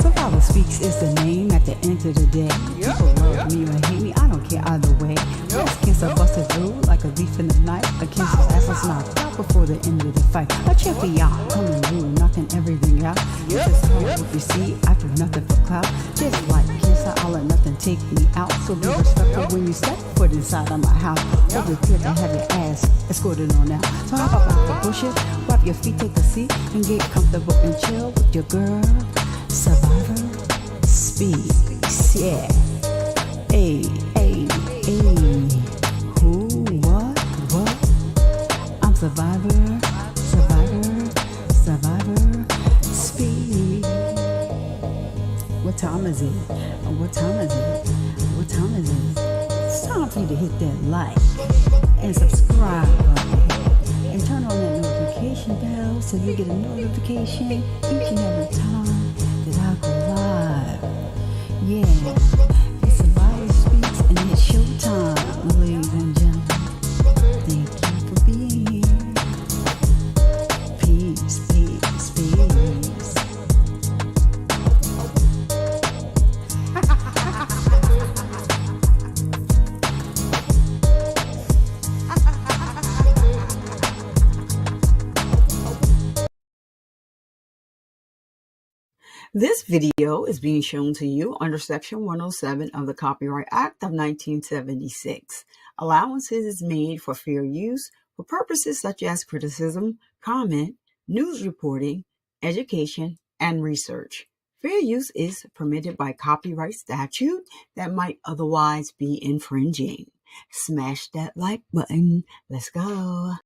Survivor Speaks is the name at the end of the day. People love me or hate me, I don't care either way. Breast cancer busted through like a thief in the night. A cancer's ass was knocked out before the end of the fight. A champion coming through, knocking everything out. This is how if you see, I do nothing for clout. Just like cancer, I'll let nothing take me out. So be respectful when you step foot inside of my house. Or prepare to have your ass escorted on out. So hop up out the bushes, wipe your feet, take a seat, and get comfortable and chill with your girl. Survivor Speaks, yeah. Hey, hey, hey. Who, what? I'm Survivor Speaks. What time is it? What time is it? It's time for you to hit that like and subscribe button and turn on that notification bell so you get a notification each and every time that I go live. Yeah, it's Survivor Speaks and it's showtime, ladies and gentlemen. Thank you for being here. Peace. This video is being shown to you under Section 107 of the Copyright Act of 1976. Allowances is made for fair use for purposes such as criticism, comment, news reporting, education, and research. Fair use is permitted by copyright statute that might otherwise be infringing. Smash that like button. Let's go.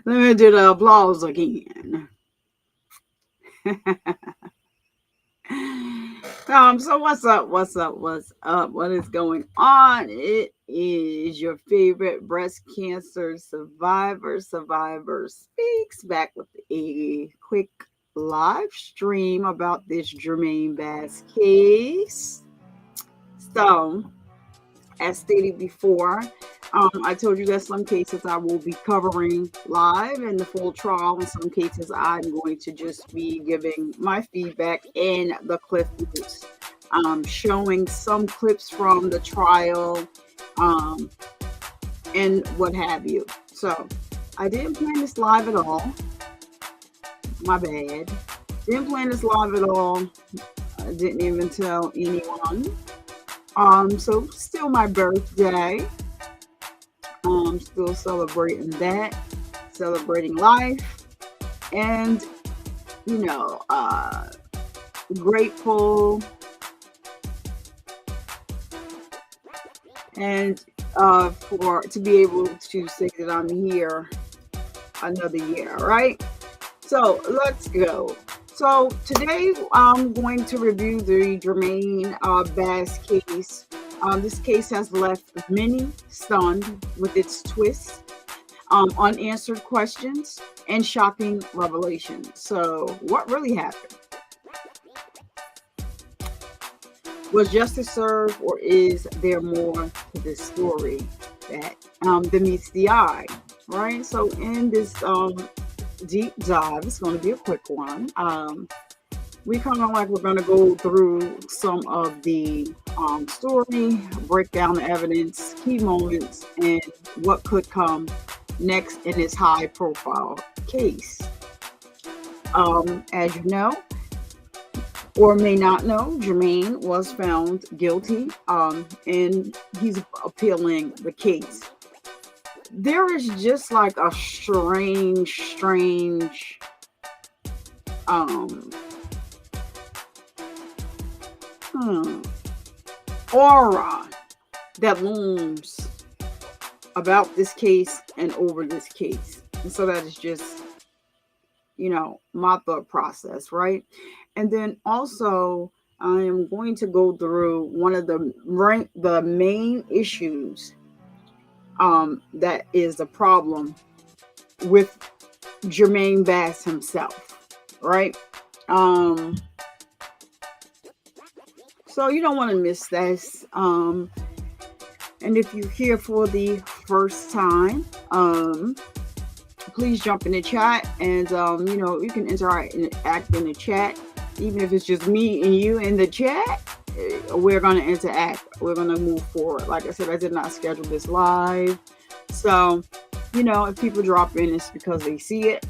Let me do the applause again. So what's up? What is going on? It is your favorite breast cancer survivor Speaks, back with a quick live stream about this Jermaine Bass case. So, as stated before, I told you that some cases I will be covering live in the full trial. In some cases, I'm going to just be giving my feedback in the clip notes, showing some clips from the trial, and what have you. So I didn't plan this live at all. My bad. Didn't plan this live at all. I didn't even tell anyone. So still my birthday. Still celebrating that, celebrating life, and grateful, and to be able to say that I'm here another year, right? So let's go. So today I'm going to review the Jermaine Bass case. This case has left many stunned with its twists, unanswered questions, and shocking revelations. So what really happened? Was justice served, or is there more to this story that meets the eye, right? So in this deep dive, it's going to be a quick one. We're going to go through some of the story, break down the evidence, key moments, and what could come next in this high-profile case. As you know, or may not know, Jermaine was found guilty, and he's appealing the case. There is just like a strange aura that looms about this case and over this case. And so that is just, my thought process, right? And then also I am going to go through one of the main issues that is a problem with Jermaine Bass himself, right? Um, so you don't want to miss this. And if you're here for the first time, please jump in the chat and you can interact and act in the chat, even if it's just me and you in the chat. We're going to interact, we're going to move forward. Like I said, I did not schedule this live, so if people drop in, it's because they see it.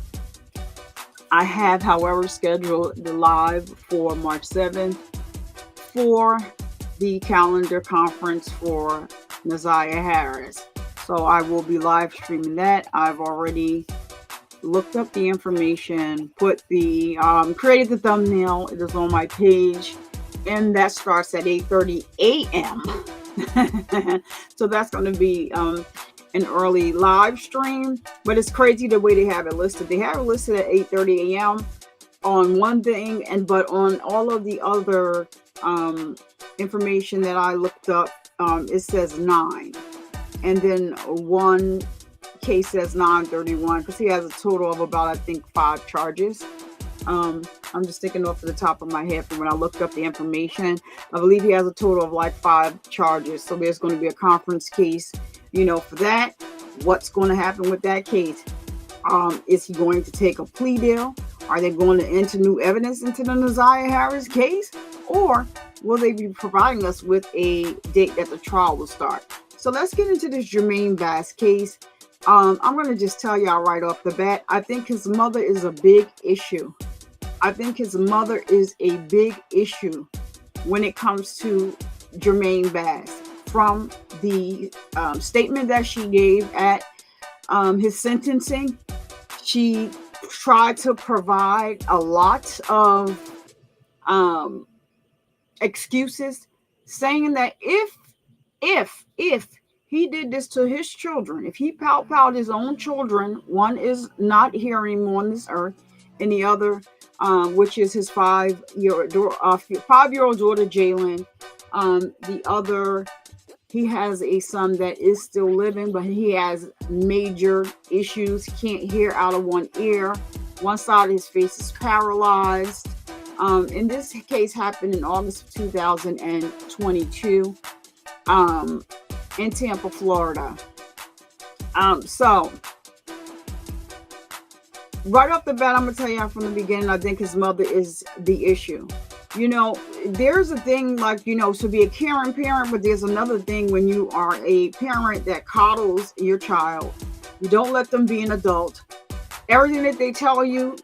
I have, however, scheduled the live for March 7th for the calendar conference for Naziah Harris. So I will be live streaming that. I've already looked up the information, put the created the thumbnail. It is on my page, and that starts at 8:30 a.m. So that's going to be an early live stream, but it's crazy the way they have it listed. They have it listed at 8:30 a.m. on one thing, but on all of the other information that I looked up, it says 9, and then one case says 9:31 because he has a total of about, I think, 5 charges. I'm just thinking off the top of my head from when I looked up the information. I believe he has a total of like 5 charges. So there's going to be a conference case, for that. What's going to happen with that case? Is he going to take a plea deal? Are they going to enter new evidence into the Naziah Harris case? Or will they be providing us with a date that the trial will start? So let's get into this Jermaine Bass case. I'm going to just tell y'all right off the bat, I think his mother is a big issue. I think his mother is a big issue when it comes to Jermaine Bass. From the statement that she gave at his sentencing, she tried to provide a lot of excuses, saying that if he did this to his children, if he pow-powed his own children, one is not here anymore on this earth, and the other, which is his 5-year-old daughter, Jalen, the other, he has a son that is still living, but he has major issues. He can't hear out of one ear. One side of his face is paralyzed. And this case happened in August of 2022 in Tampa, Florida. So right off the bat, I'm going to tell you from the beginning, I think his mother is the issue. There's a thing like, to be a caring parent, but there's another thing when you are a parent that coddles your child. You don't let them be an adult. Everything that they tell you,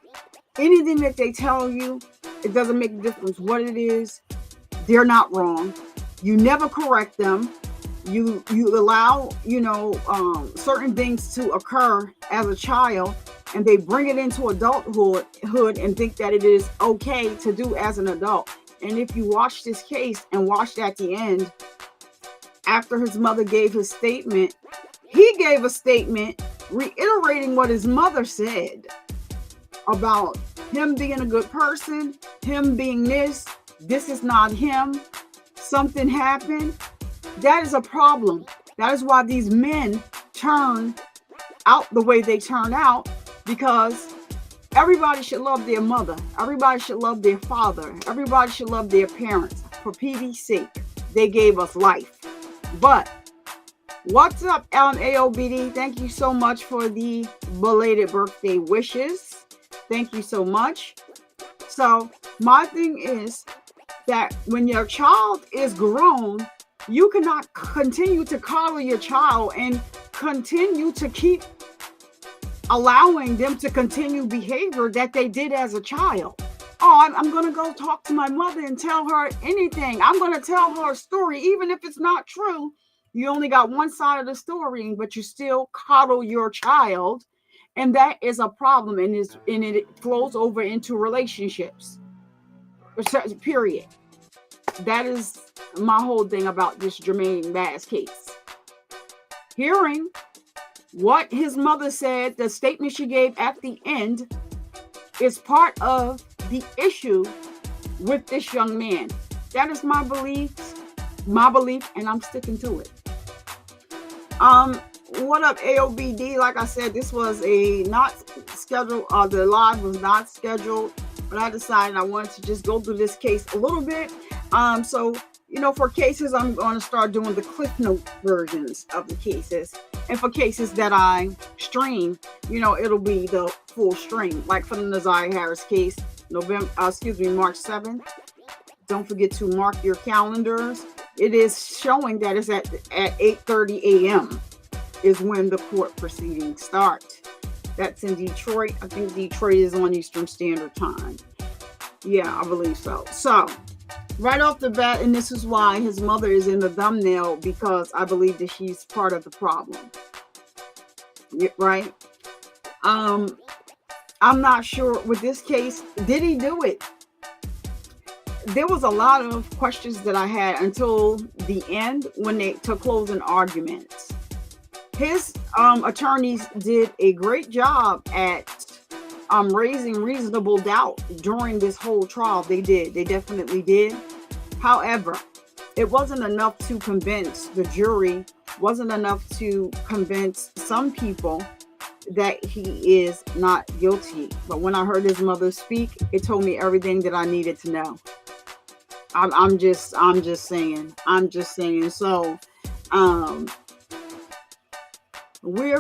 anything that they tell you, it doesn't make a difference what it is. They're not wrong. You never correct them. You allow, certain things to occur as a child, and they bring it into adulthood and think that it is okay to do as an adult. And if you watch this case and watched at the end, after his mother gave his statement, he gave a statement reiterating what his mother said about him being a good person, him being this is not him, something happened. That is a problem. That is why these men turn out the way they turn out, because everybody should love their mother. Everybody should love their father. Everybody should love their parents. For PD's sake, they gave us life. But what's up, AOBD? Thank you so much for the belated birthday wishes. Thank you so much. So my thing is that when your child is grown, you cannot continue to coddle your child and continue to keep allowing them to continue behavior that they did as a child. Oh, I'm going to go talk to my mother and tell her anything. I'm going to tell her a story, even if it's not true. You only got one side of the story, but you still coddle your child. And that is a problem, and it flows over into relationships. Period. That is my whole thing about this Jermaine Bass case. Hearing what his mother said, the statement she gave at the end, is part of the issue with this young man. That is my belief, and I'm sticking to it. What up, AOBD? Like I said, this was a not scheduled, the live was not scheduled, but I decided I wanted to just go through this case a little bit. So, for cases, I'm going to start doing the Cliff Note versions of the cases. And for cases that I stream, it'll be the full stream. Like for the Nazaria Harris case, March 7th. Don't forget to mark your calendars. It is showing that it's at 8:30 a.m. is when the court proceedings start. That's in Detroit. I think Detroit is on Eastern Standard Time. Yeah, I believe so. So, right off the bat, and this is why his mother is in the thumbnail, because I believe that she's part of the problem. Yeah, right? I'm not sure with this case, did he do it? There was a lot of questions that I had until the end when they took closing arguments. His attorneys did a great job at raising reasonable doubt during this whole trial. They definitely did. However, it wasn't enough to convince the jury, wasn't enough to convince some people that he is not guilty. But when I heard his mother speak, it told me everything that I needed to know. I'm just saying. So, we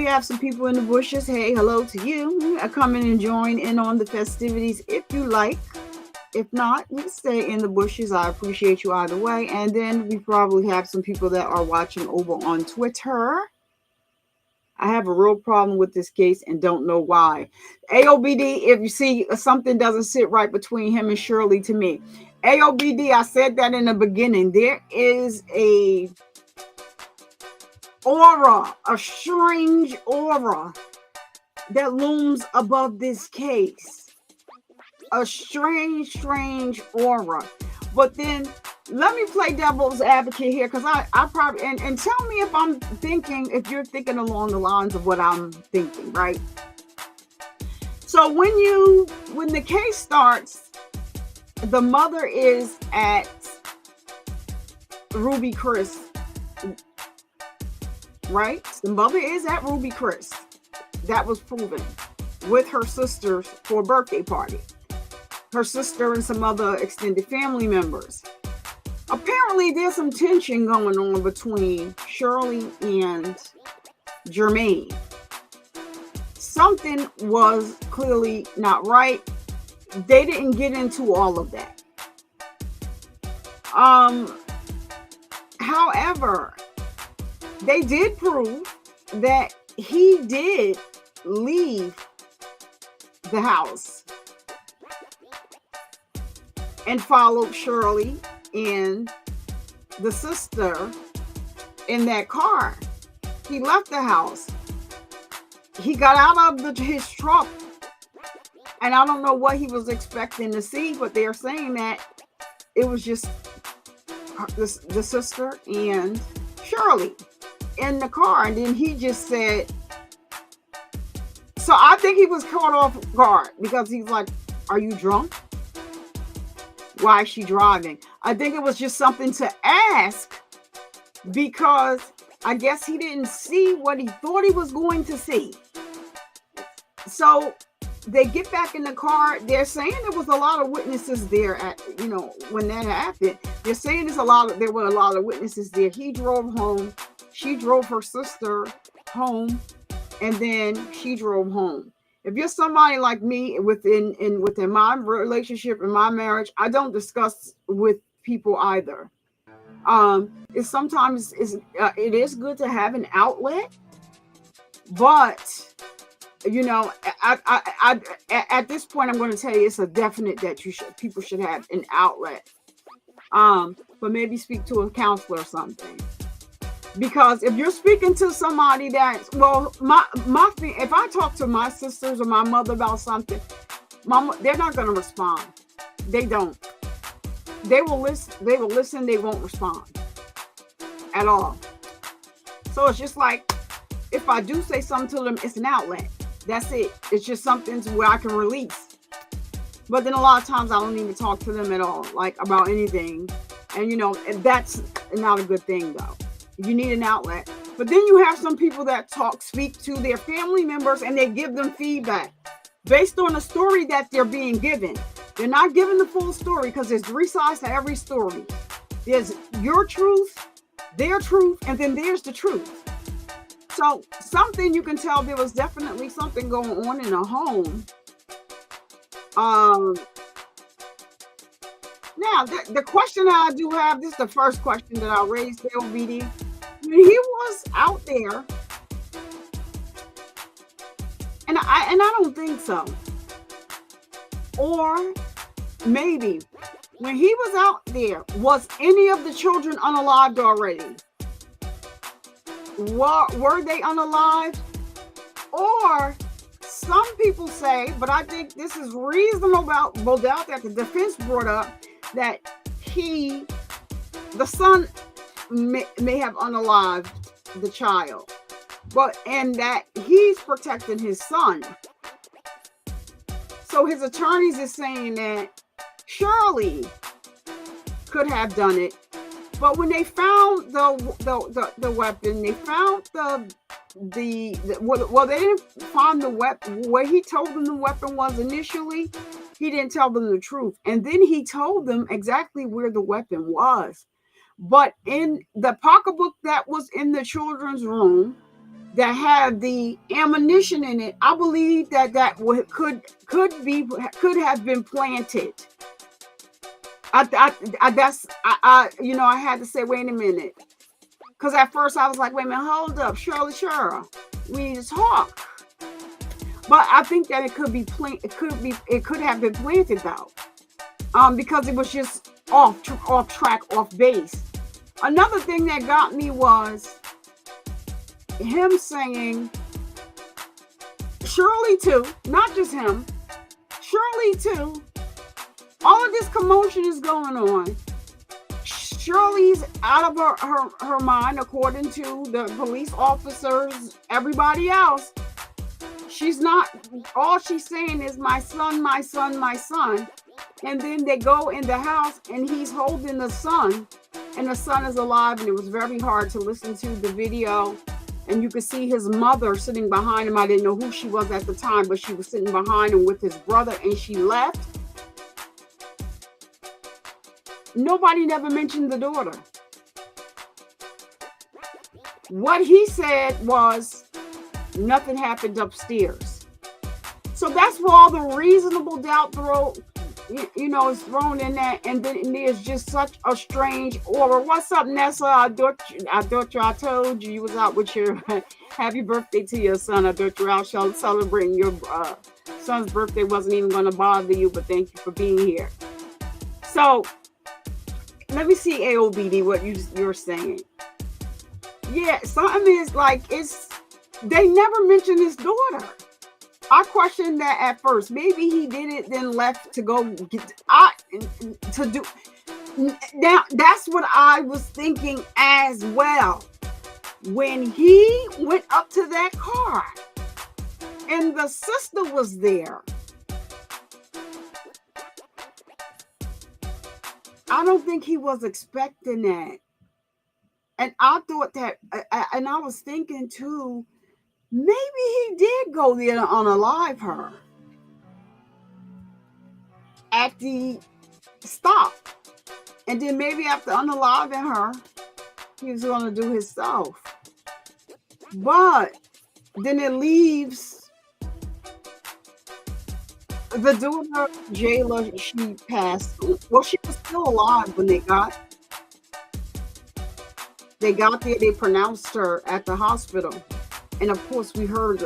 have some people in the bushes. Hey, hello to you. Come in and join in on the festivities if you like. If not, you stay in the bushes. I appreciate you either way. And then we probably have some people that are watching over on Twitter. I have a real problem with this case and don't know why. AOBD, if you see something doesn't sit right between him and Shirley to me. AOBD, I said that in the beginning. There is a strange aura that looms above this case. A strange aura. But then let me play devil's advocate here, because I probably, and tell me if you're thinking along the lines of what I'm thinking, right? So when the case starts, the mother is at Ruby Chris, right? The mother is at Ruby Chris. That was proven with her sisters for a birthday party. Her sister and some other extended family members. Apparently, there's some tension going on between Shirley and Jermaine. Something was clearly not right. They didn't get into all of that. However, they did prove that he did leave the house and followed Shirley and the sister in that car. He left the house. He got out of his truck, and I don't know what he was expecting to see, but they're saying that it was just the sister and Shirley in the car. And then he just said, so I think he was caught off guard because he's like, are you drunk? Why is she driving? I think it was just something to ask, because I guess he didn't see what he thought he was going to see. So they get back in the car. They're saying there was a lot of witnesses there at, when that happened. They're saying there were a lot of witnesses there. He drove home. She drove her sister home, and then she drove home. If you're somebody like me within my relationship and my marriage, I don't discuss with people either. It is good to have an outlet, but I at this point, I'm going to tell you it's a definite that people should have an outlet. But maybe speak to a counselor or something. Because if you're speaking to somebody if I talk to my sisters or my mother about something, they're not going to respond. They don't. They will listen. They won't respond at all. So it's just like, if I do say something to them, it's an outlet. That's it. It's just something where I can release. But then a lot of times I don't even talk to them at all, like about anything. And that's not a good thing though. You need an outlet. But then you have some people that speak to their family members and they give them feedback based on the story that they're being given. They're not giving the full story because there's 3 sides to every story. There's your truth, their truth, and then there's the truth. So something you can tell there was definitely something going on in a home. Now, the question that I do have, this is the first question that I raised there, BD. When he was out there, and I don't think so. Or maybe when he was out there, was any of the children unalived already? Were they unalived? Or some people say, but I think this is reasonable doubt that the defense brought up, that the son may have unalived the child, and that he's protecting his son. So his attorneys is saying that Shirley could have done it, but when they found the weapon, they found they didn't find the weapon where he told them the weapon was initially. He didn't tell them the truth, and then he told them exactly where the weapon was. But in the pocketbook that was in the children's room that had the ammunition in it, I believe that could have been planted. I had to say, wait a minute, because at first I was like, wait a minute, hold up, Shirley, we need to talk. But I think that it could have been planted though, because it was just off track, off base. Another thing that got me was him saying Shirley too, not just him, Shirley too. All of this commotion is going on. Shirley's out of her mind, according to the police officers, everybody else. She's not, all she's saying is my son, my son, my son. And then they go in the house and he's holding the son, and the son is alive. And it was very hard to listen to the video. And you could see his mother sitting behind him. I didn't know who she was at the time, but she was sitting behind him with his brother, and she left. Nobody never mentioned the daughter. What he said was nothing happened upstairs. So that's where all the reasonable doubt is thrown in there, and then there's just such a strange aura. What's up, Nessa? I told you was out with your happy birthday to your son. I thought you were out celebrating your son's birthday. Wasn't even going to bother you, but thank you for being here. So let me see, AOBD, what you're saying. Yeah, something is like, they never mentioned his daughter. I questioned that at first. Maybe he did it, then left to go do. Now, that's what I was thinking as well. When he went up to that car and the sister was there, I don't think he was expecting that. And I thought that, and I was thinking too, maybe he did go there to unalive her at the stop. And then maybe after unaliving her, he was going to do himself. But then it leaves the daughter, Jayla. She passed. Well, she was still alive when they got there. They pronounced her at the hospital. And of course, we heard,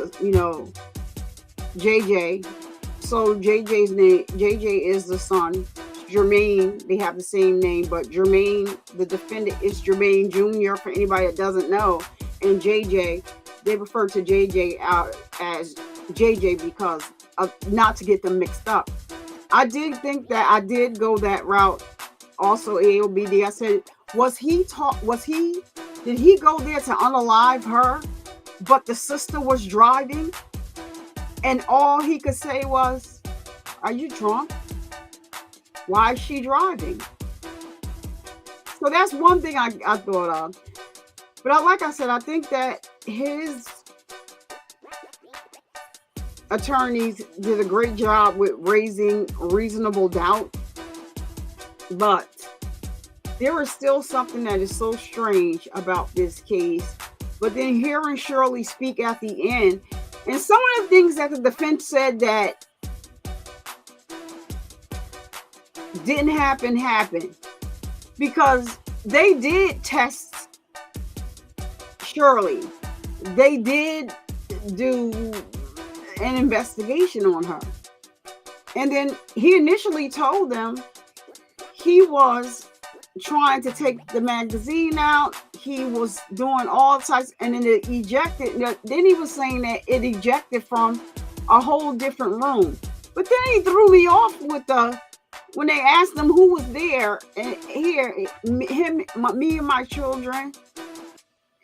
JJ. So JJ's name, JJ is the son. Jermaine, they have the same name, but Jermaine, the defendant, is Jermaine Jr. for anybody that doesn't know. And JJ, they refer to JJ out as JJ because of not to get them mixed up. I did think that I did go that route. Also, AOBD, I said, did he go there to unalive her? But the sister was driving, and all he could say was, "Are you drunk?" Why is she driving? So that's one thing I thought of. But like I said, I think that his attorneys did a great job with raising reasonable doubt. But there is still something that is so strange about this case. But then hearing Shirley speak at the end, and some of the things that the defense said that didn't happen. Because they did test Shirley. They did do an investigation on her. And then he initially told them he was trying to take the magazine out. He was doing all types, and then it ejected. Then he was saying that it ejected from a whole different room. But then he threw me off with when they asked him who was there, and me and my children,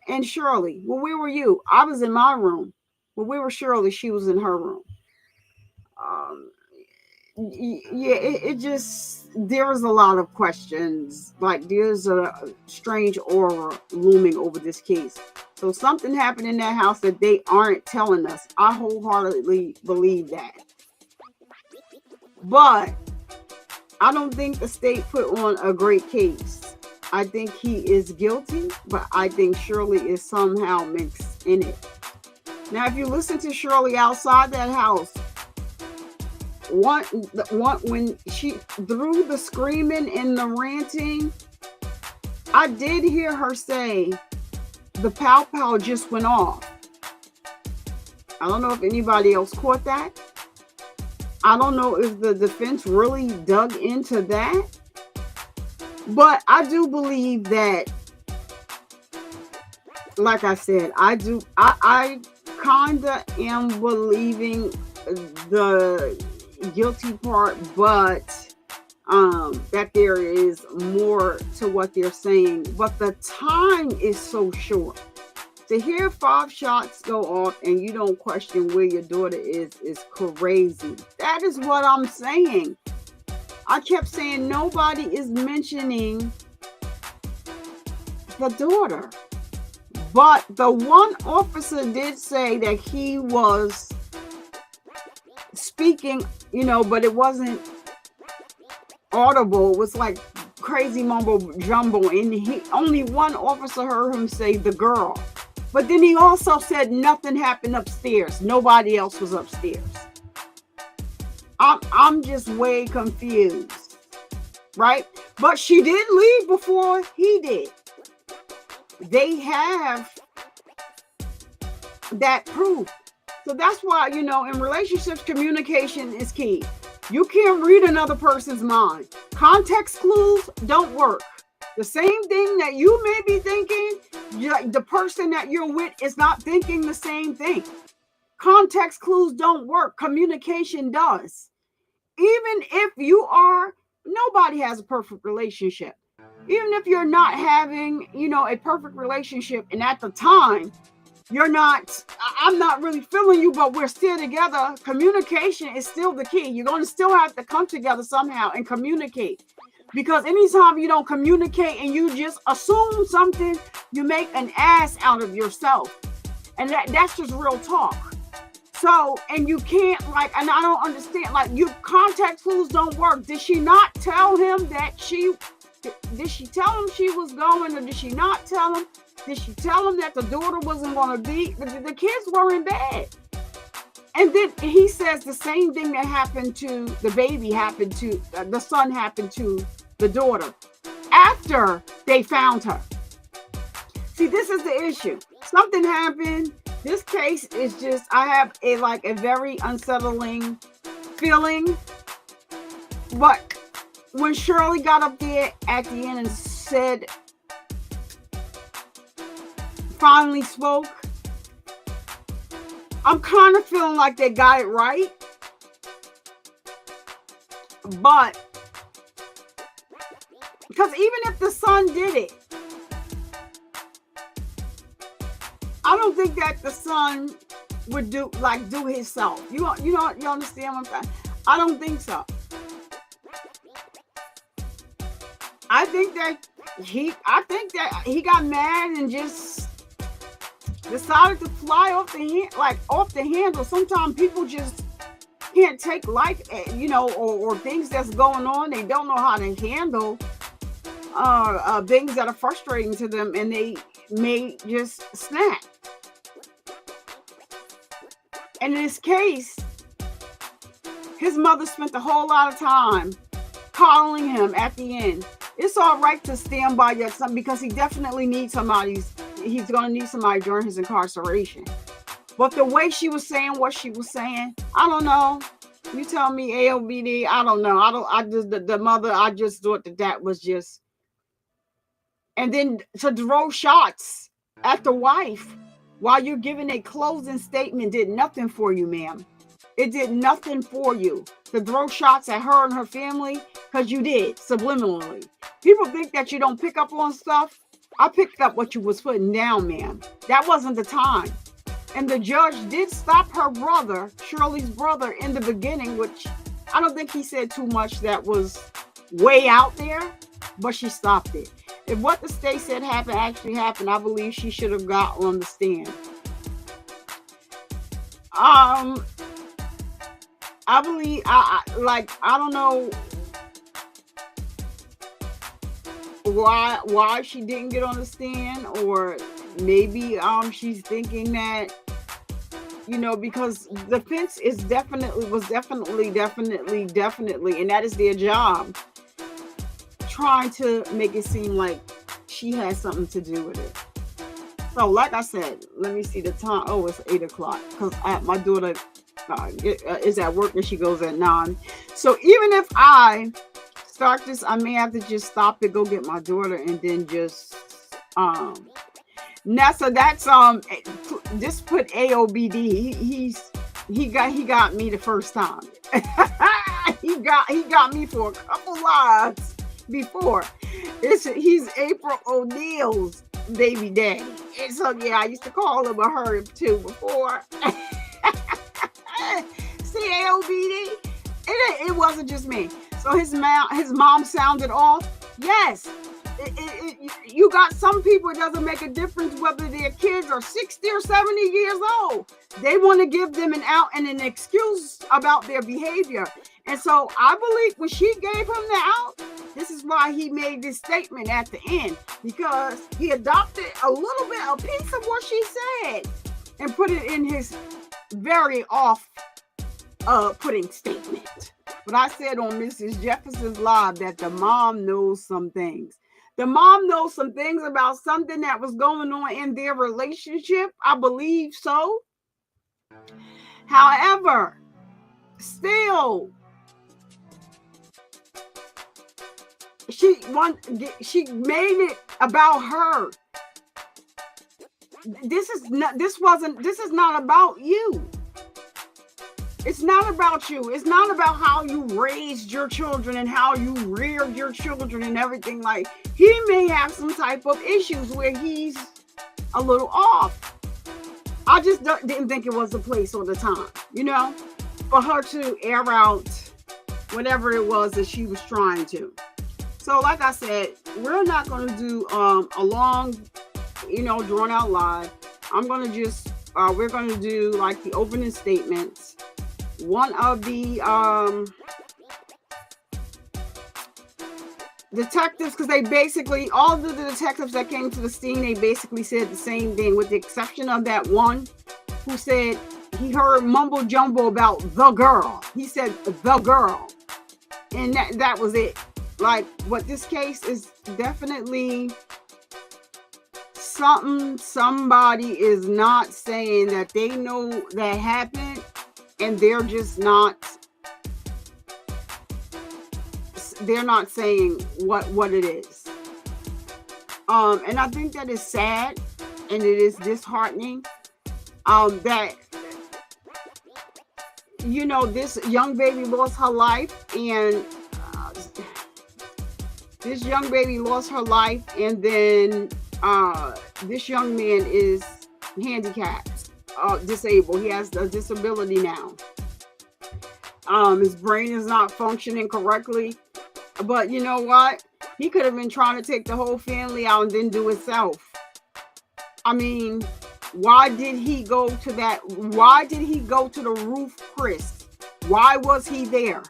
and Shirley. Well, where were you? I was in my room. Well, where was Shirley? She was in her room. Yeah, it just, there's a lot of questions. Like, there's a strange aura looming over this case. So something happened in that house that they aren't telling us. I wholeheartedly believe that. But I don't think the state put on a great case. I think he is guilty, but I think Shirley is somehow mixed in it. Now, if you listen to Shirley outside that house, when she threw the screaming and the ranting, I did hear her say the pow pow just went off. I don't know if anybody else caught that. I don't know if the defense really dug into that. But I do believe that, like I said, I kind of am believing the guilty part, but that there is more to what they're saying. But the time is so short. To hear 5 shots go off and you don't question where your daughter is crazy. That is what I'm saying. I kept saying nobody is mentioning the daughter. But the one officer did say that he was speaking, but it wasn't audible. It was like crazy mumbo jumbo. And only one officer heard him say the girl. But then he also said nothing happened upstairs. Nobody else was upstairs. I'm just way confused, right? But she did leave before he did. They have that proof. So that's why, in relationships, communication is key. You can't read another person's mind. Context clues don't work. The same thing that you may be thinking, the person that you're with is not thinking the same thing. Context clues don't work. Communication does. Even if nobody has a perfect relationship. Even if you're not having, a perfect relationship, and at the time, I'm not really feeling you, but we're still together. Communication is still the key. You're going to still have to come together somehow and communicate. Because anytime you don't communicate and you just assume something, you make an ass out of yourself. And that's just real talk. So, and you can't, and I don't understand, context clues don't work. Did she not tell him that did she tell him she was going, or did she not tell him? Did she tell him that the daughter wasn't going to be? The kids were in bed. And then he says the same thing that happened to the baby happened to, the son happened to the daughter after they found her. See, this is the issue. Something happened. This case is just, I have a very unsettling feeling. But when Shirley got up there at the end and said, finally spoke, I'm kind of feeling like they got it right. But, because even if the son did it, I don't think that the son would do himself. You understand what I'm saying? I don't think so. think that he got mad and just decided to fly off the handle. Sometimes people just can't take life, or things that's going on. They don't know how to handle things that are frustrating to them, and they may just snap. And in this case, his mother spent a whole lot of time calling him at the end. It's all right to stand by your son because he definitely needs somebody. He's going to need somebody during his incarceration. But the way she was saying what she was saying, I don't know. You tell me, AOBD, I don't know. The mother, I just thought that was just. And then to throw shots at the wife while you're giving a closing statement did nothing for you, ma'am. It did nothing for you to throw shots at her and her family, because you did subliminally. People think that you don't pick up on stuff. I picked up what you was putting down, ma'am. That wasn't the time. And the judge did stop her brother, Shirley's brother, in the beginning, which I don't think he said too much that was way out there, but she stopped it. If what the state said actually happened, I believe she should have got on the stand. I believe, I don't know why she didn't get on the stand, or maybe she's thinking that, because the defense was definitely, and that is their job, trying to make it seem like she has something to do with it. So like I said, let me see the time. Oh, it's 8 o'clock because my daughter is at work and she goes at 9. So even if I start this, I may have to just stop it, go get my daughter, and then just Nessa, that's just put AOBD. He got me the first time. he got me for a couple lives before. He's April O'Neil's baby daddy. And so yeah, I used to call him a her too before. See, AOBD? It wasn't just me. So his mom sounded off. Yes. You got some people, it doesn't make a difference whether their kids are 60 or 70 years old. They want to give them an out and an excuse about their behavior. And so I believe when she gave him the out, this is why he made this statement at the end, because he adopted a piece of what she said and put it in his very off-putting statement. But I said on Mrs. Jefferson's live that the mom knows some things. The mom knows some things about something that was going on in their relationship. I believe so. However, still, she made it about her. This is not about you. It's not about you. It's not about how you raised your children and how you reared your children and everything. Like, he may have some type of issues where he's a little off. I just didn't think it was the place or the time, for her to air out whatever it was that she was trying to. So like I said, we're not going to do a long, drawn out live. I'm going to just, we're going to do like the opening statements. One of the detectives, because they basically, all of the detectives that came to the scene, they basically said the same thing, with the exception of that one who said he heard mumbo jumbo about the girl. He said the girl, and that was it. Like, what this case is definitely something somebody is not saying that they know that happened, and they're just not saying what it is. And I think that is sad, and it is disheartening that this young baby lost her life, and this young baby lost her life, and then this young man is handicapped, disabled. He has a disability now. His brain is not functioning correctly. But you know what? He could have been trying to take the whole family out and then do it himself. I mean, why did he go to that? Why did he go to the roof, Chris? Why was he there?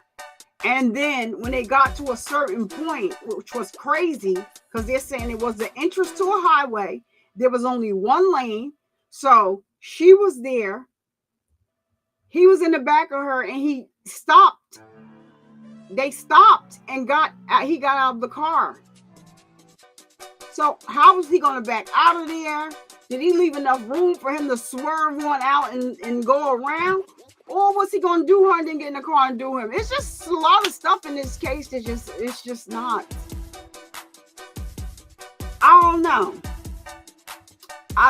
And then when they got to a certain point, which was crazy, because they're saying it was the entrance to a highway, there was only one lane. So she was there. He was in the back of her and he stopped. They stopped and he got out of the car. So how was he going to back out of there? Did he leave enough room for him to swerve on out and go around? Or was he going to do her and then get in the car and do him? It's just a lot of stuff in this case that it's just not. I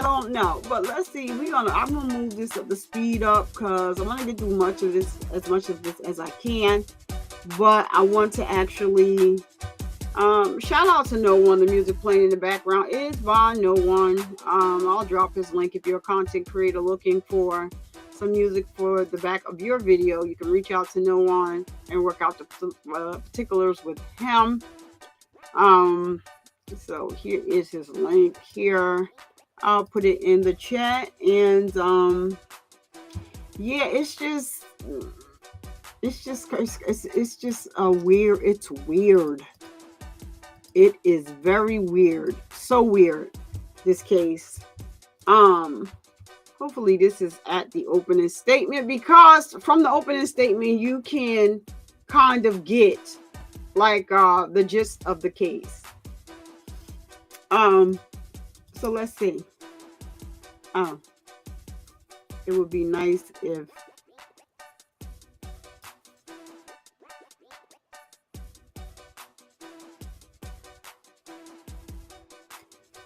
don't know. But let's see. I'm gonna move this up the speed up because I want to get through as much of this as I can. But I want to actually shout out to No One. The music playing in the background is by No One. I'll drop his link if you're a content creator looking for some music for the back of your video. You can reach out to No One and work out the particulars with him. So here is his link here. I'll put it in the chat. And yeah, it's just weird. It's weird. It is very weird. So weird, this case. Hopefully this is at the opening statement, because from the opening statement you can kind of get like the gist of the case. So let's see. It would be nice if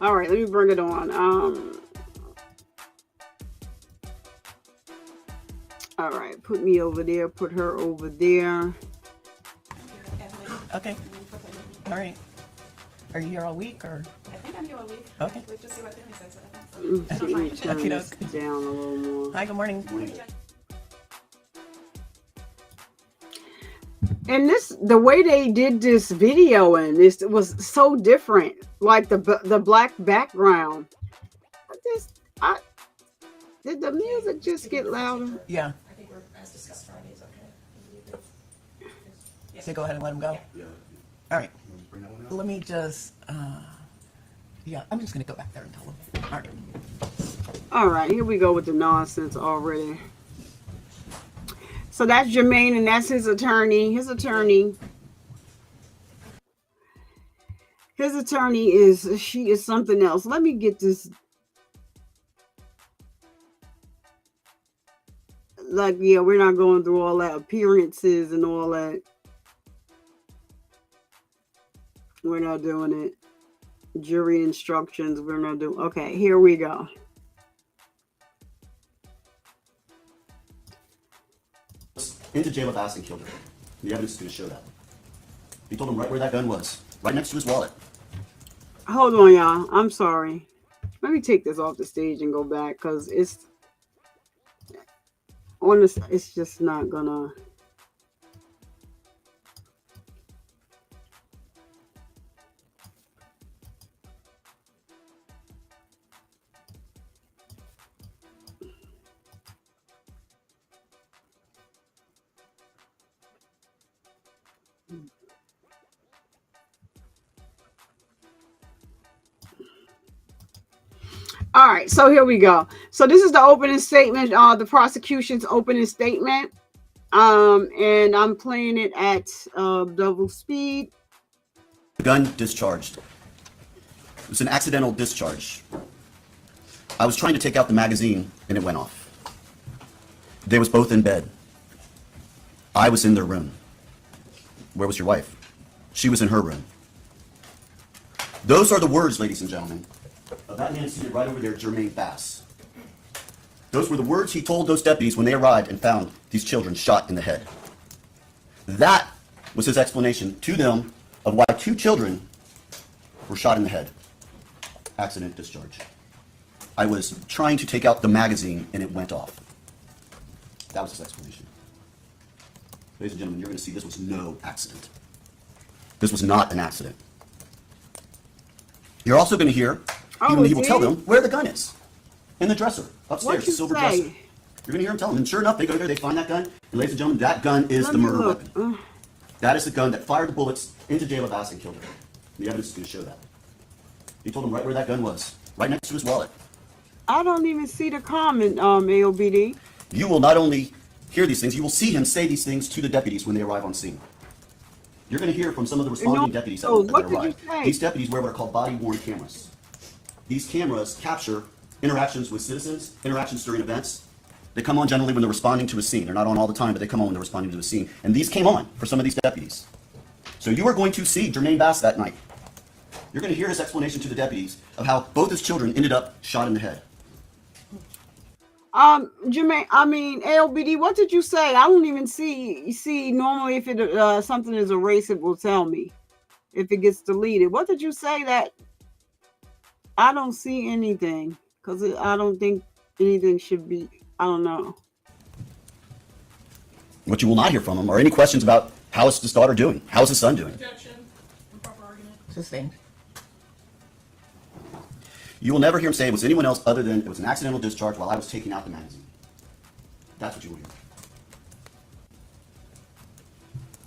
all right, let me bring it on. All right, put me over there, put her over there. Okay. All right. Are you here all week or? I think I'm here all week. Okay. Let's just see what Danny says. Let me turn this down a little more. Hi, good morning. And the way they did this video, and this was so different. Like the black background. Did the music just get louder? Yeah. I think we're, as discussed Friday, is okay. So go ahead and let him go. All right. Let me just, yeah, I'm just going to go back there and tell him. All right. All right, here we go with the nonsense already. So that's Jermaine, and that's his attorney. His attorney she is something else. Let me get this. Like, yeah, we're not going through all that appearances and all that. We're not doing it. Jury instructions, we're not doing. Okay, here we go. Into jail with Bass and killed her. The evidence is going to show that. He told him right where that gun was, right next to his wallet. Hold on, y'all. I'm sorry. Let me take this off the stage and go back, because it's honest. It's just not gonna. All right, so here we go. So this is the opening statement, the prosecution's opening statement. And I'm playing it at double speed. The gun discharged. It was an accidental discharge. I was trying to take out the magazine and it went off. They was both in bed. I was in their room. Where was your wife? She was in her room. Those are the words, ladies and gentlemen, of that man seated right over there, Jermaine Bass. Those were the words he told those deputies when they arrived and found these children shot in the head. That was his explanation to them of why 2 children were shot in the head. Accident discharge. I was trying to take out the magazine and it went off. That was his explanation. Ladies and gentlemen, you're going to see this was no accident. This was not an accident. You're also going to hear, Oh, he will tell is he? them where the gun is. In the dresser, upstairs, What the you silver say? dresser. You're going to hear him tell them. And sure enough, they go there, they find that gun. And ladies and gentlemen, that gun is Let the me murder look. weapon. That is the gun that fired the bullets into Jayla Bass and killed her. The evidence is going to show that. He told them right where that gun was, right next to his wallet. I don't even see the comment, AOBD. You will not only hear these things, you will see him say these things to the deputies when they arrive on scene. You're going to hear from some of the responding deputies that what did you arrive. say? These deputies wear what are called body-worn cameras. These cameras capture interactions with citizens, interactions during events. They come on generally when they're responding to a scene. They're not on all the time, but they come on when they're responding to a scene. And these came on for some of these deputies. So you are going to see Jermaine Bass that night. You're going to hear his explanation to the deputies of how both his children ended up shot in the head. Jermaine, AOBD, what did you say? I don't even see normally if it something is erased, it will tell me if it gets deleted. What did you say that I don't see anything? Because I don't think anything should be, I don't know. What you will not hear from him are any questions about how is his daughter doing? How is his son doing? Objection. Improper argument. Sustained. You will never hear him say it was anyone else other than it was an accidental discharge while I was taking out the magazine. That's what you will hear.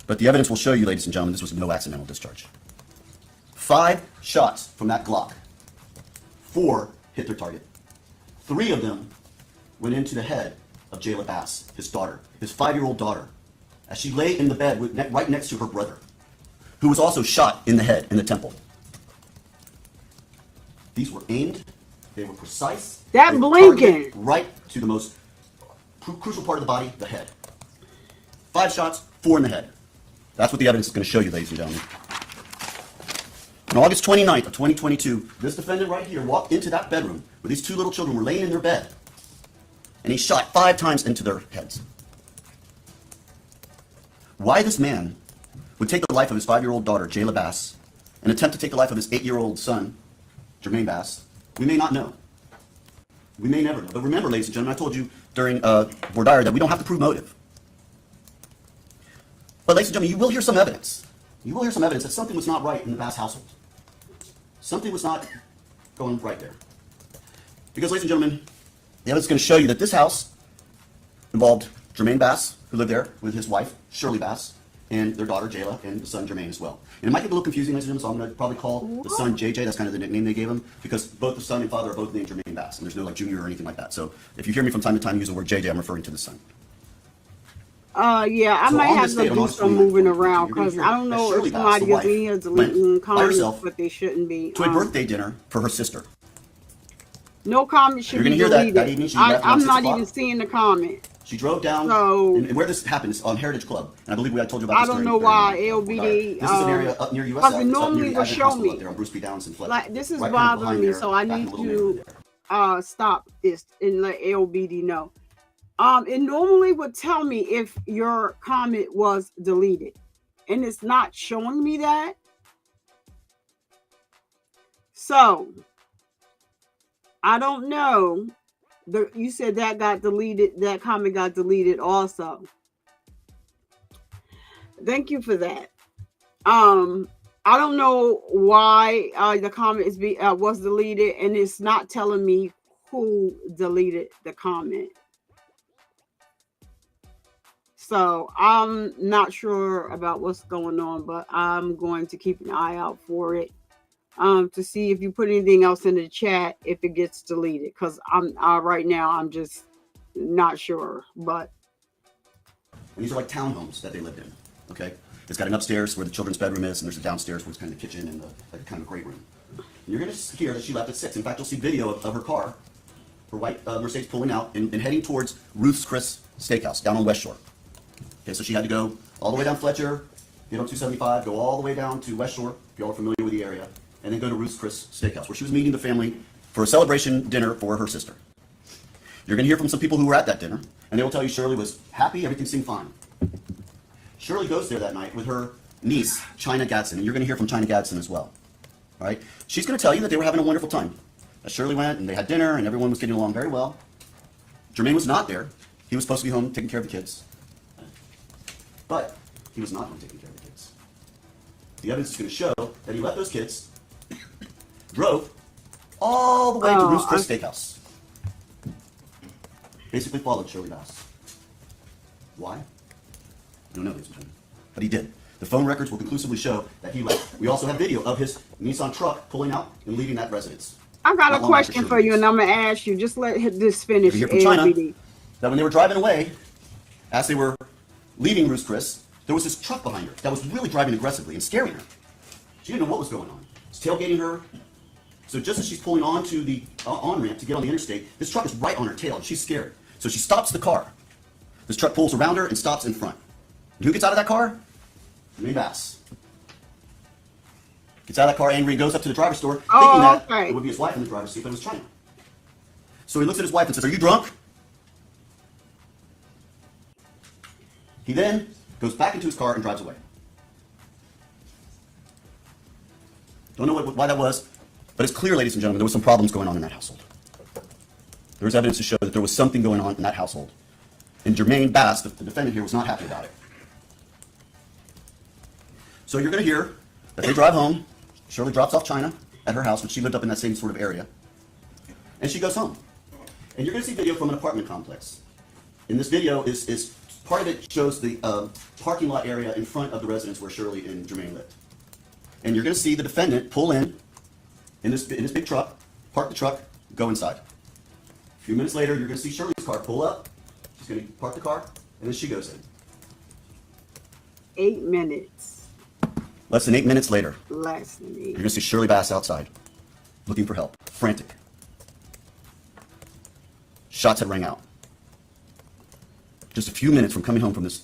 But the evidence will show you, ladies and gentlemen, this was no accidental discharge. 5 shots from that Glock. 4 hit their target. 3 of them went into the head of Jayla Bass, his daughter, his 5-year-old daughter, as she lay in the bed right next to her brother, who was also shot in the head, in the temple. These were aimed, they were precise. That they were blinking. targeted right to the most crucial part of the body, the head. 5 shots, 4 in the head. That's what the evidence is going to show you, ladies and gentlemen. On August 29th of 2022, this defendant right here walked into that bedroom where these 2 little children were laying in their bed, and he shot 5 times into their heads. Why this man would take the life of his 5-year-old daughter, Jayla Bass, and attempt to take the life of his 8-year-old son, Jermaine Bass, we may not know. We may never know. But remember, ladies and gentlemen, I told you during voir dire that we don't have to prove motive. But ladies and gentlemen, you will hear some evidence. You will hear some evidence that something was not right in the Bass household. Something was not going right there. Because, ladies and gentlemen, the evidence is going to show you that this house involved Jermaine Bass, who lived there with his wife, Shirley Bass, and their daughter, Jayla, and the son, Jermaine, as well. And it might get a little confusing, ladies and gentlemen, so I'm going to probably call the son JJ. That's kind of the nickname they gave him, because both the son and father are both named Jermaine Bass, and there's no, like, junior or anything like that. So if you hear me from time to time use the word JJ, I'm referring to the son. Yeah, I So might on have this to date, on do August some 29th, moving you're gonna around hear because I don't that know Shirley if Bass, somebody the is in here wife, deleting went by comments, herself but they shouldn't be. to a birthday dinner for her sister. No comment should You're be gonna hear that deleted. evening she left around I'm 6 not o'clock. even seeing the comment. She drove down, So- and where this happened is on Heritage Club, and I believe I told you about I this don't during- know during why the AOBD, This is an area up near US because it Ave. It's up normally near the will Advent show Hospital me. up there on Bruce B. Downs and Fletcher. Like this is Right kind of bothering behind me, there, so I back in need the little area to there. stop this and let AOBD know. It normally would tell me if your comment was deleted, and it's not showing me that. So I don't know. You said that got deleted. That comment got deleted also. Thank you for that. I don't know why the comment was deleted, and it's not telling me who deleted the comment. So I'm not sure about what's going on, but I'm going to keep an eye out for it to see if you put anything else in the chat if it gets deleted. Because I'm right now I'm just not sure. But And these are like townhomes that they lived in. Okay, it's got an upstairs where the children's bedroom is, and there's a downstairs where it's kind of the kitchen and like a kind of great room. And you're going to hear that she left at 6. In fact, you'll see video of her car, her white Mercedes pulling out and heading towards Ruth's Chris Steakhouse down on West Shore. Okay, so she had to go all the way down Fletcher, get on 275, go all the way down to West Shore, if y'all are familiar with the area, and then go to Ruth's Chris Steakhouse, where she was meeting the family for a celebration dinner for her sister. You're going to hear from some people who were at that dinner, and they will tell you Shirley was happy, everything seemed fine. Shirley goes there that night with her niece, China Gadsden, and you're going to hear from China Gadsden as well. All right? She's going to tell you that they were having a wonderful time. As Shirley went, and they had dinner, and everyone was getting along very well. Jermaine was not there. He was supposed to be home taking care of the kids. But he was not home taking care of the kids. The evidence is going to show that he left those kids drove all the way to Ruth's Chris Steakhouse. Basically followed Shirley Bass. Why? I don't know, ladies and gentlemen. But he did. The phone records will conclusively show that he left. We also have video of his Nissan truck pulling out and leaving that residence. I got a question for you, and I'm gonna ask you. Just let this finish. We hear from China that when they were driving away, as they were leaving Ruth's Chris, there was this truck behind her that was really driving aggressively and scaring her. She didn't know what was going on. It's tailgating her. So just as she's pulling onto the on-ramp to get on the interstate, this truck is right on her tail, and she's scared. So she stops the car. This truck pulls around her and stops in front. And who gets out of that car? Jermaine Bass. Gets out of that car angry and goes up to the driver's door, thinking that it would be his wife in the driver's seat, but it was China. So he looks at his wife and says, "Are you drunk?" He then goes back into his car and drives away. Don't know why that was, but it's clear, ladies and gentlemen, there were some problems going on in that household. There was evidence to show that there was something going on in that household. And Jermaine Bass, the defendant here, was not happy about it. So you're going to hear that they drive home. Shirley drops off China at her house, which she lived up in that same sort of area. And she goes home. And you're going to see video from an apartment complex. And this video is part of it shows the parking lot area in front of the residence where Shirley and Jermaine lived. And you're going to see the defendant pull in this big truck, park the truck, go inside. A few minutes later, you're going to see Shirley's car pull up. She's going to park the car, and then she goes in. 8 minutes. Less than 8 minutes later, Less than 8. you're going to see Shirley Bass outside, looking for help, frantic. Shots had rang out. Just a few minutes from coming home from this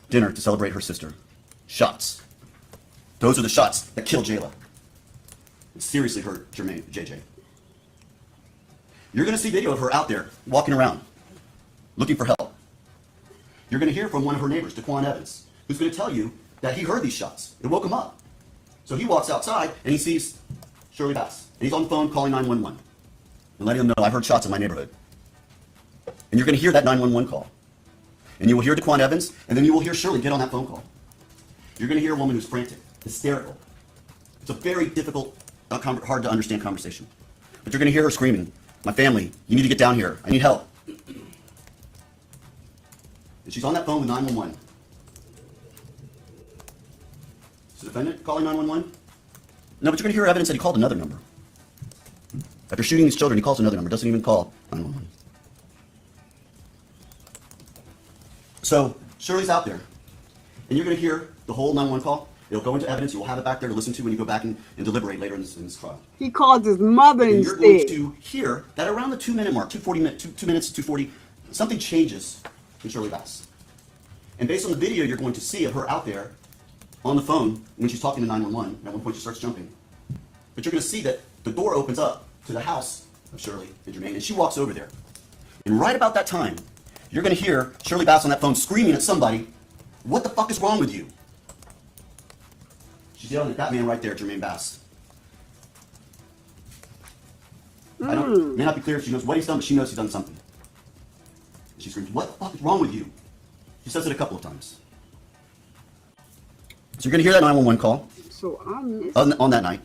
dinner to celebrate her sister. Shots. Those are the shots that killed Jayla. It seriously hurt Jermaine, JJ. You're going to see video of her out there, walking around, looking for help. You're going to hear from one of her neighbors, Daquan Evans, who's going to tell you that he heard these shots. It woke him up. So he walks outside and he sees Shirley Bass. And he's on the phone calling 911 and letting them know, "I've heard shots in my neighborhood." And you're going to hear that 911 call. And you will hear Daquan Evans, and then you will hear Shirley get on that phone call. You're going to hear a woman who's frantic, hysterical. It's a very difficult, hard to understand conversation. But you're going to hear her screaming, "My family, you need to get down here. I need help." And she's on that phone with 911. Is the defendant calling 911? No, but you're going to hear evidence that he called another number. After shooting these children, he calls another number, doesn't even call 911. So Shirley's out there, and you're going to hear the whole 911 call. It'll go into evidence. You will have it back there to listen to when you go back and deliberate later in this trial. He called his mother And instead. you're going to hear that around the 2-minute mark, 2 minutes to 2:40, something changes in Shirley Bass. And based on the video you're going to see of her out there on the phone when she's talking to 911, at one point she starts jumping. But you're going to see that the door opens up to the house of Shirley and Jermaine, and she walks over there. And right about that time, you're going to hear Shirley Bass on that phone screaming at somebody, "What the fuck is wrong with you?" She's yelling at that man right there, Jermaine Bass. May not be clear if she knows what he's done, but she knows he's done something. She screams, "What the fuck is wrong with you?" She says it a couple of times. So you're going to hear that 911 call So I missed. on that night.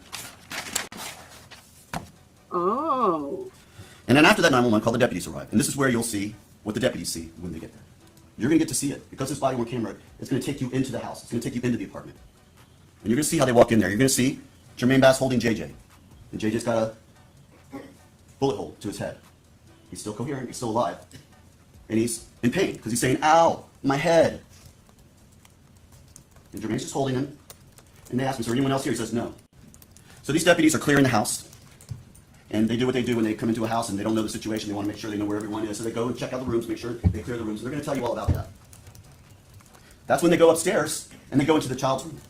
Oh. And then after that 911 call, the deputies arrive. And this is where you'll see what the deputies see when they get there. You're going to get to see it. Because this body-worn camera is going to take you into the house. It's going to take you into the apartment. And you're going to see how they walk in there. You're going to see Jermaine Bass holding JJ. And JJ's got a bullet hole to his head. He's still coherent. He's still alive. And he's in pain because he's saying, "Ow, my head." And Jermaine's just holding him. And they ask him, "Is there anyone else here?" He says, "No." So these deputies are clearing the house. And they do what they do when they come into a house and they don't know the situation. They want to make sure they know where everyone is. So they go and check out the rooms, make sure they clear the rooms. And they're going to tell you all about that. That's when they go upstairs and they go into the child's room.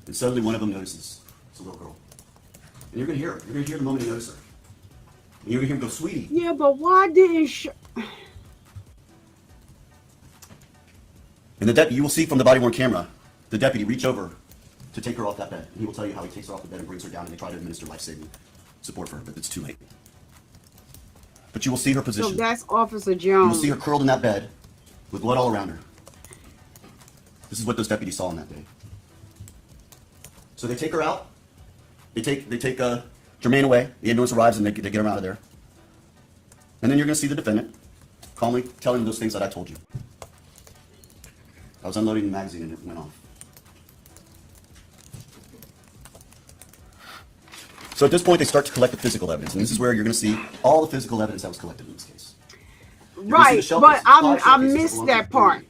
And suddenly one of them notices. It's a little girl. And you're going to hear it. You're going to hear the moment you notice her. And you're going to hear him go, "Sweetie." Yeah, but why didn't And you will see from the body-worn camera, the deputy reach over to take her off that bed. And he will tell you how he takes her off the bed and brings her down and they try to administer life-saving support for her, but it's too late. But you will see her So position. that's Officer You will Jones. see her curled in that bed with blood all around her. This is what those deputies saw on that day. So they take her out They take Jermaine away. The ambulance arrives and they get him out of there. And then you're going to see the defendant calmly telling him those things that I told you. I was unloading the magazine and it went off. So at this point, they start to collect the physical evidence, and this is where you're going to see all the physical evidence that was collected in this case. Right, but I missed that part.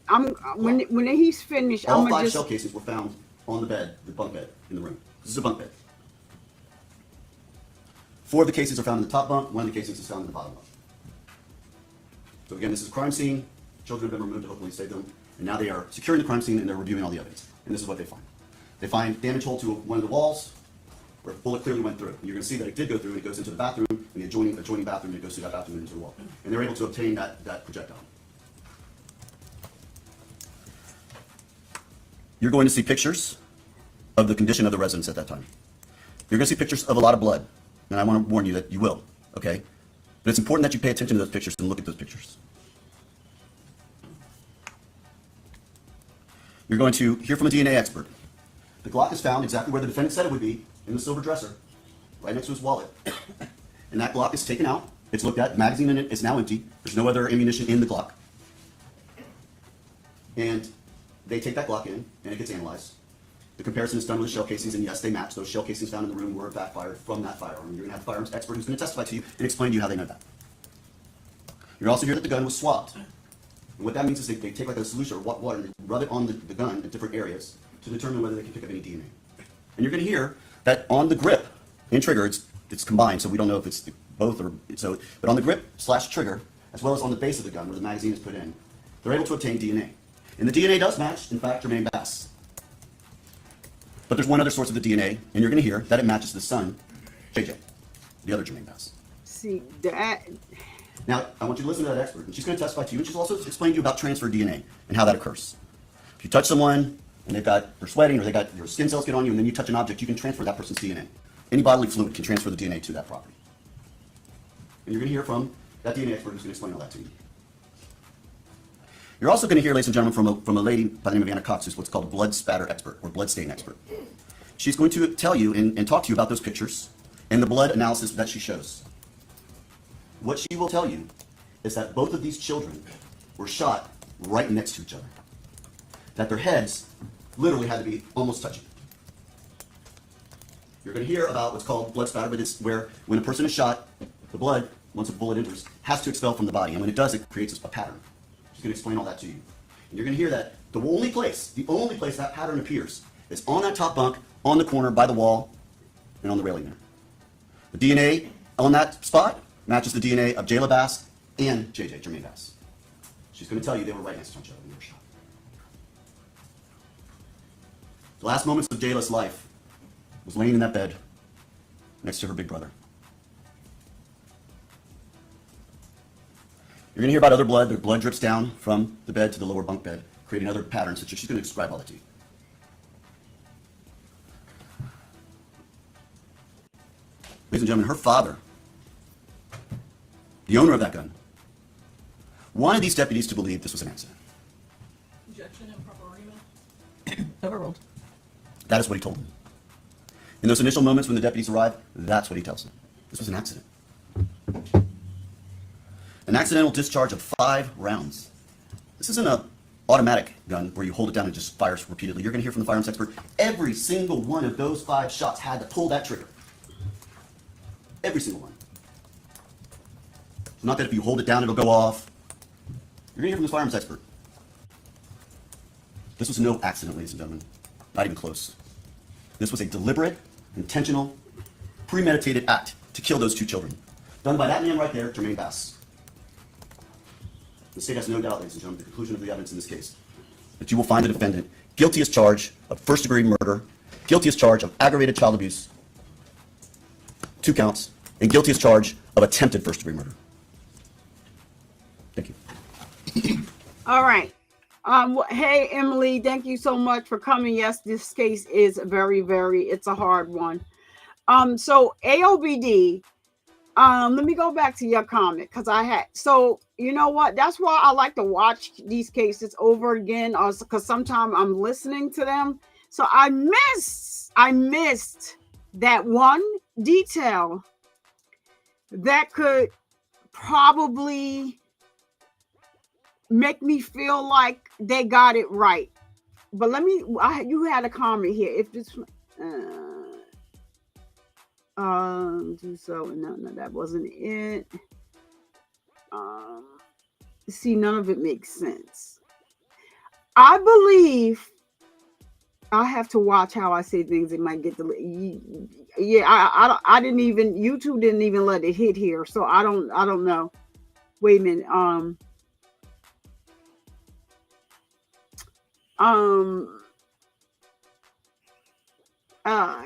When he's finished, all I'm gonna 5 just. shell casings were found on the bed, the bunk bed in the room. This is a bunk bed. 4 of the casings are found in the top bunk. 1 of the casings is found in the bottom bunk. So again, this is a crime scene. Children have been removed to hopefully save them, and now they are securing the crime scene and they're reviewing all the evidence. And this is what they find. They find damage hole to one of the walls, where a bullet clearly went through. And you're going to see that it did go through, and it goes into the bathroom, and the adjoining bathroom, and it goes through that bathroom and into the wall. And they're able to obtain that projectile. You're going to see pictures of the condition of the residence at that time. You're going to see pictures of a lot of blood, and I want to warn you that you will, okay? But it's important that you pay attention to those pictures and look at those pictures. You're going to hear from a DNA expert. The Glock is found exactly where the defendant said it would be, in the silver dresser, right next to his wallet. And that Glock is taken out. It's looked at. The magazine in it is now empty. There's no other ammunition in the Glock. And they take that Glock in, and it gets analyzed. The comparison is done with the shell casings, and yes, they match. Those shell casings found in the room were in fact fired from that firearm. You're going to have a firearms expert who's going to testify to you and explain to you how they know that. You're also hear that the gun was swabbed. And what that means is they take like a solution or water and they rub it on the gun in different areas to determine whether they can pick up any DNA. And you're going to hear that on the grip and trigger, it's combined, so we don't know if it's both or so. But on the grip / trigger, as well as on the base of the gun where the magazine is put in, they're able to obtain DNA. And the DNA does match, in fact, Jermaine Bass. But there's one other source of the DNA, and you're going to hear that it matches the son, JJ, the other Jermaine Bass. See that. Now, I want you to listen to that expert, and she's going to testify to you, and she's also explain to you about transfer DNA and how that occurs. If you touch someone, and they're sweating, or your skin cells get on you, and then you touch an object, you can transfer that person's DNA. Any bodily fluid can transfer the DNA to that property. And you're going to hear from that DNA expert who's going to explain all that to you. You're also going to hear, ladies and gentlemen, from a lady by the name of Anna Cox, who's what's called a blood spatter expert, or blood stain expert. She's going to tell you and talk to you about those pictures and the blood analysis that she shows. What she will tell you is that both of these children were shot right next to each other. That their heads literally had to be almost touching. You're going to hear about what's called blood spatter, but it's where when a person is shot, the blood, once a bullet enters, has to expel from the body. And when it does, it creates a pattern. She's going to explain all that to you. And you're going to hear that the only place that pattern appears is on that top bunk, on the corner, by the wall, and on the railing there. The DNA on that spot matches the DNA of Jayla Bass and JJ, Jermaine Bass. She's going to tell you they were right next to each other when they were shot. The last moments of Jayla's life was laying in that bed next to her big brother. You're going to hear about other blood. The blood drips down from the bed to the lower bunk bed, creating other patterns. So she's going to describe all that to you. Ladies and gentlemen, her father, the owner of that gun, wanted these deputies to believe this was an accident. Objection, improper argument. Overruled. That is what he told them. In those initial moments when the deputies arrived, that's what he tells them. This was an accident. An accidental discharge of 5 rounds. This isn't an automatic gun where you hold it down and just fires repeatedly. You're going to hear from the firearms expert, every single one of those 5 shots had to pull that trigger. Every single one. It's not that if you hold it down, it'll go off. You're going to hear from the firearms expert. This was no accident, ladies and gentlemen. Not even close. This was a deliberate, intentional, premeditated act to kill those 2 children. Done by that man right there, Jermaine Bass. The state has no doubt, ladies and gentlemen, the conclusion of the evidence in this case, that you will find the defendant guilty as charged of first-degree murder, guilty as charged of aggravated child abuse, 2 counts, and guilty as charged of attempted first-degree murder. Thank you. All right. Hey, Emily, thank you so much for coming. Yes, this case is it's a hard one. So AOBD, let me go back to your comment because so you know what? That's why I like to watch these cases over again, because sometimes I'm listening to them. So I missed that one detail that could probably make me feel like they got it right. But you had a comment here. If this, do so. No, that wasn't it. See, none of it makes sense. I believe I have to watch how I say things. It might get the yeah. I didn't even, YouTube didn't even let it hit here, so I don't know. Wait a minute.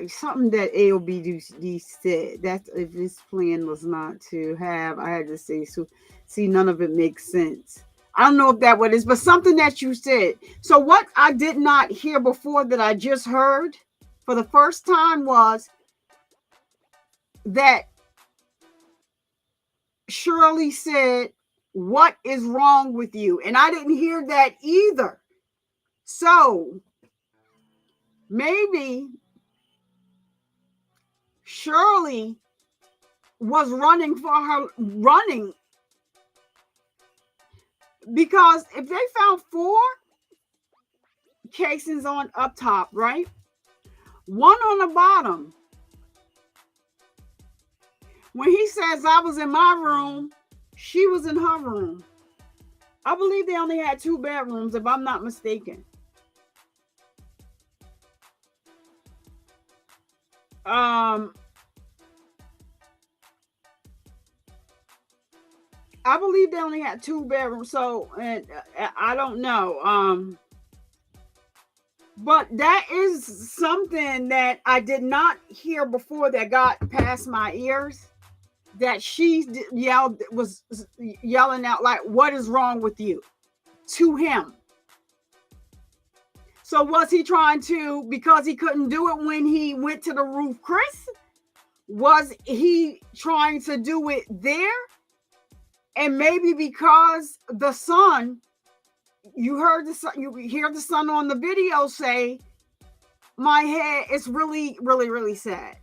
Something that AOBD said, that if this plan was not to have, I had to say, so see, none of it makes sense. I don't know if that what it is, but something that you said. So what I did not hear before that I just heard for the first time was that Shirley said, "What is wrong with you?" And I didn't hear that either. So maybe Shirley was running because if they found 4 casings on up top, right? 1 on the bottom. When he says I was in my room, she was in her room. I believe they only had 2 bedrooms, if I'm not mistaken. I believe they only had 2 bedrooms, so and I don't know. But that is something that I did not hear before that got past my ears. That she was yelling out like, "What is wrong with you?" to him. So was he trying to, because he couldn't do it when he went to the roof, Chris? Was he trying to do it there? And maybe because the son, you hear the son on the video say, "My head is really, really, really sad."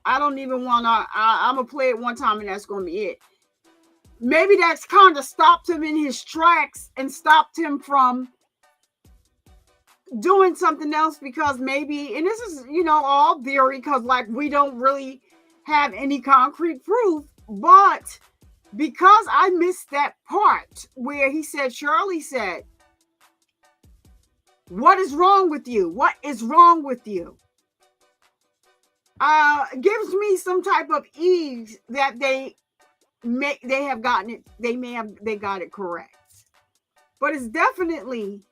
I don't even want to, I'm going to play it one time and that's going to be it. Maybe that's kind of stopped him in his tracks and stopped him from doing something else, because maybe, and this is, all theory, because like we don't really have any concrete proof, but because I missed that part where he said, Shirley said, "What is wrong with you? What is wrong with you?" Gives me some type of ease that they have gotten it. They got it correct, but it's definitely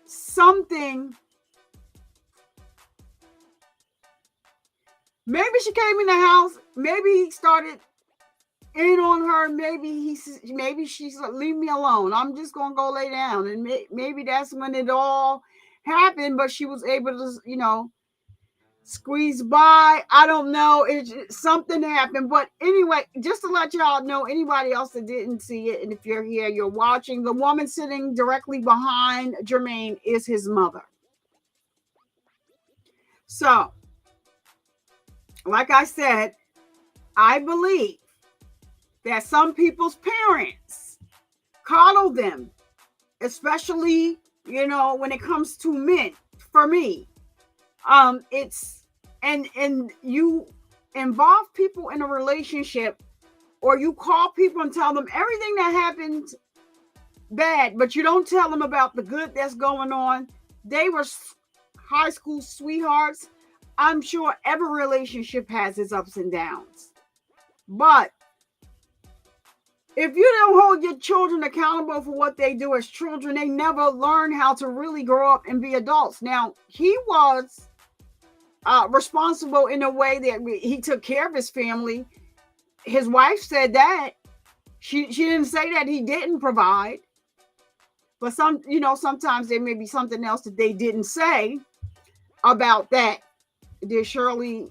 something. Maybe she came in the house. Maybe he started in on her. Maybe she's like, "Leave me alone. I'm just gonna go lay down." And maybe that's when it all happened. But she was able to, squeeze by. I don't know. Something happened. But anyway, just to let y'all know, anybody else that didn't see it, and if you're here, you're watching, the woman sitting directly behind Jermaine is his mother. So, like I said, I believe that some people's parents coddle them, especially, when it comes to men. For me, it's and you involve people in a relationship, or you call people and tell them everything that happened bad, but you don't tell them about the good that's going on. They were high school sweethearts. I'm sure every relationship has its ups and downs, but if you don't hold your children accountable for what they do as children, they never learn how to really grow up and be adults. Now, he was responsible in a way that he took care of his family. His wife said that. She didn't say that he didn't provide. But sometimes there may be something else that they didn't say about that. Did Shirley...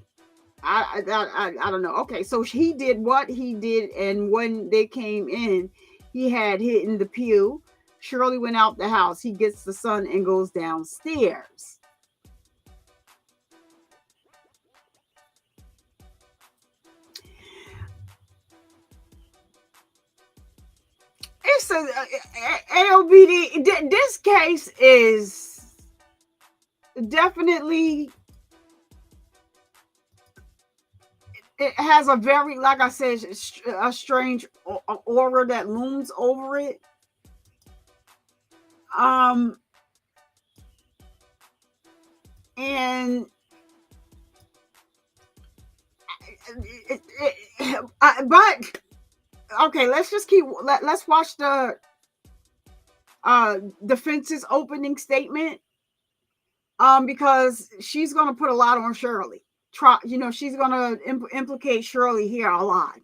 I don't know. Okay, so he did what he did, and when they came in, he had hidden the pew. Shirley went out the house. He gets the son and goes downstairs. listen, AOBD, this case is definitely, it has a very, like I said, a strange aura that looms over it. And but okay, let's watch the defense's opening statement, because she's going to put a lot on Shirley. She's going to implicate Shirley here a lot.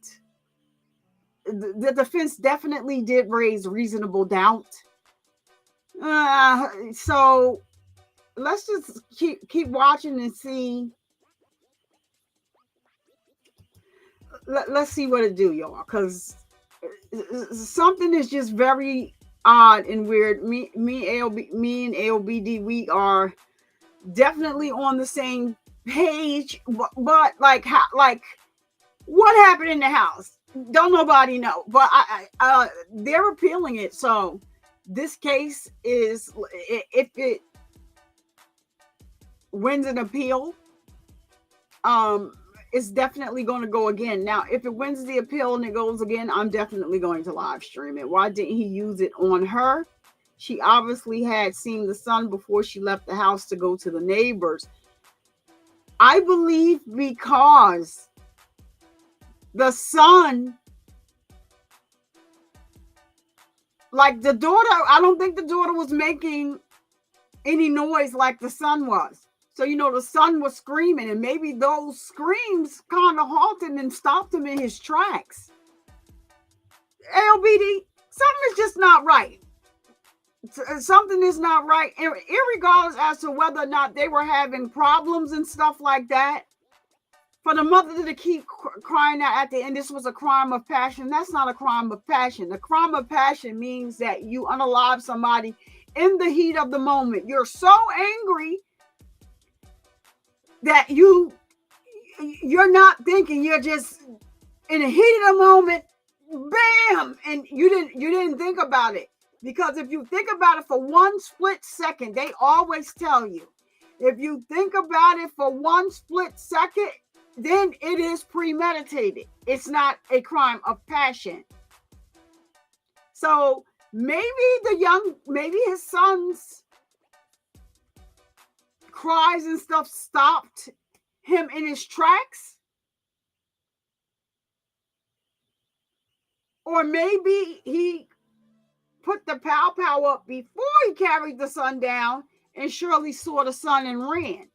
The defense definitely did raise reasonable doubt. So let's just keep watching and see. Let's see what it do, y'all, because something is just very odd and weird. Me and AOBD, we are definitely on the same page, but like what happened in the house? Don't nobody know. But they're appealing it, so this case is, if it wins an appeal, it's definitely going to go again. Now, if it wins the appeal and it goes again, I'm definitely going to live stream it. Why didn't he use it on her? She obviously had seen the son before she left the house to go to the neighbors. I believe because the son, like the daughter, I don't think the daughter was making any noise like the son was. So, the son was screaming, and maybe those screams kind of halted and stopped him in his tracks. LBD, something is just not right. Something is not right, irregardless as to whether or not they were having problems and stuff like that. For the mother to keep crying out at the end, this was a crime of passion. That's not a crime of passion. A crime of passion means that you unalive somebody in the heat of the moment. You're so angry that you're not thinking, you're just in the heat of the moment, bam, and you didn't think about it. Because if you think about it for one split second, they always tell you, if you think about it for one split second, then it is premeditated. It's not a crime of passion. So maybe his son's cries and stuff stopped him in his tracks. Or maybe he put the pow up before he carried the son down and Shirley saw the son and ran.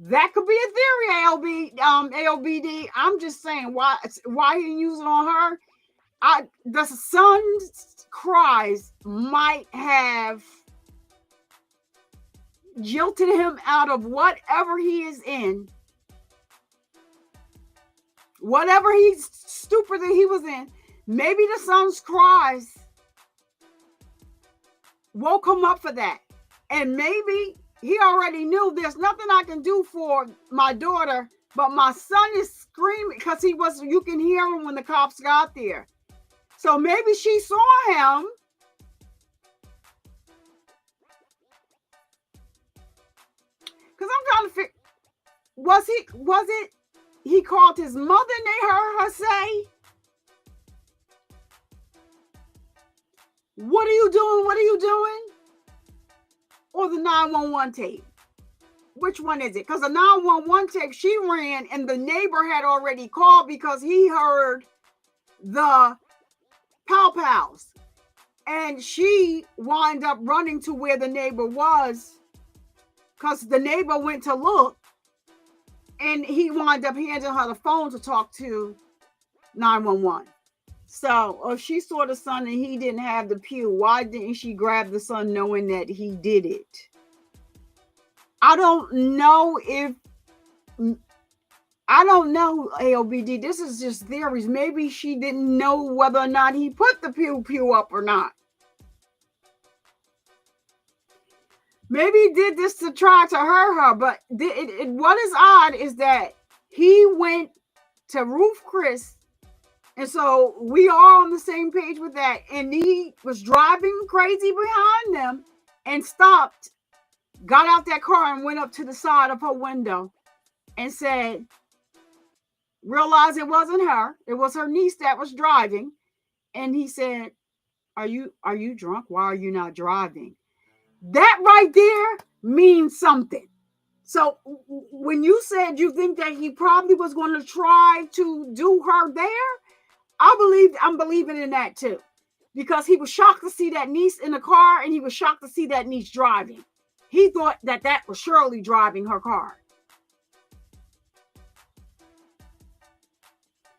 That could be a theory, AOBD. I'm just saying, why he didn't use it on her? The son's cries might have jilted him out of whatever he is in, whatever stupid that he was in. Maybe the son's cries woke him up for that. And maybe he already knew there's nothing I can do for my daughter, but my son is screaming because you can hear him when the cops got there. So maybe she saw him. Because I'm trying to figure, was it he called his mother and they heard her say, "What are you doing? What are you doing?" Or the 911 tape? Which one is it? Because the 911 tape, she ran and the neighbor had already called because he heard the pow-pows. And she wound up running to where the neighbor was because the neighbor went to look and he wound up handing her the phone to talk to 911. So, if she saw the son and he didn't have the pew, why didn't she grab the son knowing that he did it? I don't know, AOBD. This is just theories. Maybe she didn't know whether or not he put the pew up or not. Maybe he did this to try to hurt her, but what is odd is that he went to Ruth Chris And so we are on the same page with that. And he was driving crazy behind them and stopped, got out that car and went up to the side of her window and said, realized it wasn't her, it was her niece that was driving. And he said, are you drunk? Why are you not driving? That right there means something. So when you said you think that he probably was going to try to do her there, I'm believing in that too, because he was shocked to see that niece in the car, and he was shocked to see that niece driving. He thought that was Shirley driving her car.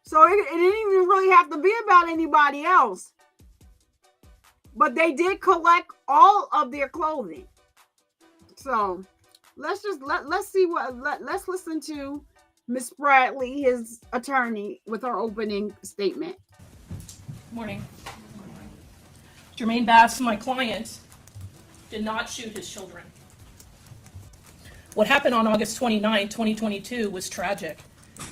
So it didn't even really have to be about anybody else. But they did collect all of their clothing. So let's listen to Miss Bradley, his attorney, with her opening statement. Morning. Jermaine Bass, my client, did not shoot his children. What happened on August 29, 2022 was tragic.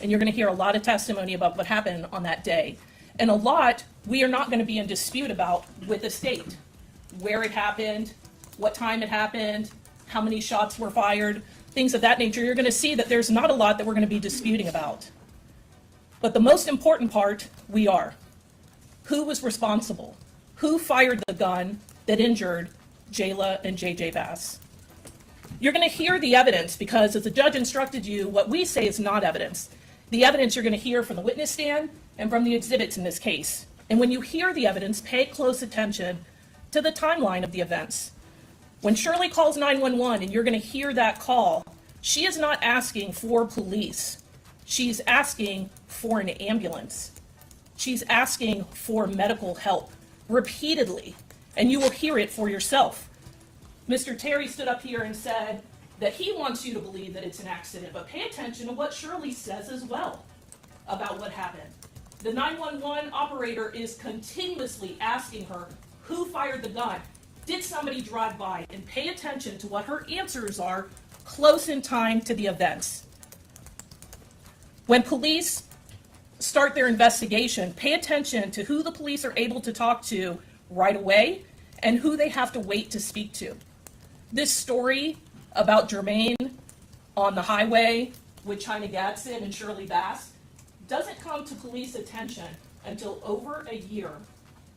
And you're going to hear a lot of testimony about what happened on that day. And a lot we are not going to be in dispute about with the state. Where it happened, what time it happened, how many shots were fired, things of that nature. You're going to see that there's not a lot that we're going to be disputing about. But the most important part, we are. Who was responsible? Who fired the gun that injured Jayla and JJ Bass? You're going to hear the evidence because, as the judge instructed you, what we say is not evidence. The evidence you're going to hear from the witness stand and from the exhibits in this case. And when you hear the evidence, pay close attention to the timeline of the events. When Shirley calls 911 and you're going to hear that call, she is not asking for police. She's asking for an ambulance. She's asking for medical help repeatedly, and you will hear it for yourself. Mr. Terry stood up here and said that he wants you to believe that it's an accident, but pay attention to what Shirley says as well about what happened. The 911 operator is continuously asking her, who fired the gun? Did somebody drive by? And pay attention to what her answers are close in time to the events. When police start their investigation, pay attention to who the police are able to talk to right away and who they have to wait to speak to. This story about Jermaine on the highway with China Gadsden and Shirley Bass doesn't come to police attention until over a year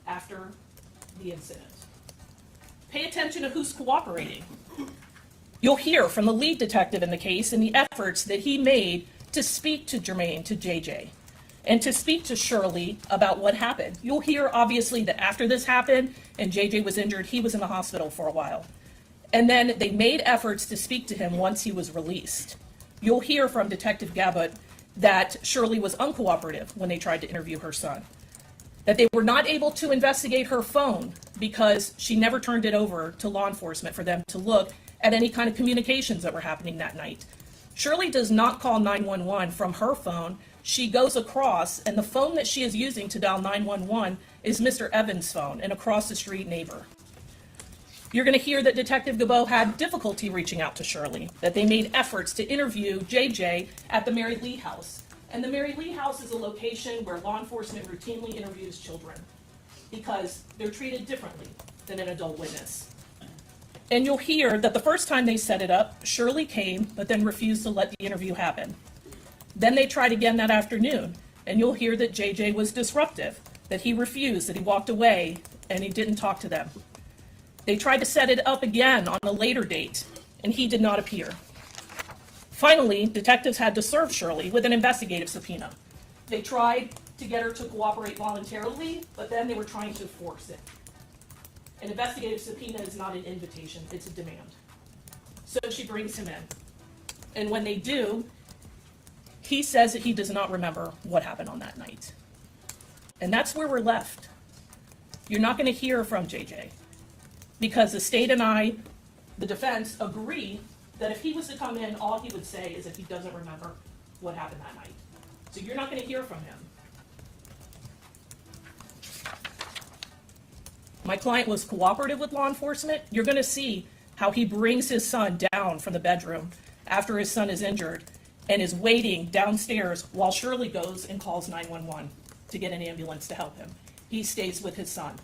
after the incident. Pay attention to who's cooperating. You'll hear from the lead detective in the case and the efforts that he made to speak to Jermaine, to JJ, and to speak to Shirley about what happened. You'll hear, obviously, that after this happened and JJ was injured, he was in the hospital for a while. And then they made efforts to speak to him once he was released. You'll hear from Detective Gabbott that Shirley was uncooperative when they tried to interview her son, that they were not able to investigate her phone because she never turned it over to law enforcement for them to look at any kind of communications that were happening that night. Shirley does not call 911 from her phone. She goes across, and the phone that she is using to dial 911 is Mr. Evans' phone, an across-the-street neighbor. You're going to hear that Detective Gabot had difficulty reaching out to Shirley, that they made efforts to interview JJ at the Mary Lee House. And the Mary Lee House is a location where law enforcement routinely interviews children because they're treated differently than an adult witness. And you'll hear that the first time they set it up, Shirley came, but then refused to let the interview happen. Then they tried again that afternoon, and you'll hear that JJ was disruptive, that he refused, that he walked away, and he didn't talk to them. They tried to set it up again on a later date, and he did not appear. Finally, detectives had to serve Shirley with an investigative subpoena. They tried to get her to cooperate voluntarily, but then they were trying to force it. An investigative subpoena is not an invitation, it's a demand. So she brings him in. And when they do, he says that he does not remember what happened on that night. And that's where we're left. You're not going to hear from JJ because the state and I, the defense, agree that if he was to come in, all he would say is that he doesn't remember what happened that night. So you're not going to hear from him. My client was cooperative with law enforcement. You're going to see how he brings his son down from the bedroom after his son is injured and is waiting downstairs while Shirley goes and calls 911. to get an ambulance to help him. He stays with his son.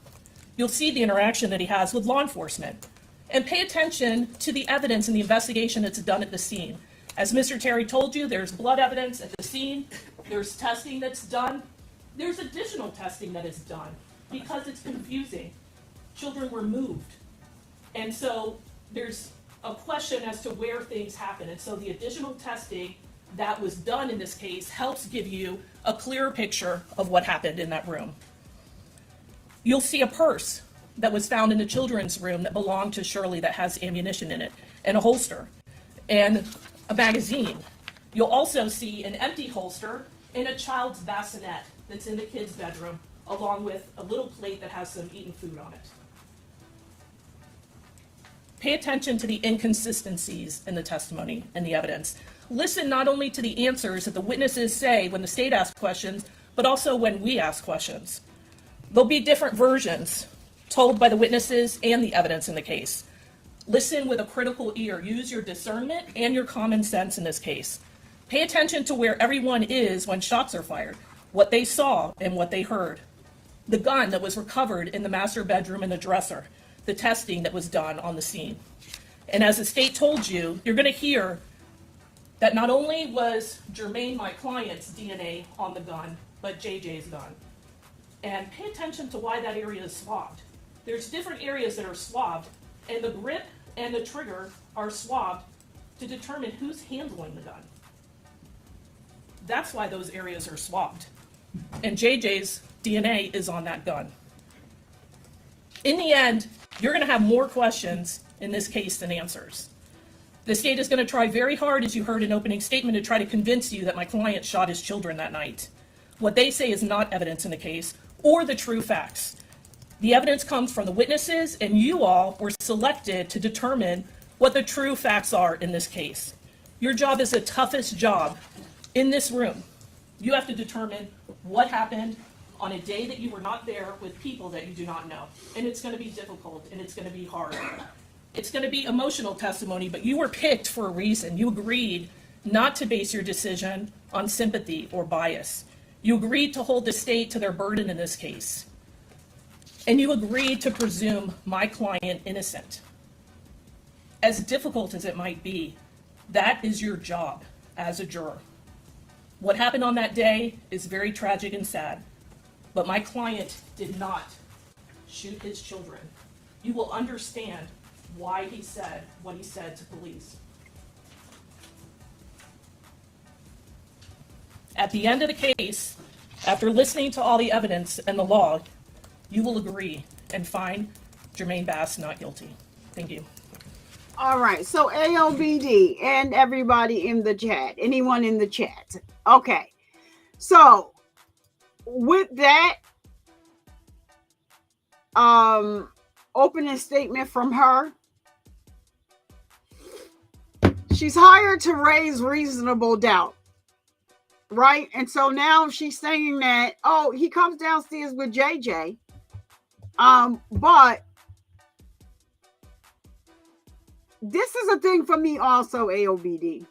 You'll see the interaction that he has with law enforcement. And pay attention to the evidence and the investigation that's done at the scene. As Mr. Terry told you, there's blood evidence at the scene. There's testing that's done. There's additional testing that is done because it's confusing. Children were moved. And so there's a question as to where things happen. And so the additional testing that was done in this case helps give you a clearer picture of what happened in that room. You'll see a purse that was found in the children's room that belonged to Shirley that has ammunition in it, and a holster, and a magazine. You'll also see an empty holster and a child's bassinet that's in the kid's bedroom, along with a little plate that has some eaten food on it. Pay attention to the inconsistencies in the testimony and the evidence. Listen not only to the answers that the witnesses say when the state asks questions, but also when we ask questions. There'll be different versions told by the witnesses and the evidence in the case. Listen with a critical ear. Use your discernment and your common sense in this case. Pay attention to where everyone is when shots are fired, what they saw and what they heard. The gun that was recovered in the master bedroom and the dresser, the testing that was done on the scene. And as the state told you, you're going to hear that not only was Jermaine, my client's DNA on the gun, but JJ's gun. And pay attention to why that area is swabbed. There's different areas that are swabbed, and the grip and the trigger are swabbed to determine who's handling the gun. That's why those areas are swabbed. And JJ's DNA is on that gun. In the end, you're going to have more questions in this case than answers. The state is going to try very hard, as you heard in opening statement, to try to convince you that my client shot his children that night. What they say is not evidence in the case or the true facts. The evidence comes from the witnesses, and you all were selected to determine what the true facts are in this case. Your job is the toughest job in this room. You have to determine what happened on a day that you were not there with people that you do not know. And it's going to be difficult, and it's going to be hard. It's going to be emotional testimony, but you were picked for a reason. You agreed not to base your decision on sympathy or bias. You agreed to hold the state to their burden in this case. And you agreed to presume my client innocent. As difficult as it might be, that is your job as a juror. What happened on that day is very tragic and sad, but my client did not shoot his children. You will understand why he said what he said to police. At the end of the case, after listening to all the evidence and the law, you will agree and find Jermaine Bass not guilty. Thank you. All right. So AOBD and everybody in the chat, anyone in the chat. Okay. So with that opening statement from her, she's hired to raise reasonable doubt. Right? And so now she's saying that, oh, he comes downstairs with JJ. But this is a thing for me also, AOBD.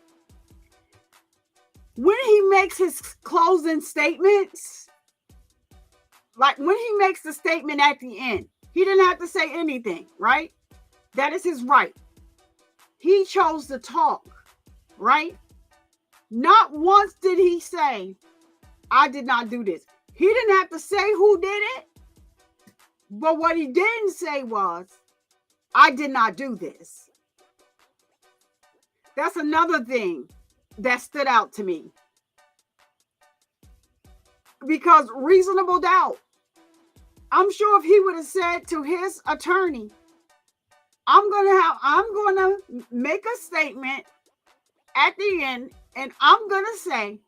When he makes his closing statements, like when he makes the statement at the end, he didn't have to say anything, right? That is his right. He chose to talk, right? Not once did he say, I did not do this. He didn't have to say who did it. But what he didn't say was, I did not do this. That's another thing that stood out to me. Because reasonable doubt, I'm sure if he would have said to his attorney, I'm going to make a statement at the end, and I'm going to say,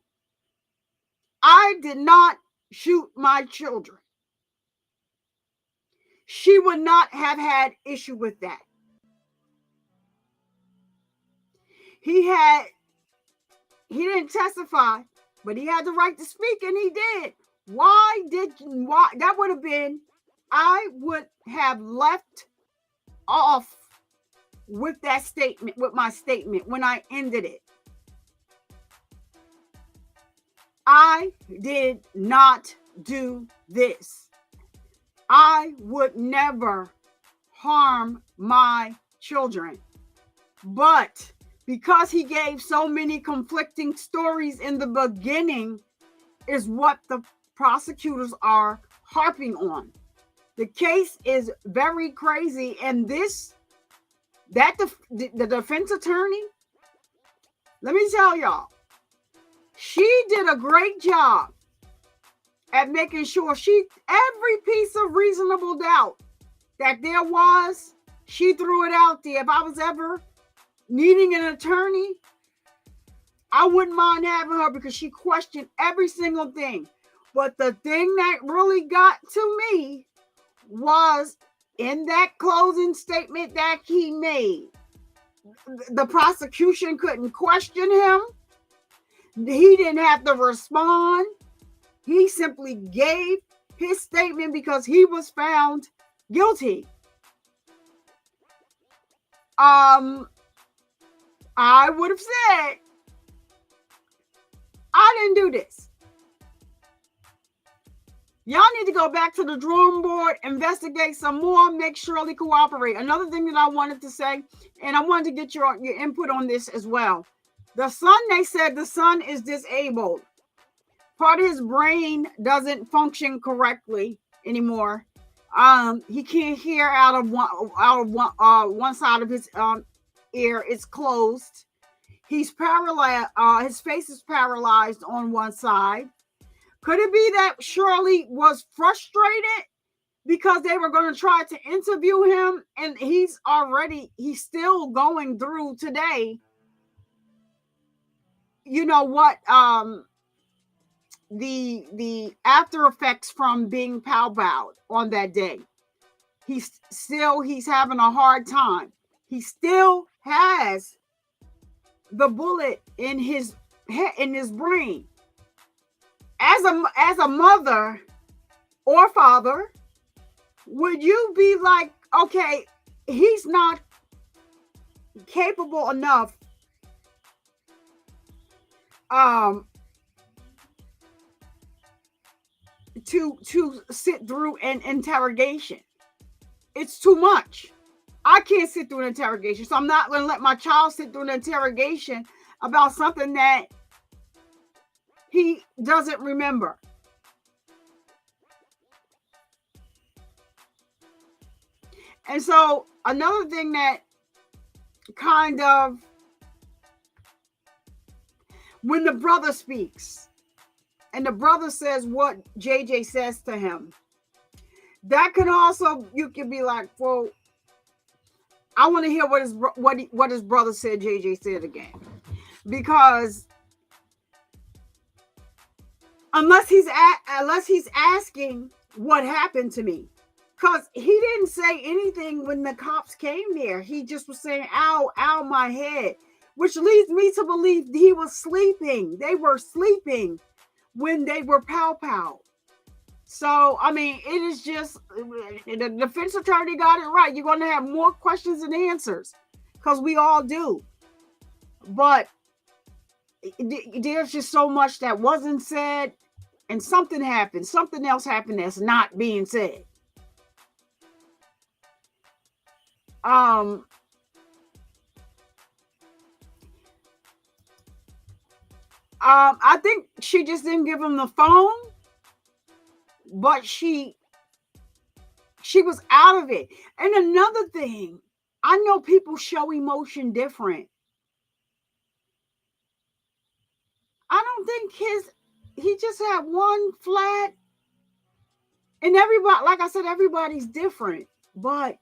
I did not shoot my children. She would not have had issue with that. He didn't testify, but he had the right to speak, and he did. Why that would have been, I would have left off with that statement, with my statement when I ended it. I did not do this. I would never harm my children. But because he gave so many conflicting stories in the beginning is what the prosecutors are harping on. The case is very crazy, and the defense attorney, let me tell y'all, she did a great job at making sure every piece of reasonable doubt that there was, she threw it out there. If I was ever needing an attorney, I wouldn't mind having her because she questioned every single thing. But the thing that really got to me was in that closing statement that he made. The prosecution couldn't question him. He didn't have to respond. He simply gave his statement because he was found guilty. I would have said, I didn't do this. Y'all need to go back to the drawing board, investigate some more, make Shirley cooperate. Another thing that I wanted to say, and I wanted to get your input on this as well. The son, they said the son is disabled. Part of his brain doesn't function correctly anymore. He can't hear out of one side of his ear. It's closed. He's paralyzed. His face is paralyzed on one side. Could it be that Shirley was frustrated because they were going to try to interview him, and he's still going through today? You know what? The after effects from being powwowed on that day. He's having a hard time. He still has the bullet in his head, in his brain. As a mother or father, would you be like, okay, he's not capable enough to sit through an interrogation? It's too much. I can't sit through an interrogation, so I'm not going to let my child sit through an interrogation about something that he doesn't remember. And so another thing that kind of, when the brother speaks and the brother says what JJ says to him, that can also, you can be like, well, I want to hear what his brother said, JJ said again. Because unless he's asking what happened to me, because he didn't say anything when the cops came there. He just was saying, ow, ow, my head, which leads me to believe he was sleeping. They were sleeping when they were pow. So, I mean, it is just, the defense attorney got it right. You're going to have more questions than answers, because we all do. But there's just so much that wasn't said, and something happened. Something else happened that's not being said. I think she just didn't give him the phone, but she was out of it. And another thing, I know people show emotion different. I don't think he just had one flat, and everybody, like I said, everybody's different, but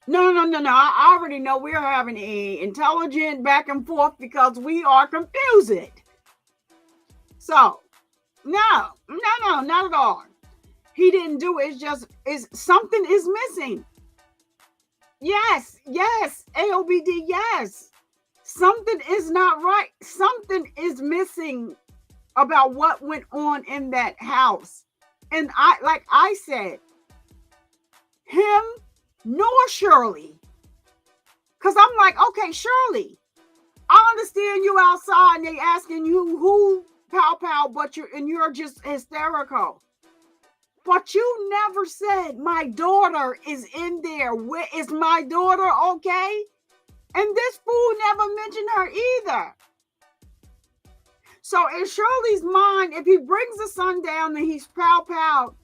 no. I already know we're having an intelligent back and forth because we are confused. So, no, not at all. He didn't do it. It's just, something is missing. Yes, AOBD, yes. Something is not right. Something is missing about what went on in that house. And like I said, him nor Shirley. Because I'm like, okay, Shirley, I understand seeing you outside and they asking you who pow, but you're just hysterical. But you never said my daughter is in there. Where is my daughter? Okay. And this fool never mentioned her either. So in Shirley's mind, if he brings the son down and he's pow,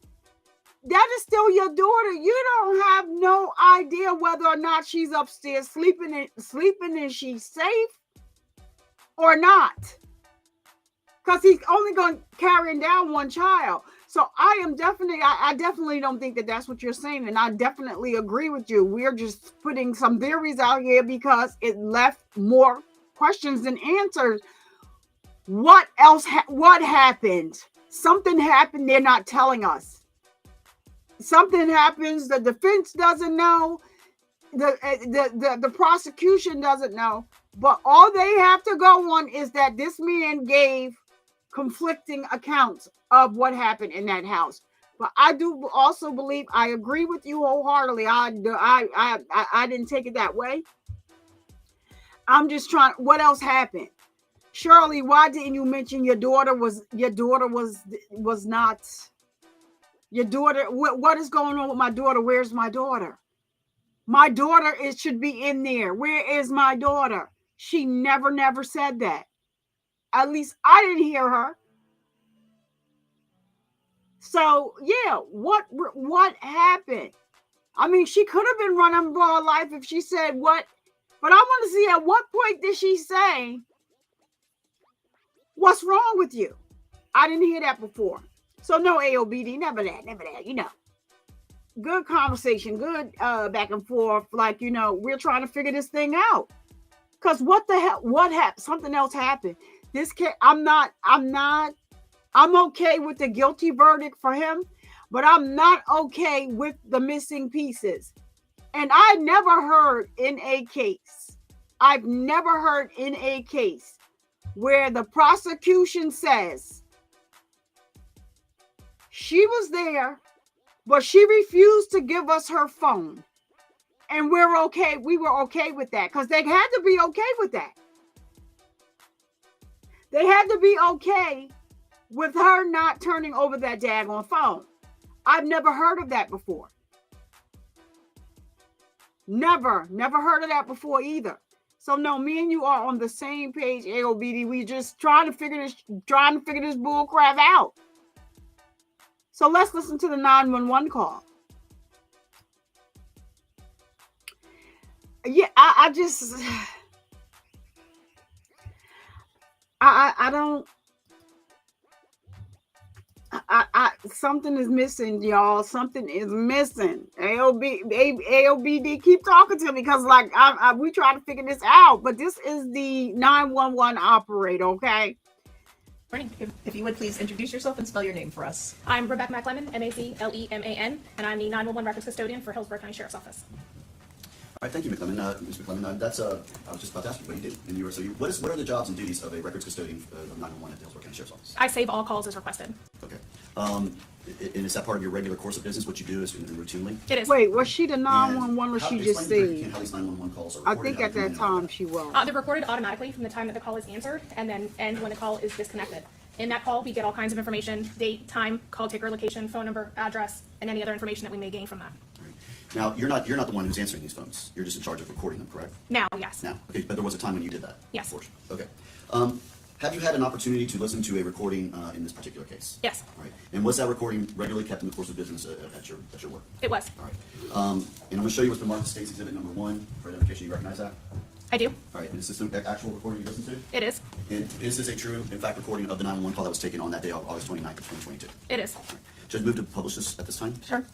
that is still your daughter. You don't have no idea whether or not she's upstairs sleeping and she's safe or not. Because he's only going to carry down one child. So I definitely don't think that that's what you're saying. And I definitely agree with you. We're just putting some theories out here because it left more questions than answers. What else? What happened? Something happened. They're not telling us. Something happens. The defense doesn't know. The prosecution doesn't know. But all they have to go on is that this man gave conflicting accounts of what happened in that house. But I do also believe, I agree with you wholeheartedly. I didn't take it that way. I'm just trying. What else happened? Shirley, why didn't you mention your daughter was not your daughter? What is going on with my daughter? Where's my daughter? My daughter should be in there. Where is my daughter? She never said that. At least I didn't hear her. So yeah, what happened? I mean, she could have been running for her life if she said what, but I want to see at what point did she say, what's wrong with you? I didn't hear that before. So no AOBD, never that, you know. Good conversation, good back and forth. Like, you know, we're trying to figure this thing out. Because what the hell, what happened? Something else happened. This kid, I'm okay with the guilty verdict for him, but I'm not okay with the missing pieces. And I've never heard in a case where the prosecution says she was there, but she refused to give us her phone. And we were okay with that because they had to be okay with that. They had to be okay with her not turning over that daggone phone. I've never heard of that before. Never heard of that before either. So no, me and you are on the same page, AOBD. We just trying to figure this bull crap out. So let's listen to the 911 call. Yeah, I don't. Something is missing, y'all. Something is missing. AOBD, keep talking to me because, like, we try to figure this out. But this is the 911 operator, okay? Morning. If you would please introduce yourself and spell your name for us. I'm Rebecca McLeman, MacLeman, and I'm the 911 records custodian for Hillsborough County Sheriff's Office. All right, thank you, McLean. Ms. McLean, I was just about to ask you what you did. And what are the jobs and duties of a records custodian of 911 at the Hillsborough County Sheriff's Office? I save all calls as requested. Okay. And is that part of your regular course of business, what you do is routinely? It is. Wait, was she the 911 or she just saved? said? How these 911 calls are I recorded? think at that time she was. They're recorded automatically from the time that the call is answered and then end when the call is disconnected. In that call, we get all kinds of information: date, time, call taker, location, phone number, address, and any other information that we may gain from that. Now, you're not the one who's answering these phones. You're just in charge of recording them, correct? Now, yes. Now, okay, but there was a time when you did that. Yes. Of course. Okay. Have you had an opportunity to listen to a recording in this particular case? Yes. All right. And was that recording regularly kept in the course of business at your work? It was. All right. And I'm going to show you what's been marked as State's Exhibit Number 1 for identification. You recognize that? I do. All right. And is this the actual recording you listened to? It is. And is this a true, in fact, recording of the 911 call that was taken on that day, August 29th of 2022? It is. Judge, move to publish this at this time? Sure.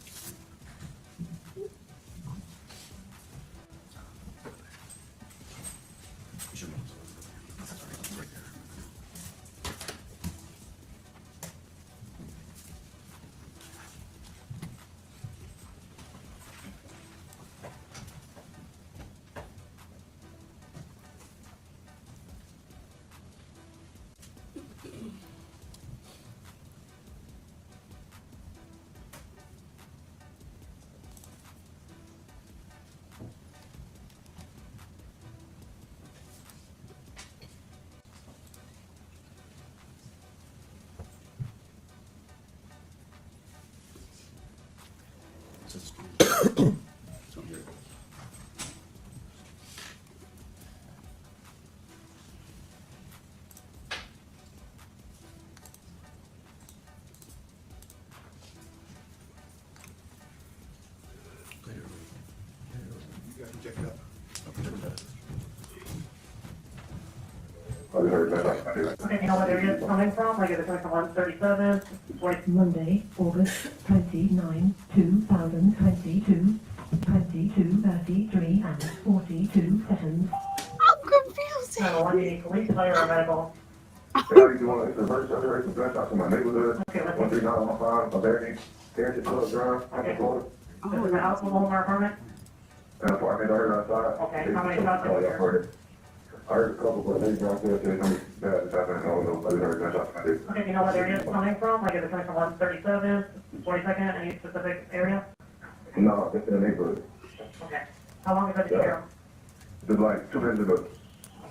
Access is fine. So here. Okay, you know what area it's coming from? Like, is it coming from 137? Monday, August 29, 2022, 22:33 and 42 seconds. I'm confused. Kind of 180 police, fire, or medical. How you doing? It's a reverse separation gunshot in my neighborhood. Okay, let's 13915, Bavarian, Heritage Club Drive, Okay. Florida. This is the house with home apartment? And apartment I heard outside. Okay, how many shots did you hear? I heard a couple, but they downstairs said something bad is happening. I don't know. I just heard gunshots in my neighborhood. Okay, you know what area it's coming from? Like, is it coming from 137, 42nd, any specific area? No, it's in the neighborhood. Okay. How long ago did you hear them? It's like 2 minutes ago.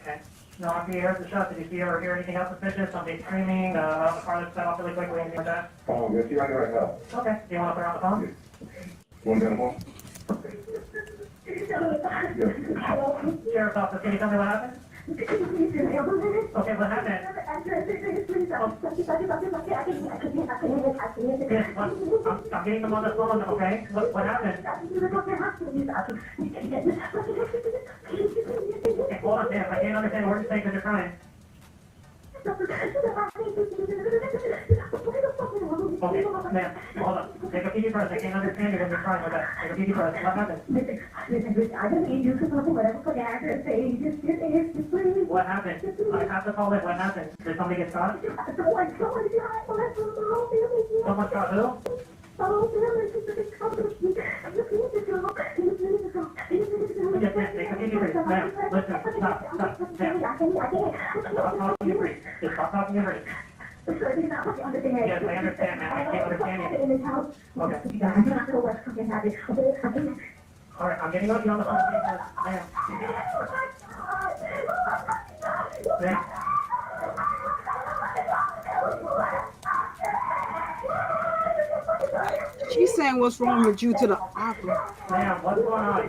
Okay. Now, after you heard the shot, did you see or hear anything else suspicious? Somebody screaming, a car that set off really quickly, anything like that? Oh, yeah, she right there right now. Okay. Do you want to put her on the phone? One minute more. Sheriff's office, can you tell me what happened? Okay, what happened? Yes, I'm getting them on the phone, okay? What happened? Okay, hold on, Dan. I can't understand what you're saying because you're crying. Okay, ma'am, hold on. Take a deep breath. I can't understand you when you're crying like that. Take a deep breath. What happened? What happened? I have to call it. What happened? Did somebody get shot? Someone shot who? Yes, ma'am. Take a deep breath. Ma'am, listen. Stop. Ma'am. Stop talking to me. Just stop talking to me. Yes, I understand, ma'am. I can't understand you. Okay. All right, I'm getting you on the phone. Ma'am. Ma'am. She's saying what's wrong with you to the opera. Ma'am, what's going on?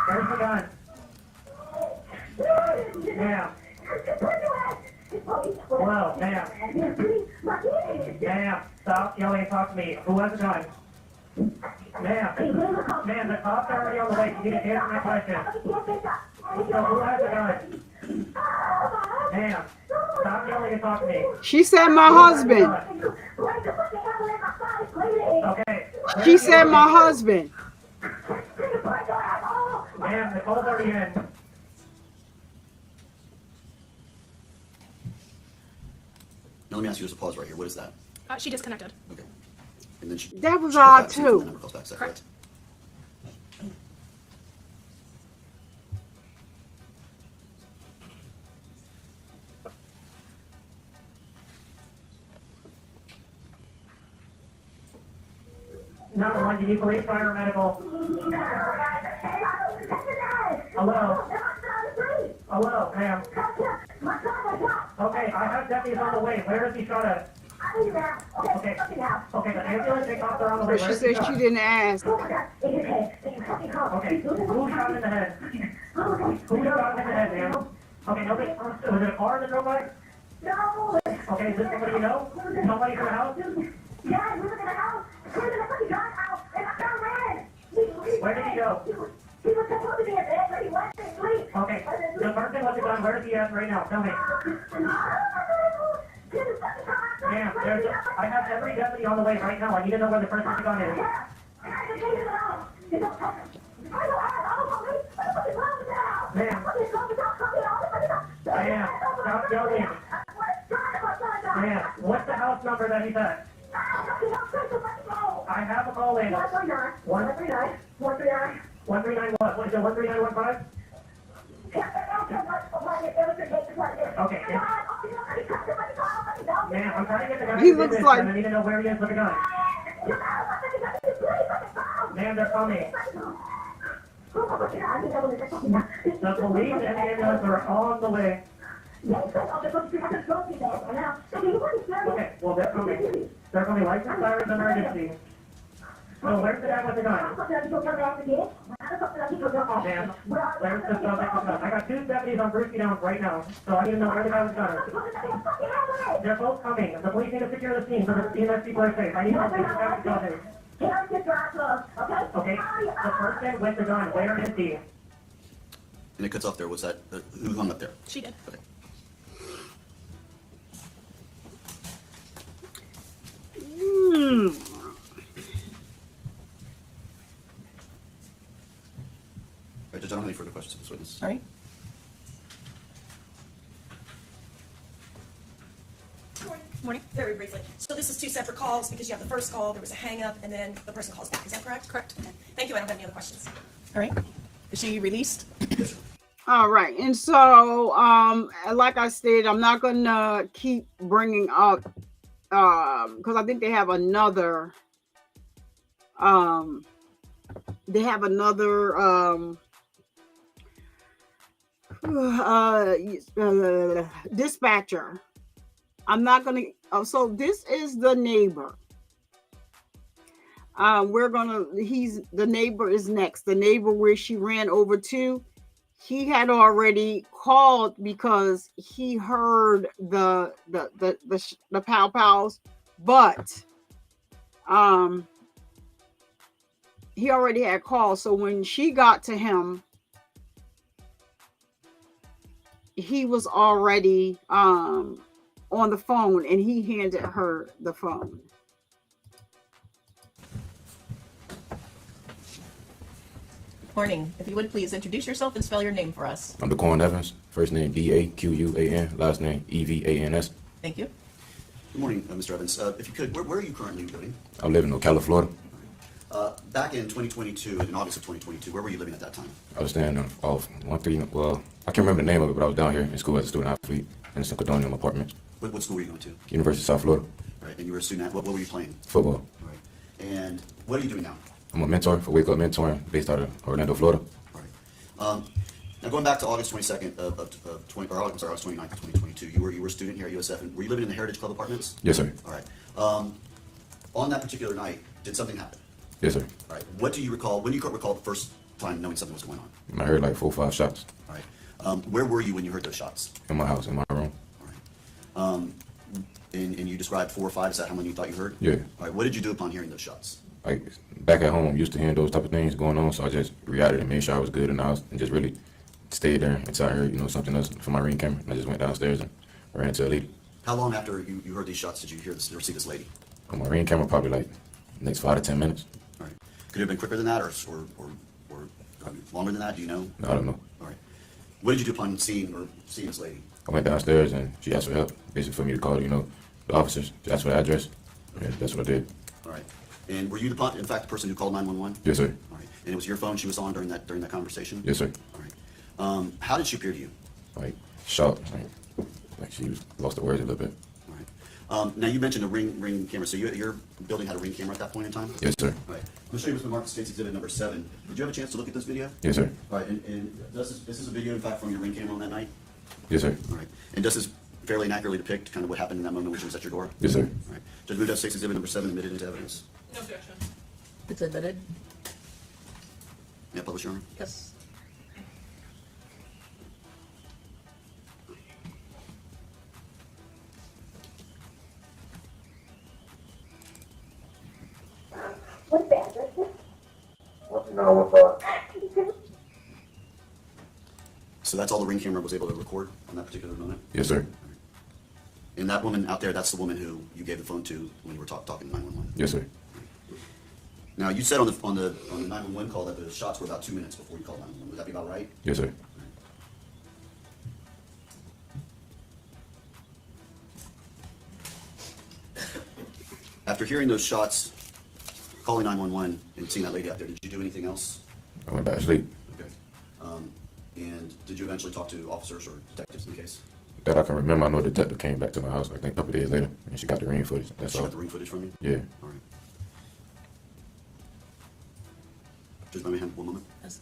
Where's the gun? Ma'am. Hello, ma'am. Ma'am, stop yelling and talk to me. Who has a gun? Ma'am. Ma'am, the cops are already on the way. You need to answer my question. So who has a gun? Ma'am, stop yelling and talk to me. She said my husband. Okay. She said my husband. Ma'am, the calls already in. Now let me ask you, there's a pause right here. What is that? She disconnected. Okay. And then she. That was she calls odd, back, see if the too. number calls back. Is that Correct. correct? Number one, do you need police, fire, or medical? Hello? Hello, ma'am. Okay, I have deputies on the way. Where is he shot at? Okay. Okay, the ambulance and cops are on the way. But she said she didn't ask. Okay, who shot him in the head? Who shot him in the head, ma'am? Okay, nobody, was it a car that drove by? Okay, is this somebody you know? Somebody from the house? Where did he go? Okay, the person with the gun, where is he at right now? Tell me. Ma'am, I have every deputy on the way right now. I need to know where the person with the gun is. Ma'am. Ma'am, stop yelling. Ma'am, what's the house number that he's at? I have a call in. 139 what? What is it, 13915? Okay. Ma'am, I'm trying to get the guy. He looks like- I need to know where he is with the gun. Ma'am, they're coming. The police and the ambulance are on the way. Okay, well, they're coming. They're coming like the sirens emergency. So where's the guy with the gun? Ma'am, where's the subject with the gun? I got 2 deputies on Brucey Downs right now, so I need to know where the guy with the gun is. They're both coming. The police need to secure the scene so the EMS people are safe. I need to know where the guy with the gun is. Okay, the person with the gun, where is he? And it cuts off there. Was that, who hung up there? She did. Okay. All right, Judge, I don't have any further questions of this witness. All right. Morning. Very briefly. So this is 2 separate calls because you have the first call, there was a hang up, and then the person calls back. Is that correct? Correct. Okay. Thank you. I don't have any other questions. All right. Is she released? All right, and so like I said, I'm not gonna keep bringing up because I think they have another dispatcher. I'm not gonna. So this is the neighbor. The neighbor is next. The neighbor where she ran over to. He had already called because he heard the pow pows, but he already had called. So when she got to him, he was already on the phone, and he handed her the phone. Morning. If you would please introduce yourself and spell your name for us. I'm DeQuan Evans. First name D-A-Q-U-A-N. Last name E-V-A-N-S. Thank you. Good morning, Mr. Evans. If you could, where are you currently living? I live in Ocala, Florida. Back in 2022, in August of 2022, where were you living at that time? I was staying off 1-3. Well, I can't remember the name of it, but I was down here in school as a student athlete in the Sincadonium apartment. What school were you going to? University of South Florida. Right, and you were a student. What were you playing? Football. Right. And what are you doing now? I'm a mentor for Wake Up Mentoring based out of Orlando, Florida. Right. Now going back to August 22nd August 29th of 2022, you were a student here at USF, and were you living in the Heritage Club apartments? Yes, sir. All right. On that particular night, did something happen? Yes, sir. All right. What do you recall? When do you recall the first time knowing something was going on? I heard like 4 or 5 shots. All right. Where were you when you heard those shots? In my house, in my room. All right. And you described 4 or 5. Is that how many you thought you heard? Yeah. All right. What did you do upon hearing those shots? Like back at home, I'm used to hearing those type of things going on, so I just reacted and made sure I was good in the house and just really stayed there until I heard, something else from my Ring camera. And I just went downstairs and ran into a lady. How long after you heard these shots did you see this lady? On my Ring camera, probably like the next 5 to 10 minutes. All right. Could it have been quicker than that, or longer than that? Do you know? No, I don't know. All right. What did you do upon seeing this lady? I went downstairs and she asked for help, basically for me to call, the officers. She asked for the address. And that's what I did. All right. And were you in fact the person who called 911? Yes, sir. All right. And it was your phone she was on during that conversation? Yes, sir. All right. How did she appear to you? Like shocked, like she lost the words a little bit. All right. Now you mentioned a ring camera. So your building had a Ring camera at that point in time? Yes, sir. All right. I'm going to show you Mr. Marcus State's exhibit number 7. Did you have a chance to look at this video? Yes, sir. All right. And this is a video, in fact, from your Ring camera on that night? Yes, sir. All right. And does this fairly inaccurately dept kind of what happened in that moment when she was at your door? Yes, sir. All right. Judge Muda State's exhibit number 7 admitted into evidence. No objection. It's admitted. Yeah, publish your honor. Yes. What's that? So that's all the Ring camera was able to record on that particular moment? Yes, sir. And that woman out there, that's the woman who you gave the phone to when you were talking to 911? Yes, sir. Now, you said on the 911 call that the shots were about 2 minutes before you called 911. Would that be about right? Yes, sir. After hearing those shots, calling 911 and seeing that lady out there, did you do anything else? I went back to sleep. Okay. And did you eventually talk to officers or detectives in the case? That I can remember, I know the detective came back to my house, I think, a couple days later, and she got the ring footage. That's She all. got the ring footage from you? Yeah. All right. Just let me have 1 moment. Yes.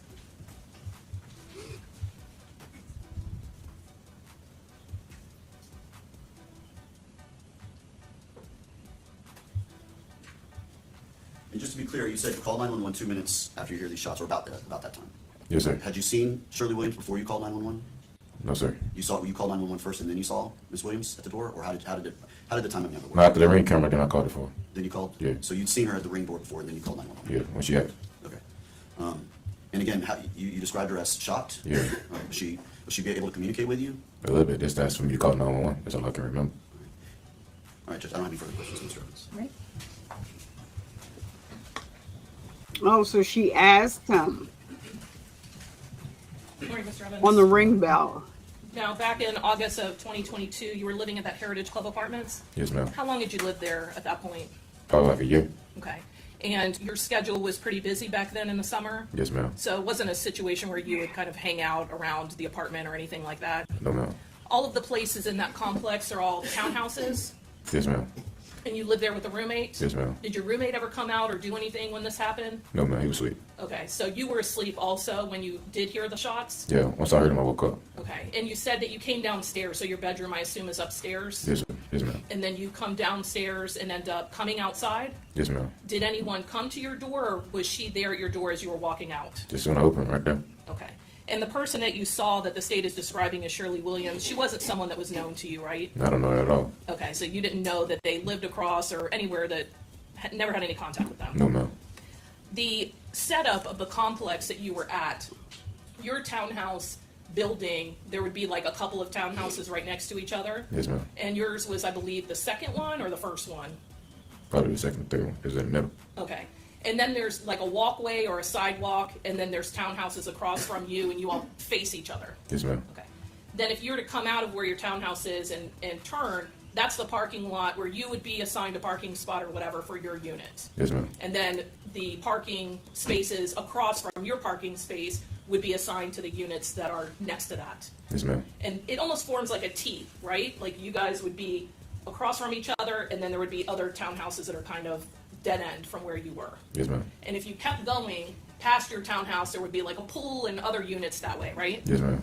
you said you called 911 2 minutes after you hear these shots, or about that time. Yes, sir. Had you seen Shirley Williams before you called 911? No, sir. You called 911 first, and then you saw Miss Williams at the door, or how did the timing of it work? No, after the ring camera, then I called it for. Then you called? Yeah. So you'd seen her at the ring door before, and then you called 911? Yeah, when she asked. Okay. And again, you described her as shocked? Yeah. Was she be able to communicate with you? A little bit. That's for me to call 911. That's all I can remember. All right, Judge, I don't have any further questions, Mr. Evans. Right? Oh, so she asked him Good morning, Mr. Evans. on the ring bell. Now, back in August of 2022, you were living at that Heritage Club Apartments. Yes, ma'am. How long had you lived there at that point? Probably like a year. Okay. And your schedule was pretty busy back then in the summer? Yes, ma'am. So it wasn't a situation where you would kind of hang out around the apartment or anything like that? No, ma'am. All of the places in that complex are all townhouses? Yes, ma'am. And you lived there with a roommate? Yes, ma'am. Did your roommate ever come out or do anything when this happened? No, ma'am. He was asleep. Okay, so you were asleep also when you did hear the shots? Yeah, once I heard him, I woke up. Okay, and you said that you came downstairs, so your bedroom, I assume, is upstairs? Yes, yes, ma'am. And then you come downstairs and end up coming outside? Yes, ma'am. Did anyone come to your door, or was she there at your door as you were walking out? Just when I opened right there. Okay. And the person that you saw that the state is describing as Shirley Williams, she wasn't someone that was known to you, right? I don't know that at all. Okay, so you didn't know that they lived across or anywhere that never had any contact with them? No, ma'am. The setup of the complex that you were at, your townhouse building, there would be like a couple of townhouses right next to each other? Yes, ma'am. And yours was, I believe, the second one or the first one? Probably the second, third one. It was in the middle. Okay. And then there's like a walkway or a sidewalk, and then there's townhouses across from you, and you all face each other. Yes, ma'am. Okay. Then if you were to come out of where your townhouse is and turn, that's the parking lot where you would be assigned a parking spot or whatever for your unit. Yes, ma'am. And then the parking spaces across from your parking space would be assigned to the units that are next to that. Yes, ma'am. And it almost forms like a T, right? Like you guys would be across from each other, and then there would be other townhouses that are kind of dead end from where you were. Yes, ma'am. And if you kept going past your townhouse, there would be like a pool and other units that way, right? Yes, ma'am.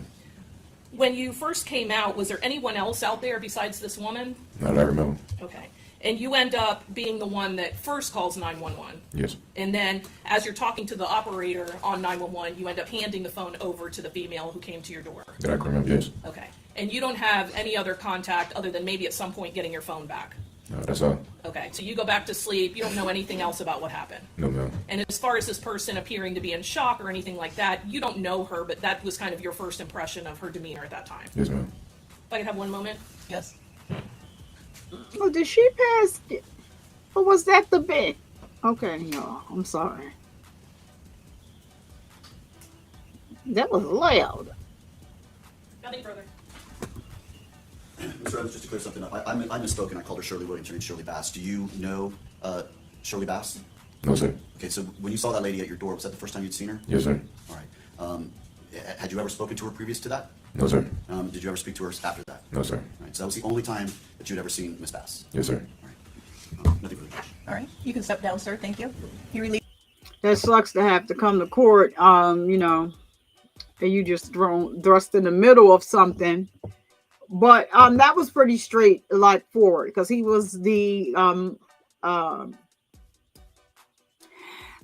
When you first came out, was there anyone else out there besides this woman? Not that I remember. Okay. And you end up being the one that first calls 911. Yes. And then as you're talking to the operator on 911, you end up handing the phone over to the female who came to your door. That I can remember, yes. Okay. And you don't have any other contact other than maybe at some point getting your phone back. No, that's all. Okay. So you go back to sleep. You don't know anything else about what happened. No, ma'am. And as far as this person appearing to be in shock or anything like that, you don't know her, but that was kind of your first impression of her demeanor at that time. Yes, ma'am. If I could have one moment. Yes. Oh, did she pass? Or was that the bit? Okay, no, I'm sorry. That was loud. Nothing further. Mr. Evans, just to clear something up, I misspoke and I called her Shirley Williams. Her name's Shirley Bass. Do you know Shirley Bass? No, sir. Okay, so when you saw that lady at your door, was that the first time you'd seen her? Yes, sir. All right. Had you ever spoken to her previous to that? No, sir. Did you ever speak to her after that? No, sir. All right, so that was the only time that you'd ever seen Miss Bass? Yes, sir. All right. Nothing further. All right. You can step down, sir. Thank you. He released. That sucks to have to come to court, you know, and you just thrust in the middle of something. But that was pretty straight, like forward, because he was the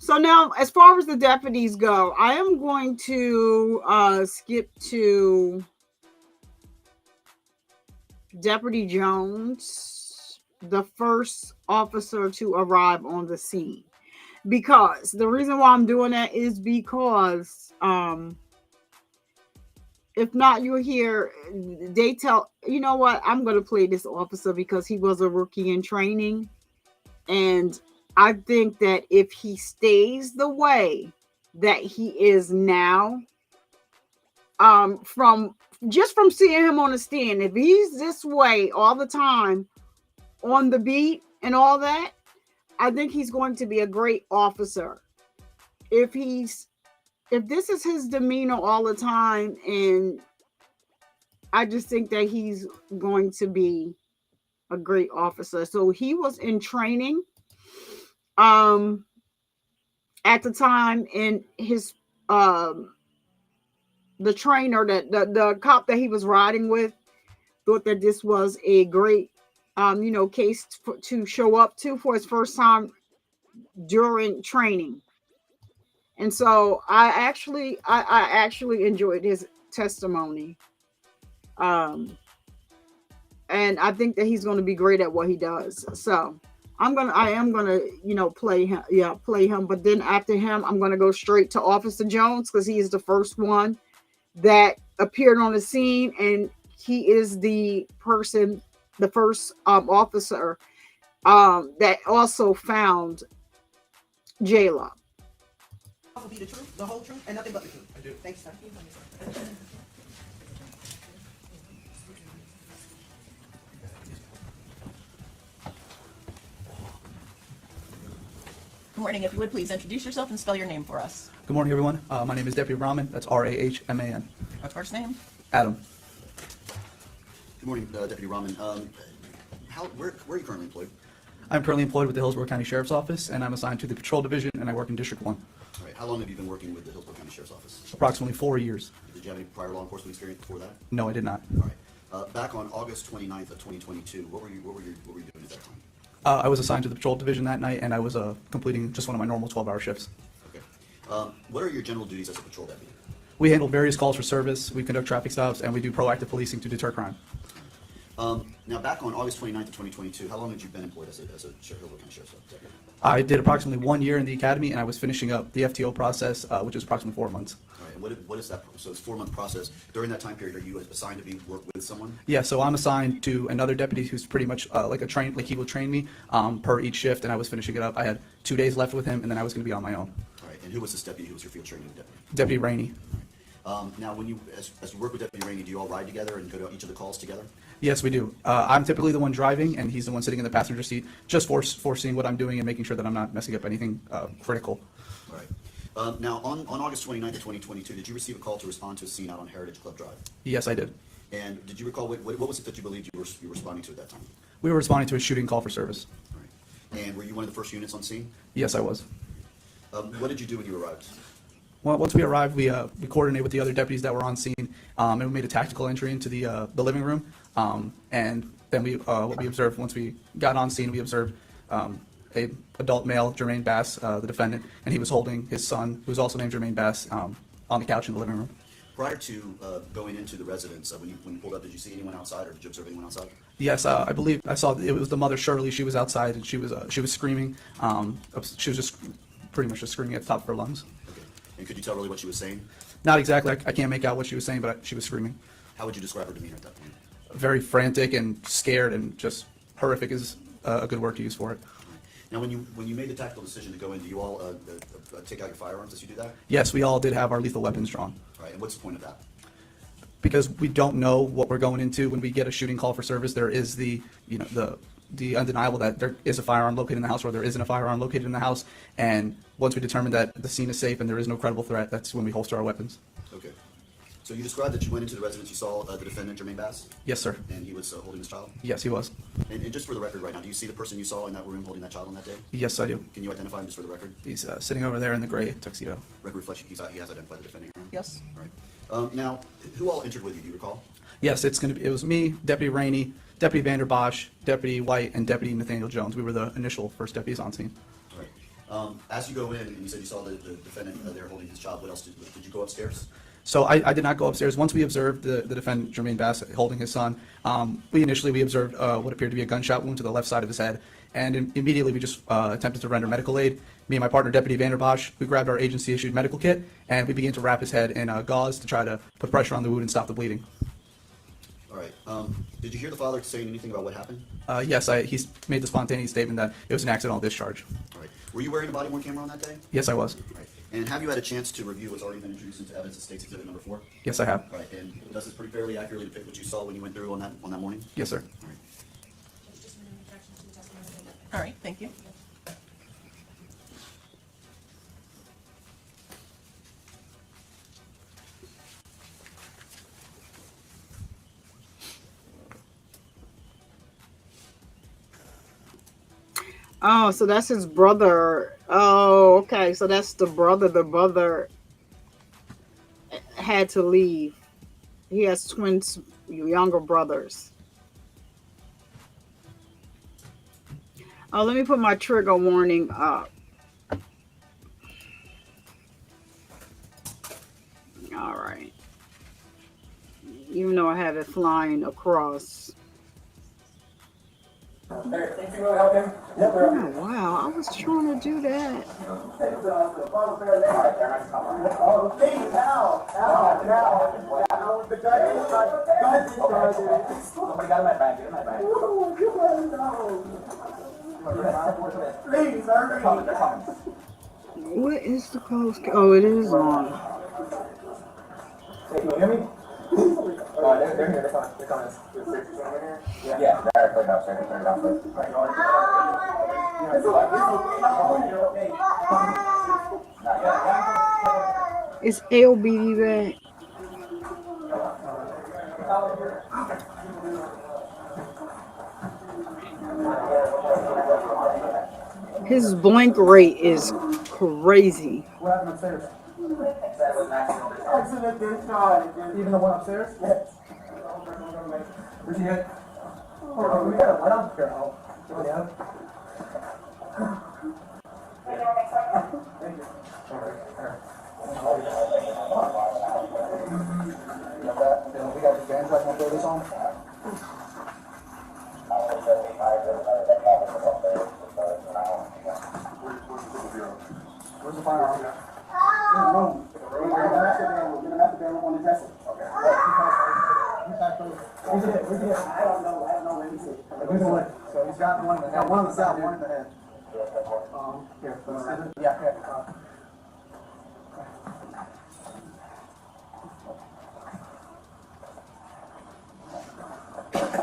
So now, as far as the deputies go, I am going to skip to Deputy Jones, the first officer to arrive on the scene. Because the reason why I'm doing that is because if not, you'll hear they tell, you know what, I'm going to play this officer because he was a rookie in training. And I think that if he stays the way that he is now, from seeing him on the stand, if he's this way all the time on the beat and all that, I think he's going to be a great officer. If this is his demeanor all the time, and I just think that he's going to be a great officer. So he was in training at the time, and his the trainer, that the cop that he was riding with, thought that this was a great case to show up to for his first time during training. And so I actually enjoyed his testimony. Um, and I think that he's going to be great at what he does. So I am gonna, play him. Yeah, play him. But then after him, I'm gonna go straight to Officer Jones because he is the first one that appeared on the scene, and he is the first officer that also found Jayla. Will be the truth, the whole truth, and nothing but the truth. I do. Thanks, sir. Good morning. If you would please introduce yourself and spell your name for us. Good morning, everyone. My name is Deputy Rahman. That's Rahman. Our first name? Adam. Good morning, Deputy Rahman. Where are you currently employed? I'm currently employed with the Hillsborough County Sheriff's Office, and I'm assigned to the Patrol Division, and I work in District 1. All right. How long have you been working with the Hillsborough County Sheriff's Office? Approximately 4 years. Did you have any prior law enforcement experience before that? No, I did not. All right. Back on August 29th of 2022, what were you doing at that time? I was assigned to the Patrol Division that night, and I was completing just one of my normal 12-hour shifts. Okay. What are your general duties as a patrol deputy? We handle various calls for service, we conduct traffic stops, and we do proactive policing to deter crime. Now, back on August 29th of 2022, how long had you been employed as a Hillsborough County Sheriff's deputy? I did approximately 1 year in the academy, and I was finishing up the FTO process, which is approximately 4 months. All right. And what is that? So it's a 4-month process. During that time period, are you assigned to work with someone? Yeah, so I'm assigned to another deputy who's pretty much like he will train me per each shift, and I was finishing it up. I had 2 days left with him, and then I was going to be on my own. All right. And who was this deputy? Who was your field training deputy? Deputy Rainey. Now, as you work with Deputy Rainey, do you all ride together and go to each of the calls together? Yes, we do. I'm typically the one driving, and he's the one sitting in the passenger seat, just foreseeing what I'm doing and making sure that I'm not messing up anything critical. All right. Now, on August 29th of 2022, did you receive a call to respond to a scene out on Heritage Club Drive? Yes, I did. And did you recall what was it that you believed you were responding to at that time? We were responding to a shooting call for service. All right. And were you one of the first units on scene? Yes, I was. What did you do when you arrived? Well, once we arrived, we coordinated with the other deputies that were on scene, and we made a tactical entry into the living room. And then what we observed once we got on scene, we observed a adult male, Jermaine Bass, the defendant, and he was holding his son, who was also named Jermaine Bass, on the couch in the living room. Prior to going into the residence, when you pulled up, did you see anyone outside, or did you observe anyone outside? Yes, I believe I saw it was the mother, Shirley. She was outside, and she was screaming. She was just pretty much just screaming at the top of her lungs. Okay. And could you tell really what she was saying? Not exactly. I can't make out what she was saying, but she was screaming. How would you describe her demeanor at that point? Very frantic and scared, and just horrific is a good word to use for it. Now, when you made the tactical decision to go in, do you all take out your firearms as you do that? Yes, we all did have our lethal weapons drawn. All right. And what's the point of that? Because we don't know what we're going into when we get a shooting call for service. There is the undeniable that there is a firearm located in the house, or there isn't a firearm located in the house. And once we determine that the scene is safe and there is no credible threat, that's when we holster our weapons. Okay. So you described that you went into the residence, you saw the defendant, Jermaine Bass? Yes, sir. And he was holding his child? Yes, he was. And just for the record right now, do you see the person you saw in that room holding that child on that day? Yes, I do. Can you identify him just for the record? He's sitting over there in the gray tuxedo. Record reflects he has identified the defendant. Yes. All right. Now, who all entered with you? Do you recall? Yes, it was me, Deputy Rainey, Deputy Vander Bosch, Deputy White, and Deputy Nathaniel Jones. We were the initial first deputies on scene. All right. As you go in, and you said you saw the defendant there holding his child, what else did you go upstairs? So I did not go upstairs. Once we observed the defendant, Jermaine Bass, holding his son, we observed what appeared to be a gunshot wound to the left side of his head. And immediately we just attempted to render medical aid. Me and my partner, Deputy Vander Bosch, we grabbed our agency-issued medical kit, and we began to wrap his head in gauze to try to put pressure on the wound and stop the bleeding. All right. Did you hear the father saying anything about what happened? Yes, he's made the spontaneous statement that it was an accidental discharge. All right. Were you wearing a body-worn camera on that day? Yes, I was. All right. And have you had a chance to review what's already been introduced into evidence at State's Exhibit number 4? Yes, I have. All right. And does this pretty fairly accurately depict what you saw when you went through on that morning? Yes, sir. All right. All right. Thank you. Oh, so that's his brother. Oh, okay. So that's the brother. The brother had to leave. He has twins, younger brothers. Oh, let me put my trigger warning up. All right. Even though I have it flying across. Oh, wow, I was trying to do that. What is the close? Oh, it is on. Can you hear me? They're here. They're coming. Yeah, they're cleared up. They're cleared up. Is LBD back? His blink rate is crazy. What happened upstairs? Accident discharge. Even the one upstairs? Yes. Where's he at? Oh, we got a light on here. Oh, yeah. Thank you. All right. We got the bands right now. Throw this on. Where's the firearm? In the room. We're gonna have to be on the dresser. Okay. Where's it? Where's it? I don't know. Let me see. Where's the one? So he's got one in the head. One on the side, one in the head. Here. Yeah. Here.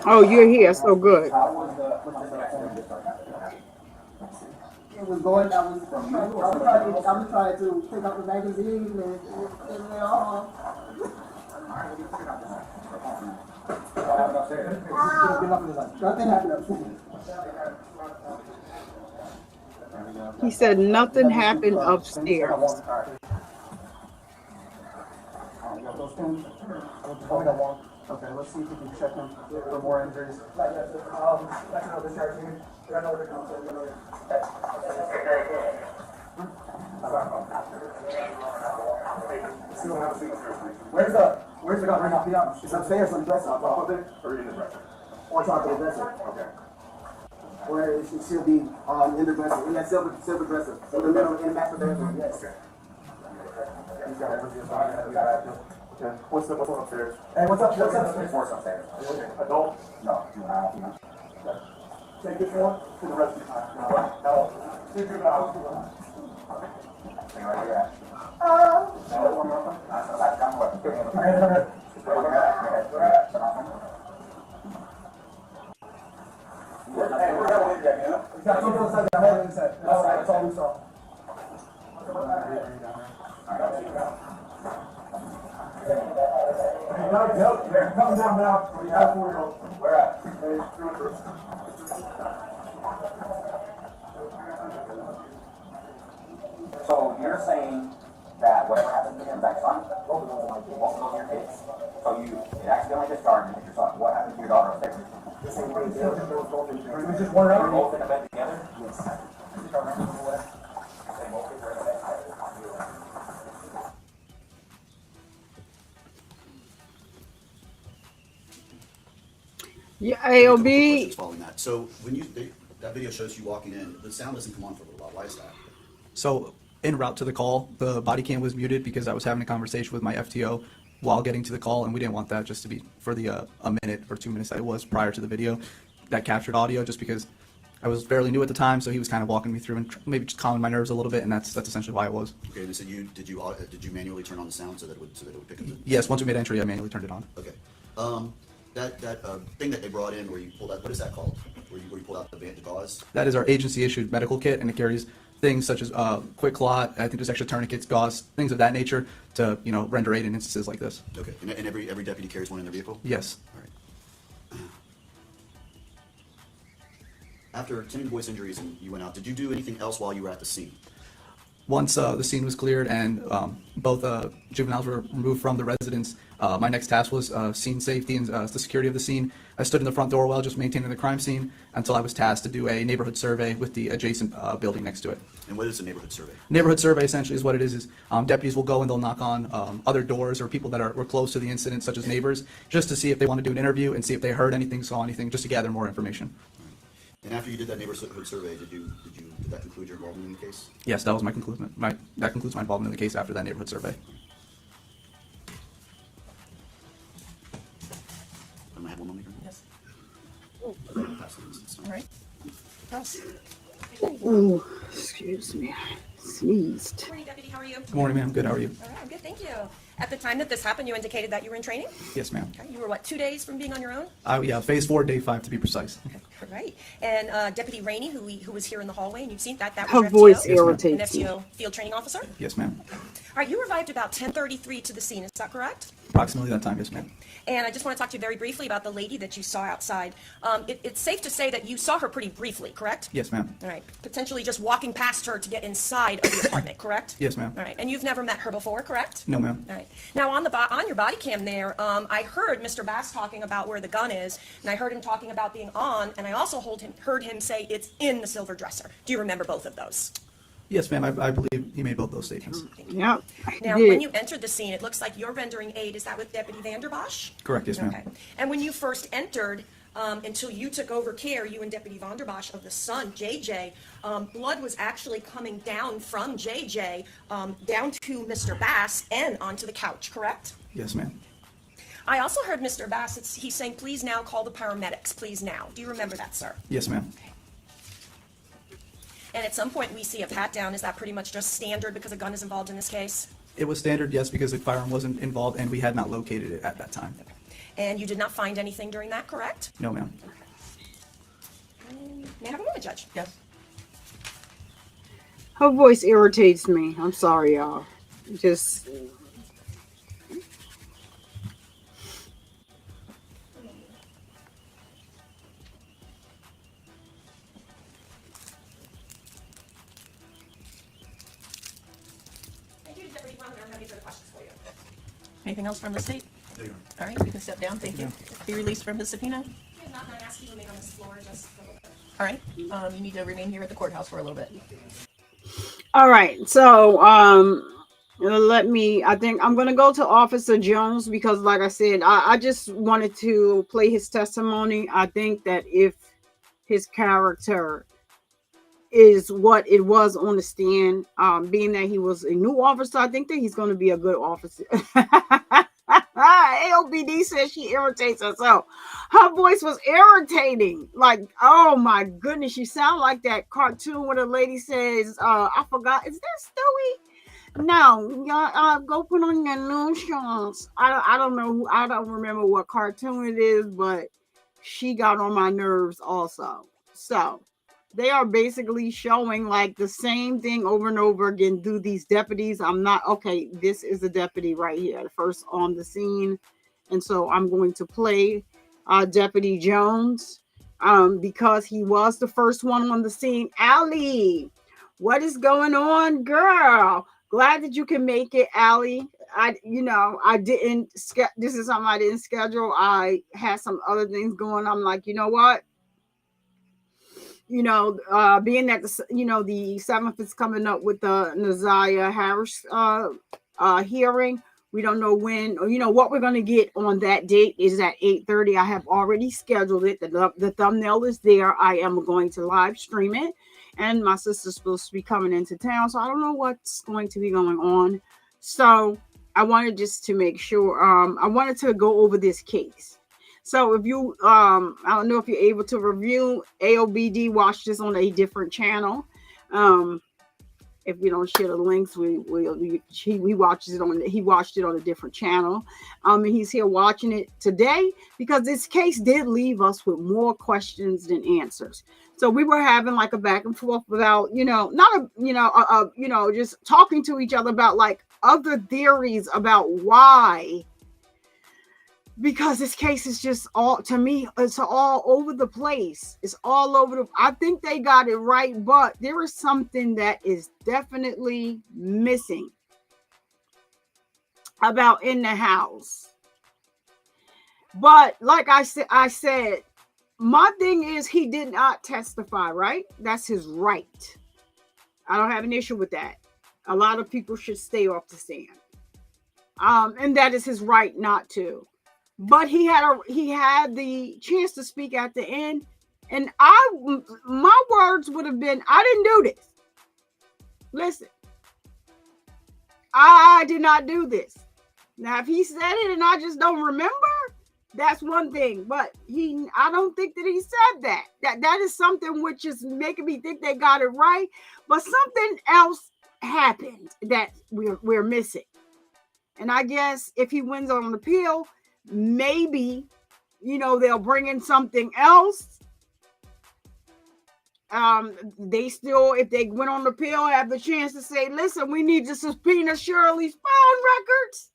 Oh, you're here. So good. It was going. I was trying to pick up the magazine and all. Nothing happened upstairs. He said nothing happened upstairs. Okay, let's see if we can check him for more injuries. Where's the gun right now? It's upstairs on the dresser. Or in the dresser. On top of the dresser. Okay. Where it should be in the dresser. In that silver dresser. In the middle, in the back of the dresser. Yes. Okay. What's upstairs? Hey, what's up? What's upstairs? Adult? No, juvenile. Take this one to the rescue. No. Two juveniles. Hang right here. That's all we saw. Come down now. Where at? So you're saying that whatever happened to him back son, both of your kids. So you accidentally discharged and hit your son. What happened to your daughter upstairs? The same thing. It was just one round. Both in a bed together? Yes. Yeah, AOB. Questions following that. So when that video shows you walking in, the sound doesn't come on for a little while. Why is that? So en route to the call, the body cam was muted because I was having a conversation with my FTO while getting to the call, and we didn't want that just to be for the a minute or 2 minutes that it was prior to the video that captured audio, just because I was fairly new at the time, so he was kind of walking me through and maybe just calming my nerves a little bit, and that's essentially why it was. Okay, and so did you manually turn on the sound so that it would pick up the... Yes, once we made entry, I manually turned it on. Okay. That thing that they brought in where you pulled out, what is that called? Where you pulled out the gauze? That is our agency-issued medical kit, and it carries things such as quick clot. I think there's extra tourniquets, gauze, things of that nature to render aid in instances like this. Okay, and every deputy carries one in their vehicle? Yes. All right. After attending voice injuries and you went out, did you do anything else while you were at the scene? once the scene was cleared and both juveniles were removed from the residence, my next task was scene safety and the security of the scene. I stood in the front door while just maintaining the crime scene until I was tasked to do a neighborhood survey with the adjacent building next to it. And what is a neighborhood survey? Neighborhood survey essentially is what it is deputies will go and they'll knock on other doors or people that were close to the incident, such as neighbors, just to see if they want to do an interview and see if they heard anything, saw anything, just to gather more information. And after you did that neighborhood survey, did that conclude your involvement in the case? Yes, that was my conclusion. That concludes my involvement in the case after that neighborhood survey. Am I have one more? Yes. All All right. Ross. Oh, excuse me. Sneezed. Morning, Deputy. How are you? Good morning, ma'am. Good. How are you? All right, I'm good, thank you. At the time that this happened, you indicated that you were in training? Yes, ma'am. Okay, you were what, 2 days from being on your own? Yeah, phase 4, day 5 to be precise. Okay, all right. And Deputy Rainey, who was here in the hallway, and you've seen that Her was your voice FTO? irritates An me. FTO field training officer? Yes, ma'am. All right, you arrived about 10:33 to the scene, is that correct? Approximately that time, yes, ma'am. And I just want to talk to you very briefly about the lady that you saw outside. It's safe to say that you saw her pretty briefly, correct? Yes, ma'am. All right, potentially just walking past her to get inside of the apartment, correct? Yes, ma'am. All right, and you've never met her before, correct? No, ma'am. All right. Now, on your body cam there, I heard Mr. Bass talking about where the gun is, and I heard him talking about being on, and I also heard him say it's in the silver dresser. Do you remember both of those? Yes, ma'am. I believe he made both those statements. Yep. Now, when you entered the scene, it looks like you're rendering aid. Is that with Deputy Vanderbosch? Correct, yes, ma'am. Okay. And when you first entered, until you took over care, you and Deputy Vanderbosch of the son, JJ, blood was actually coming down from JJ down to Mr. Bass and onto the couch, correct? Yes, ma'am. I also heard Mr. Bass, he's saying, please now call the paramedics, please now. Do you remember that, sir? Yes, ma'am. And at some point we see a pat down. Is that pretty much just standard because a gun is involved in this case? It was standard, yes, because the firearm wasn't involved and we had not located it at that time. And you did not find anything during that, correct? No, ma'am. May I have a moment, Judge? Yes. Her voice irritates me. I'm sorry, y'all. Just. Thank you, Deputy Brown. I don't have any further questions for you. Anything else from the state? There you are. All right, you can step down. Thank you. Be released from his subpoena. I am not going to ask you to remain on this floor just for a little bit. All right. You need to remain here at the courthouse for a little bit. All right. So, I think I'm going to go to Officer Jones because, like I said, I just wanted to play his testimony. I think that if his character is what it was on the stand, being that he was a new officer, I think that he's going to be a good officer. AOBD says she irritates herself. Her voice was irritating. Like, oh my goodness, she sound like that cartoon where the lady says, I forgot, is that Stewie? No, y'all go put on your new shorts. I don't know, I don't remember what cartoon it is, but she got on my nerves also. So they are basically showing like the same thing over and over again through these deputies. I'm not, okay, this is the deputy right here, first on the scene. And so I'm going to play Deputy Jones because he was the first one on the scene. Allie, what is going on, girl? Glad that you can make it, Allie. I didn't, this is something I didn't schedule. I had some other things going. I'm like, you know what? Being that the 7th is coming up with the Naziah Harris hearing, we don't know when, or what we're going to get on that date is at 8:30. I have already scheduled it. The thumbnail is there. I am going to live stream it, and my sister's supposed to be coming into town, so I don't know what's going to be going on. So I wanted just to make sure. I wanted to go over this case. So if you, I don't know if you're able to review, AOBD watched this on a different channel. If we don't share the links, he watched it on a different channel. And he's here watching it today because this case did leave us with more questions than answers. So we were having like a back and forth about, just talking to each other about like other theories about why because this case is just all, to me, it's all over the place. It's all over the, I think they got it right, but there is something that is definitely missing about In the House. But like I said, my thing is he did not testify, right? That's his right. I don't have an issue with that. A lot of people should stay off the stand. And that is his right not to. But he had the chance to speak at the end. And my words would have been, I didn't do this. Listen, I did not do this. Now, if he said it and I just don't remember, that's one thing. But I don't think that he said that. That is something which is making me think they got it right. But something else happened that we're missing. And I guess if he wins on an appeal, maybe, they'll bring in something else. They still, if they went on the appeal, have the chance to say, listen, we need to subpoena Shirley's phone records.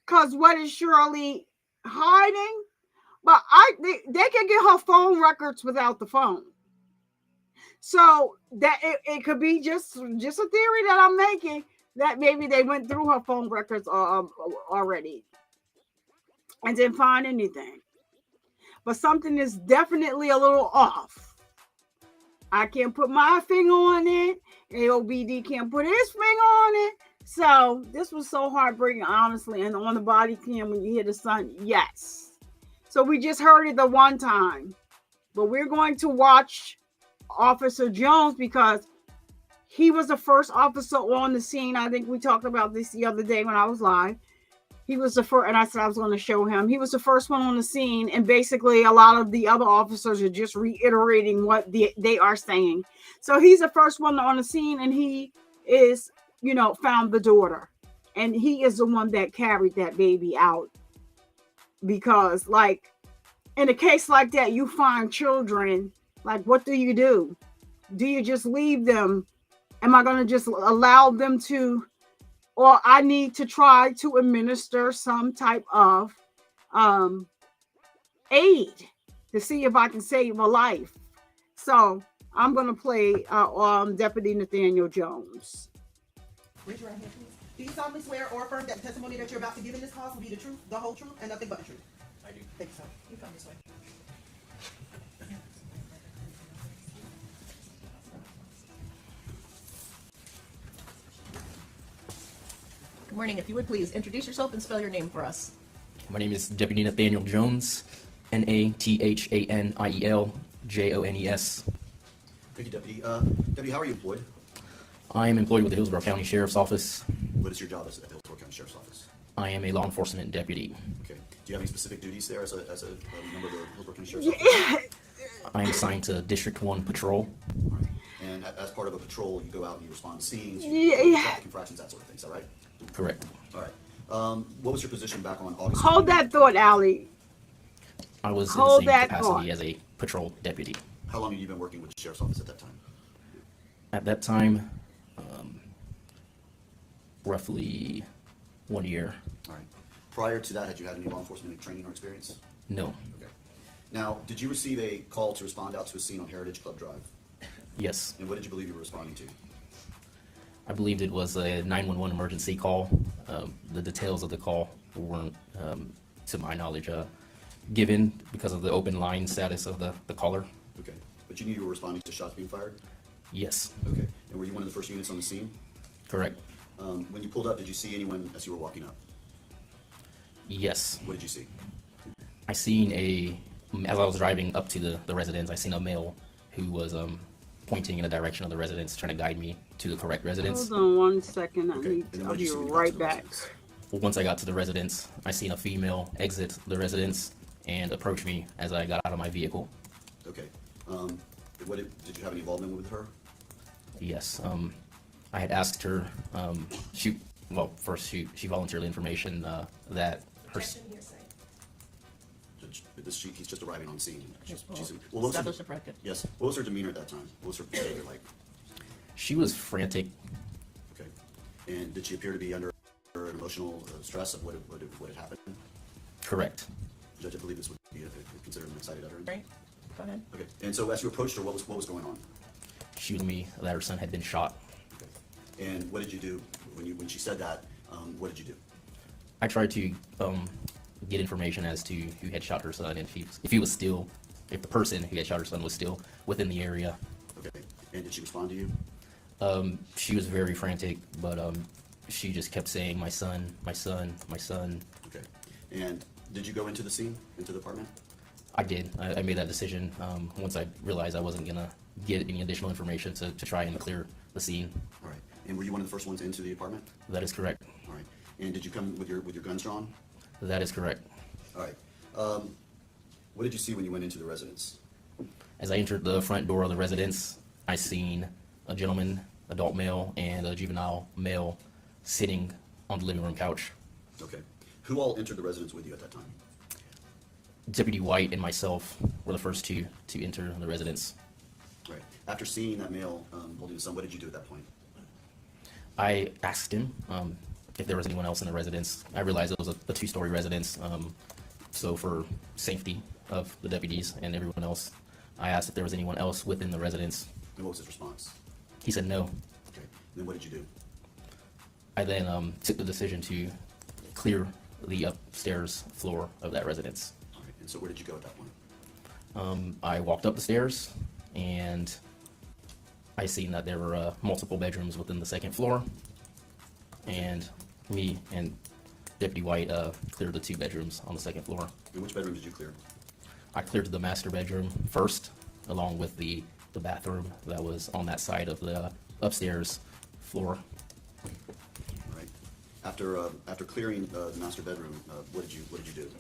Because what is Shirley hiding? But they can get her phone records without the phone. So that it could be just a theory that I'm making, that maybe they went through her phone records already and didn't find anything. But something is definitely a little off. I can't put my finger on it. AOBD can't put his finger on it. So this was so heartbreaking, honestly. And on the body cam, when you hear the son, yes. So we just heard it the one time. But we're going to watch Officer Jones because he was the first officer on the scene. I think we talked about this the other day when I was live. He was the first, and I said I was going to show him. He was the first one on the scene, and basically a lot of the other officers are just reiterating what they are saying. So he's the first one on the scene, and he is, found the daughter. And he is the one that carried that baby out. Because, like, in a case like that, you find children, like, what do you do? Do you just leave them? Am I going to just allow them to, or I need to try to administer some type of aid to see if I can save a life? So I'm going to play Deputy Nathaniel Jones. Raise your right hand, please. Do you solemnly swear or affirm that the testimony that you're about to give in this cause will be the truth, the whole truth, and nothing but the truth? I do. Thank you, sir. You come this way. Good morning. If you would please introduce yourself and spell your name for us. My name is Deputy Nathaniel Jones, Nathaniel Jones. Thank you, Deputy. Deputy, how are you employed? I am employed with the Hillsborough County Sheriff's Office. What is your job at the Hillsborough County Sheriff's Office? I am a law enforcement deputy. Okay. Do you have any specific duties there as a member of the Hillsborough County Sheriff's Office? I am assigned to District 1 Patrol. All right. And as part of a patrol, you go out and you respond to scenes, traffic infractions, that sort of thing. Is that right? Correct. All right. What was your position back on August? Hold that thought, Allie. I was in the same capacity as a patrol deputy. How long have you been working with the Sheriff's Office at that time? At that time, roughly 1 year. All right. Prior to that, had you had any law enforcement training or experience? No. Okay. Now, did you receive a call to respond out to a scene on Heritage Club Drive? Yes. And what did you believe you were responding to? I believed it was a 911 emergency call. The details of the call weren't, to my knowledge, given because of the open line status of the caller. Okay. But you knew you were responding to shots being fired? Yes. Okay. And were you one of the first units on the scene? Correct. When you pulled up, did you see anyone as you were walking up? Yes. What did you see? I seen as I was driving up to the residence, I seen a male who was pointing in the direction of the residence, trying to guide me to the correct residence. Hold on 1 second. Okay. I'll be right back. Once I got to the residence, I seen a female exit the residence and approach me as I got out of my vehicle. Okay. Did you have any involvement with her? Yes. I had asked her, first she volunteered information that her... He's just arriving on scene. Establish the predicate. Yes. What was her demeanor at that time? What was her behavior like? She was frantic. Okay. And did she appear to be under an emotional stress of what had happened? Correct. Judge, I believe this would be considered an excited utterance. Right? Go ahead. Okay. And so as you approached her, what was going on? She told me that her son had been shot. Okay. And what did you do when she said that? What did you do? I tried to get information as to who had shot her son and if the person who had shot her son was still within the area. Okay. And did she respond to you? She was very frantic, but she just kept saying, "My son, my son, my son." Okay. And did you go into the scene, into the apartment? I did. I made that decision once I realized I wasn't gonna get any additional information to try and clear the scene. All right. And were you one of the first ones into the apartment? That is correct. All right. And did you come with your guns drawn? That is correct. All right. What did you see when you went into the residence? As I entered the front door of the residence, I seen a gentleman, adult male, and a juvenile male sitting on the living room couch. Okay. Who all entered the residence with you at that time? Deputy White and myself were the first two to enter the residence. Right. After seeing that male holding the son, what did you do at that point? I asked him if there was anyone else in the residence. I realized it was a two-story residence, so for safety of the deputies and everyone else, I asked if there was anyone else within the residence. And what was his response? He said no. Okay. Then what did you do? I then took the decision to clear the upstairs floor of that residence. All right. And so where did you go at that point? I walked up the stairs and I seen that there were multiple bedrooms within the second floor, and me and Deputy White cleared the 2 bedrooms on the second floor. And which bedroom did you clear? I cleared the master bedroom first, along with the bathroom that was on that side of the upstairs floor. All right. After clearing the master bedroom, what did you do?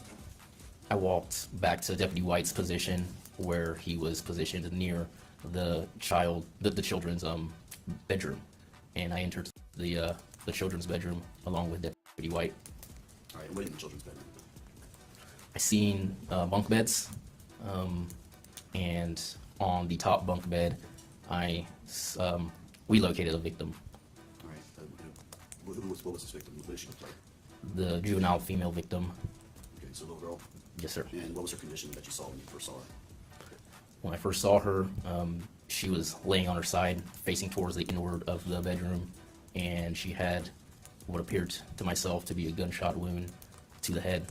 I walked back to Deputy White's position where he was positioned near the children's bedroom, and I entered the children's bedroom along with Deputy White. All right. And what in the children's bedroom? I seen bunk beds, and on the top bunk bed, we located a victim. All right. What was this victim? What did she look like? The juvenile female victim. Okay. So little girl. Yes, sir. And what was her condition that you saw when you first saw her? When I first saw her, she was laying on her side, facing towards the inward of the bedroom, and she had what appeared to myself to be a gunshot wound to the head.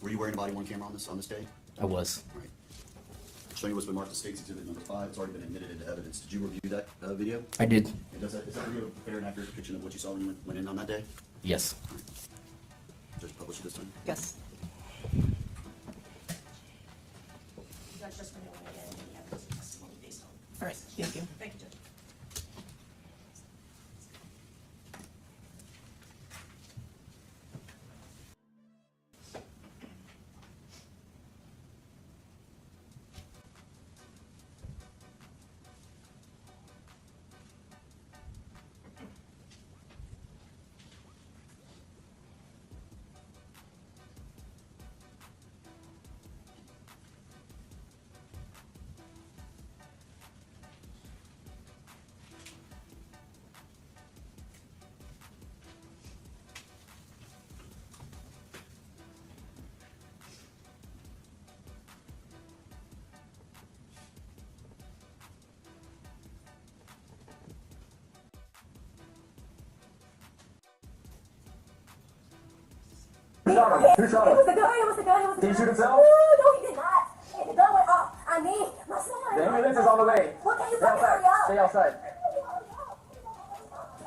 Were you wearing a body-worn camera on this day? I was. All right. Showing you what's been marked as State's Exhibit number 5. It's already been admitted into evidence. Did you review that video? I did. And is that video a fair and accurate depiction of what you saw when you went in on that day? Yes. All right. Just publish it this time? Yes. Judge, just renewing again any evidence of testimony based on. All right. Thank you. Thank you, Judge. Who shot him? Who shot him? It was the gun, it was the gun, it was the Did he gun. shoot himself? No, he did not. The gun went off. I mean, my son. The ambulance is on the way. What can you Stay fucking hurry outside. up? Stay outside.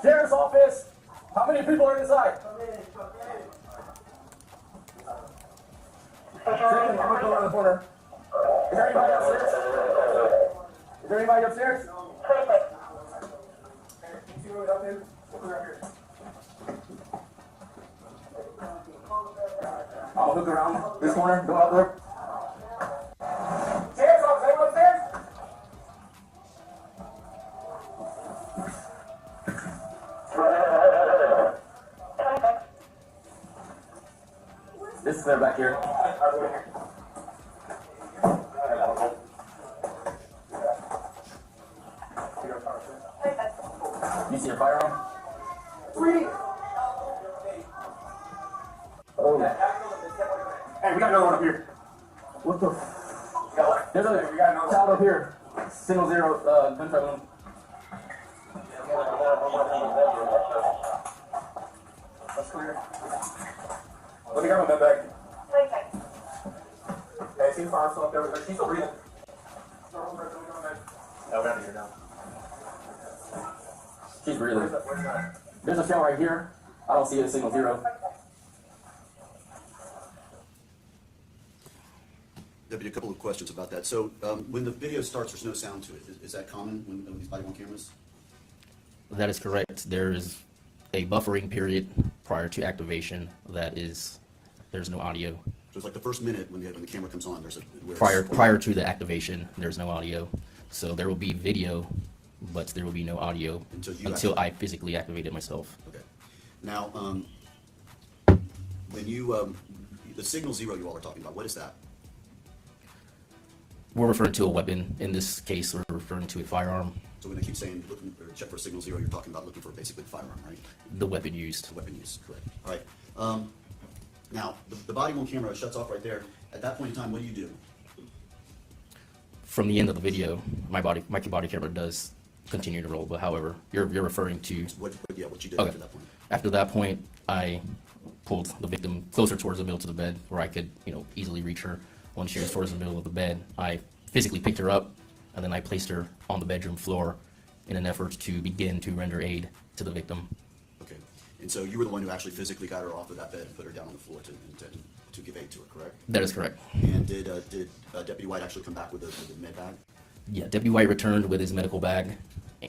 Sheriff's office. How many people are inside? I'm gonna go around the corner. Is there anybody upstairs? Is there anybody upstairs? Can you see where we're up here? I'll look around this corner, go out there. Sheriff's office, anyone upstairs? This is there back here. You see your firearm? Sweetie. Hey, we got another one up here. What the? There's a child up here. Signal 0, gunshot wound. That's clear. Let me grab my bed bag. Hey, see the fire still up there? She's still breathing. No, we're out of here now. She's breathing. There's a shell right here. I don't see it, signal 0. Deputy, a couple of questions about that. So when the video starts, there's no sound to it. Is that common when these body-worn cameras? That is correct. There is a buffering period prior to activation. There's no audio. So it's like the first minute when the camera comes on, there's a... Prior to the activation, there's no audio. So there will be video, but there will be no audio until I physically activate it myself. Okay. Now, when you, the signal 0 you all are talking about, what is that? We're referring to a weapon. In this case, we're referring to a firearm. So when I keep saying looking or check for signal 0, you're talking about looking for basically the firearm, right? The weapon used. The weapon used, correct. All right. Now, the body-worn camera shuts off right there. At that point in time, what do you do? From the end of the video, my body camera does continue to roll. But however, you're referring to What you did after that point? After that point, I pulled the victim closer towards the middle to the bed, where I could, easily reach her. When she was towards the middle of the bed, I physically picked her up, and then I placed her on the bedroom floor in an effort to begin to render aid to the victim. Okay. And so you were the one who actually physically got her off of that bed and put her down on the floor to give aid to her, correct? That is correct. And did Deputy White actually come back with the med bag? Yeah, Deputy White returned with his medical bag,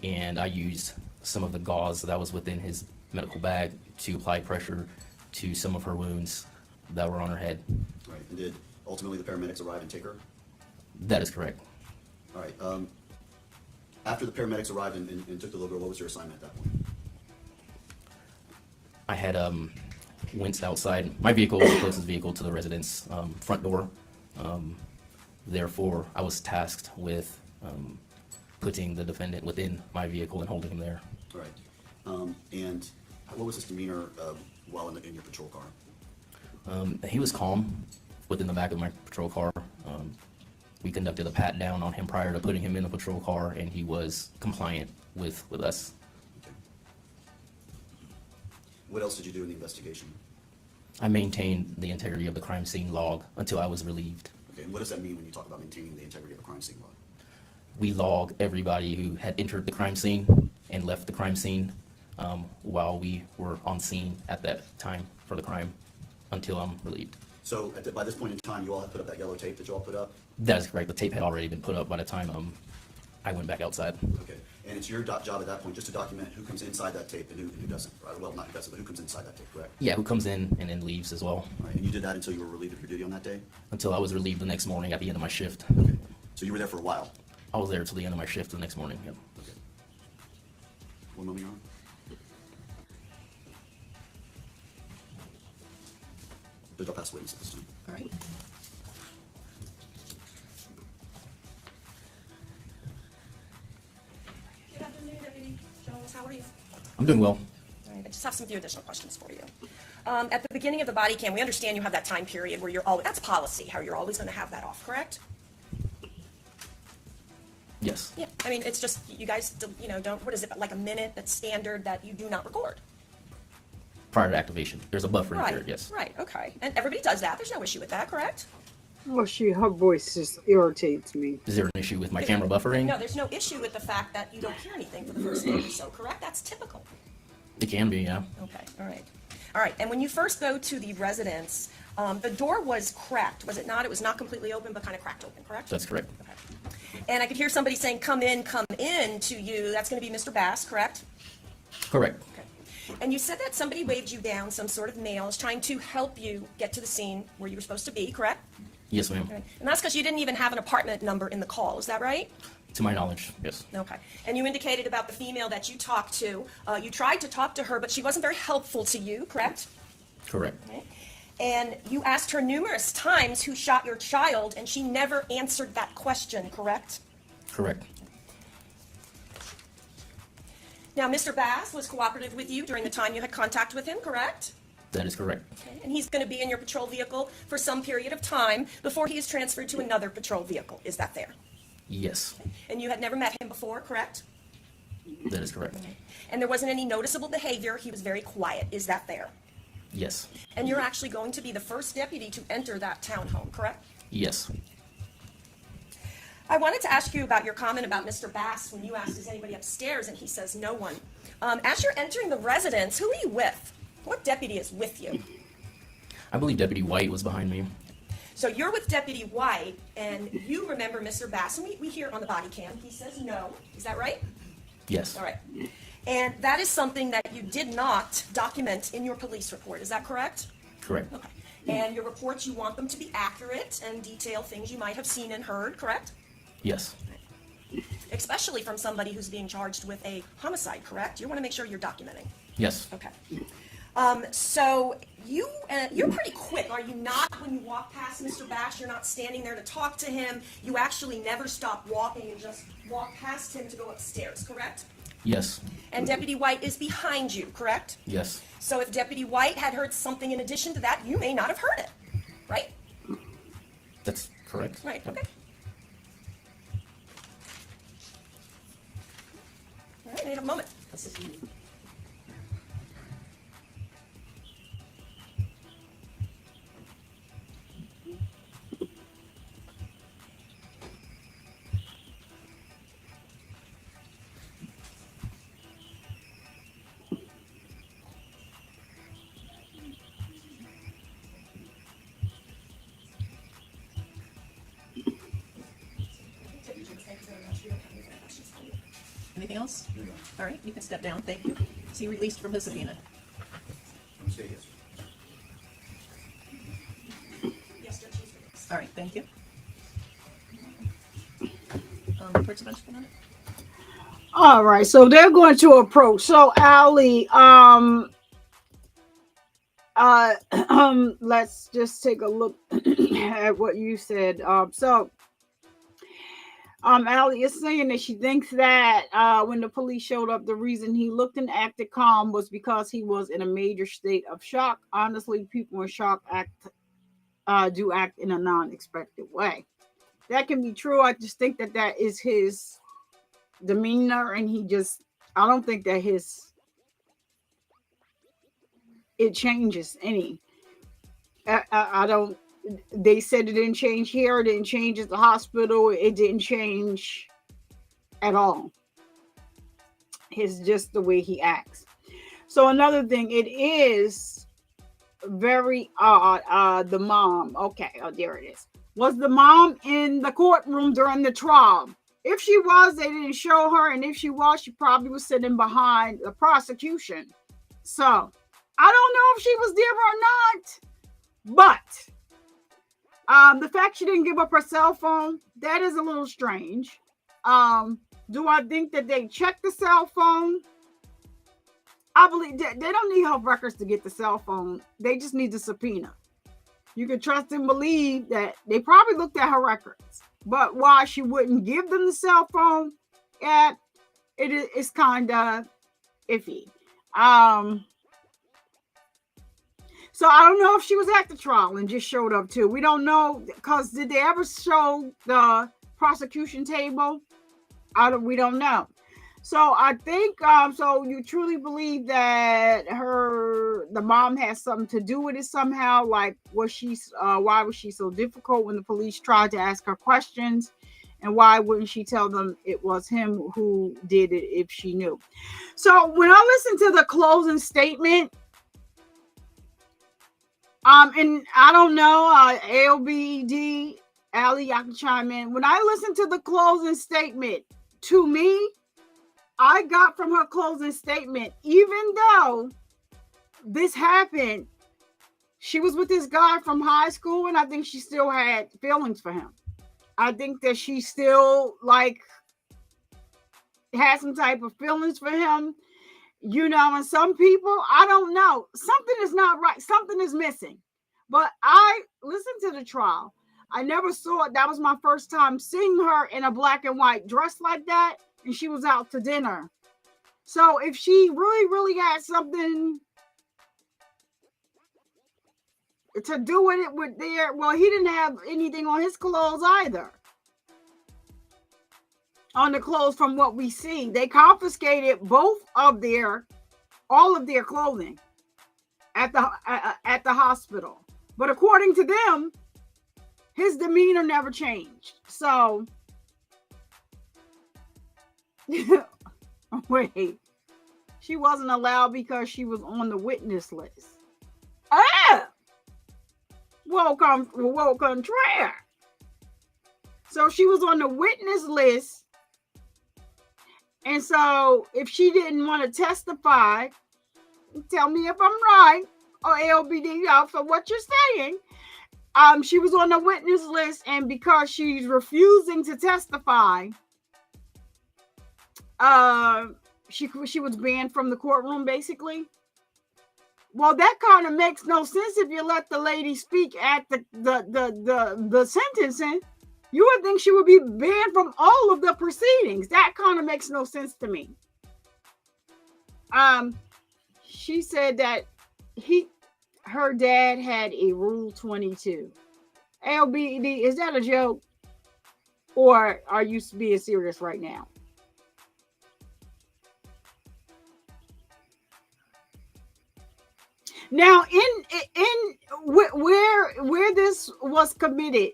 and I used some of the gauze that was within his medical bag to apply pressure to some of her wounds that were on her head. Right. And did ultimately the paramedics arrive and take her? That is correct. All right. After the paramedics arrived and took the little girl, what was your assignment at that point? I had went outside. My vehicle was the closest vehicle to the residence front door. Therefore, I was tasked with putting the defendant within my vehicle and holding him there. All right. And what was his demeanor while in your patrol car? He was calm within the back of my patrol car. We conducted a pat down on him prior to putting him in the patrol car, and he was compliant with us. Okay. What else did you do in the investigation? I maintained the integrity of the crime scene log until I was relieved. Okay, and what does that mean when you talk about maintaining the integrity of a crime scene log? We log everybody who had entered the crime scene and left the crime scene while we were on scene at that time for the crime until I'm relieved. So by this point in time, you all had put up that yellow tape that you all put up? That is correct. The tape had already been put up by the time I went back outside. Okay. And it's your job at that point just to document who comes inside that tape and who doesn't, right? Well, not who doesn't, but who comes inside that tape, correct? Yeah, who comes in and then leaves as well. All right. And you did that until you were relieved of your duty on that day? Until I was relieved the next morning at the end of my shift. Okay. So you were there for a while? I was there until the end of my shift the next morning, yep. Okay. One moment, Your Honor. Judge, I'll pass witness at this time. All right. Good afternoon, Deputy Jones. How are you? I'm doing well. All right, I just have some few additional questions for you. At the beginning of the body cam, we understand you have that time period where you're always, that's policy, how you're always going to have that off, correct? Yes. Yeah, I mean, it's just, you guys, don't, what is it, like a minute that's standard that you do not record? Prior to activation. There's a buffering Right, period, yes. right, okay. And everybody does that. There's no issue with that, correct? Well, her voice just irritates me. Is there an issue with my camera buffering? No, there's no issue with the fact that you don't hear anything for the first minute or so, correct? That's typical. It can be, yeah. Okay, all right. All right, and when you first go to the residence, the door was cracked, was it not? It was not completely open, but kind of cracked open, correct? That's correct. Okay. And I could hear somebody saying, come in to you. That's going to be Mr. Bass, correct? Correct. Okay. And you said that somebody waved you down, some sort of male is trying to help you get to the scene where you were supposed to be, correct? Yes, ma'am. Okay. And that's because you didn't even have an apartment number in the call, is that right? To my knowledge, yes. Okay. And you indicated about the female that you talked to. You tried to talk to her, but she wasn't very helpful to you, correct? Correct. Okay. And you asked her numerous times who shot your child, and she never answered that question, correct? Correct. Now, Mr. Bass was cooperative with you during the time you had contact with him, correct? That is correct. Okay, and he's going to be in your patrol vehicle for some period of time before he is transferred to another patrol vehicle. Is that fair? Yes, And you had never met him before, correct? that is correct. And there wasn't any noticeable behavior. He was very quiet. Is that fair? Yes, And you're actually going to be the first deputy to enter that townhome, correct? yes. I wanted to ask you about your comment about Mr. Bass when you asked, is anybody upstairs? And he says, no one. As you're entering the residence, who are you with? What deputy is with you? I believe Deputy White was behind me. So you're with Deputy White, and you remember Mr. Bass, and we hear on the body cam, he says no. Is that right? Yes, All right. And that is something that you did not document in your police report. Is that correct? correct. Okay. And your reports, you want them to be accurate and detail things you might have seen and heard, correct? Yes, Especially from somebody who's being charged with a homicide, correct? You want to make sure you're documenting. yes, Okay. So you're pretty quick, are you not? When you walk past Mr. Bass, you're not standing there to talk to him. You actually never stop walking and just walk past him to go upstairs, correct? yes, And Deputy White is behind you, correct? yes, So if Deputy White had heard something in addition to that, you may not have heard it, right? that's correct. Right, okay. All right, wait a moment. Anything else? All right, you can step down. Thank you. Is he released from his subpoena? Yes, Judge, he's released. All right, thank you. Principal, All right, so they're going to approach. So, Ali, let's just take a look at what you said. Allie is saying that she thinks that when the police showed up, the reason he looked and acted calm was because he was in a major state of shock. Honestly, people in shock do act in a non-expected way. That can be true. I just think that that is his demeanor, and I don't think that it changes any. I don't. They said it didn't change here. It didn't change at the hospital. It didn't change at all. It's just the way he acts. So another thing, it is very odd. The mom. Okay, there it is. Was the mom in the courtroom during the trial? If she was, they didn't show her. And if she was, she probably was sitting behind the prosecution. So I don't know if she was there or not. But the fact she didn't give up her cell phone, that is a little strange. Do I think that they checked the cell phone? I believe they don't need her records to get the cell phone. They just need the subpoena. You can trust and believe that they probably looked at her records. But why she wouldn't give them the cell phone, yeah, it's kind of iffy. So I don't know if she was at the trial and just showed up too. We don't know, because did they ever show the prosecution table? We don't know. So I think, so you truly believe that the mom has something to do with it somehow? Like, why was she so difficult when the police tried to ask her questions? And why wouldn't she tell them it was him who did it if she knew? So when I listened to the closing statement, and I don't know, ALBD, Ali, I can chime in. When I listened to the closing statement, to me, I got from her closing statement, even though this happened, she was with this guy from high school, and I think she still had feelings for him. I think that she still, had some type of feelings for him. And some people, I don't know. Something is not right. Something is missing. But I listened to the trial. I never saw it. That was my first time seeing her in a black and white dress like that. And she was out to dinner. So if she really, really had something to do it with their, well, he didn't have anything on his clothes either. On the clothes from what we see. They confiscated all of their clothing at the hospital. But according to them, his demeanor never changed. So, wait, she wasn't allowed because she was on the witness list. Well, contraire. So she was on the witness list. And so if she didn't want to testify, tell me if I'm right, or LBD for what you're saying. She was on the witness list, and because she's refusing to testify, she was banned from the courtroom, basically. Well, that kind of makes no sense if you let the lady speak at the sentencing. You would think she would be banned from all of the proceedings. That kind of makes no sense to me. She said that her dad had a Rule 22. LBD, is that a joke? Or are you being serious right now? Now, where this was committed,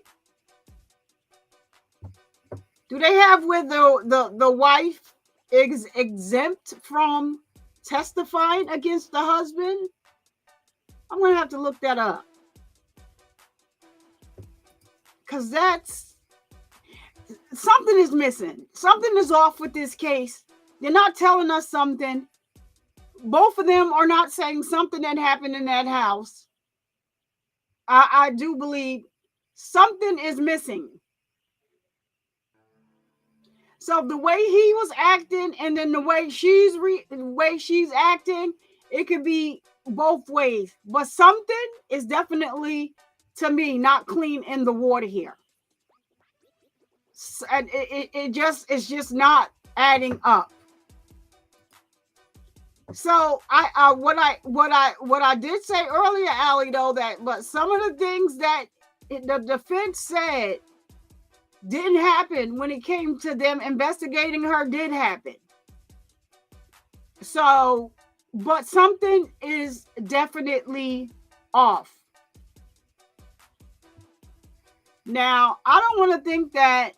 do they have where the wife is exempt from testifying against the husband? I'm gonna have to look that up, because that's something is missing. Something is off with this case. They're not telling us something. Both of them are not saying something that happened in that house. I do believe something is missing. So the way he was acting, and then the way she's acting, it could be both ways. But something is definitely, to me, not clean in the water here. And it's just not adding up. So what I did say earlier, Allie, though, but some of the things that the defense said didn't happen when it came to them investigating her did happen. So, but something is definitely off. Now, I don't want to think that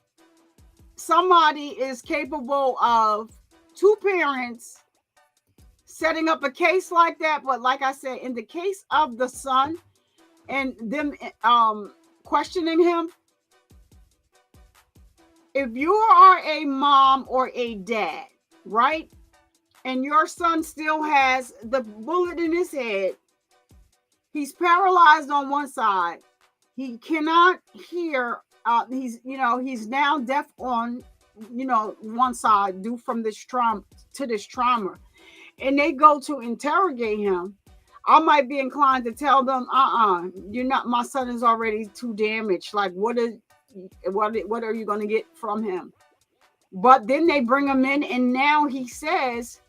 somebody is capable of two parents setting up a case like that, but like I said, in the case of the son and them questioning him, if you are a mom or a dad, right, and your son still has the bullet in his head, he's paralyzed on one side, he cannot hear, he's now deaf on one side due from this trauma, and they go to interrogate him, I might be inclined to tell them, you're not, my son is already too damaged. Like, what are you going to get from him? But then they bring him in, and now he says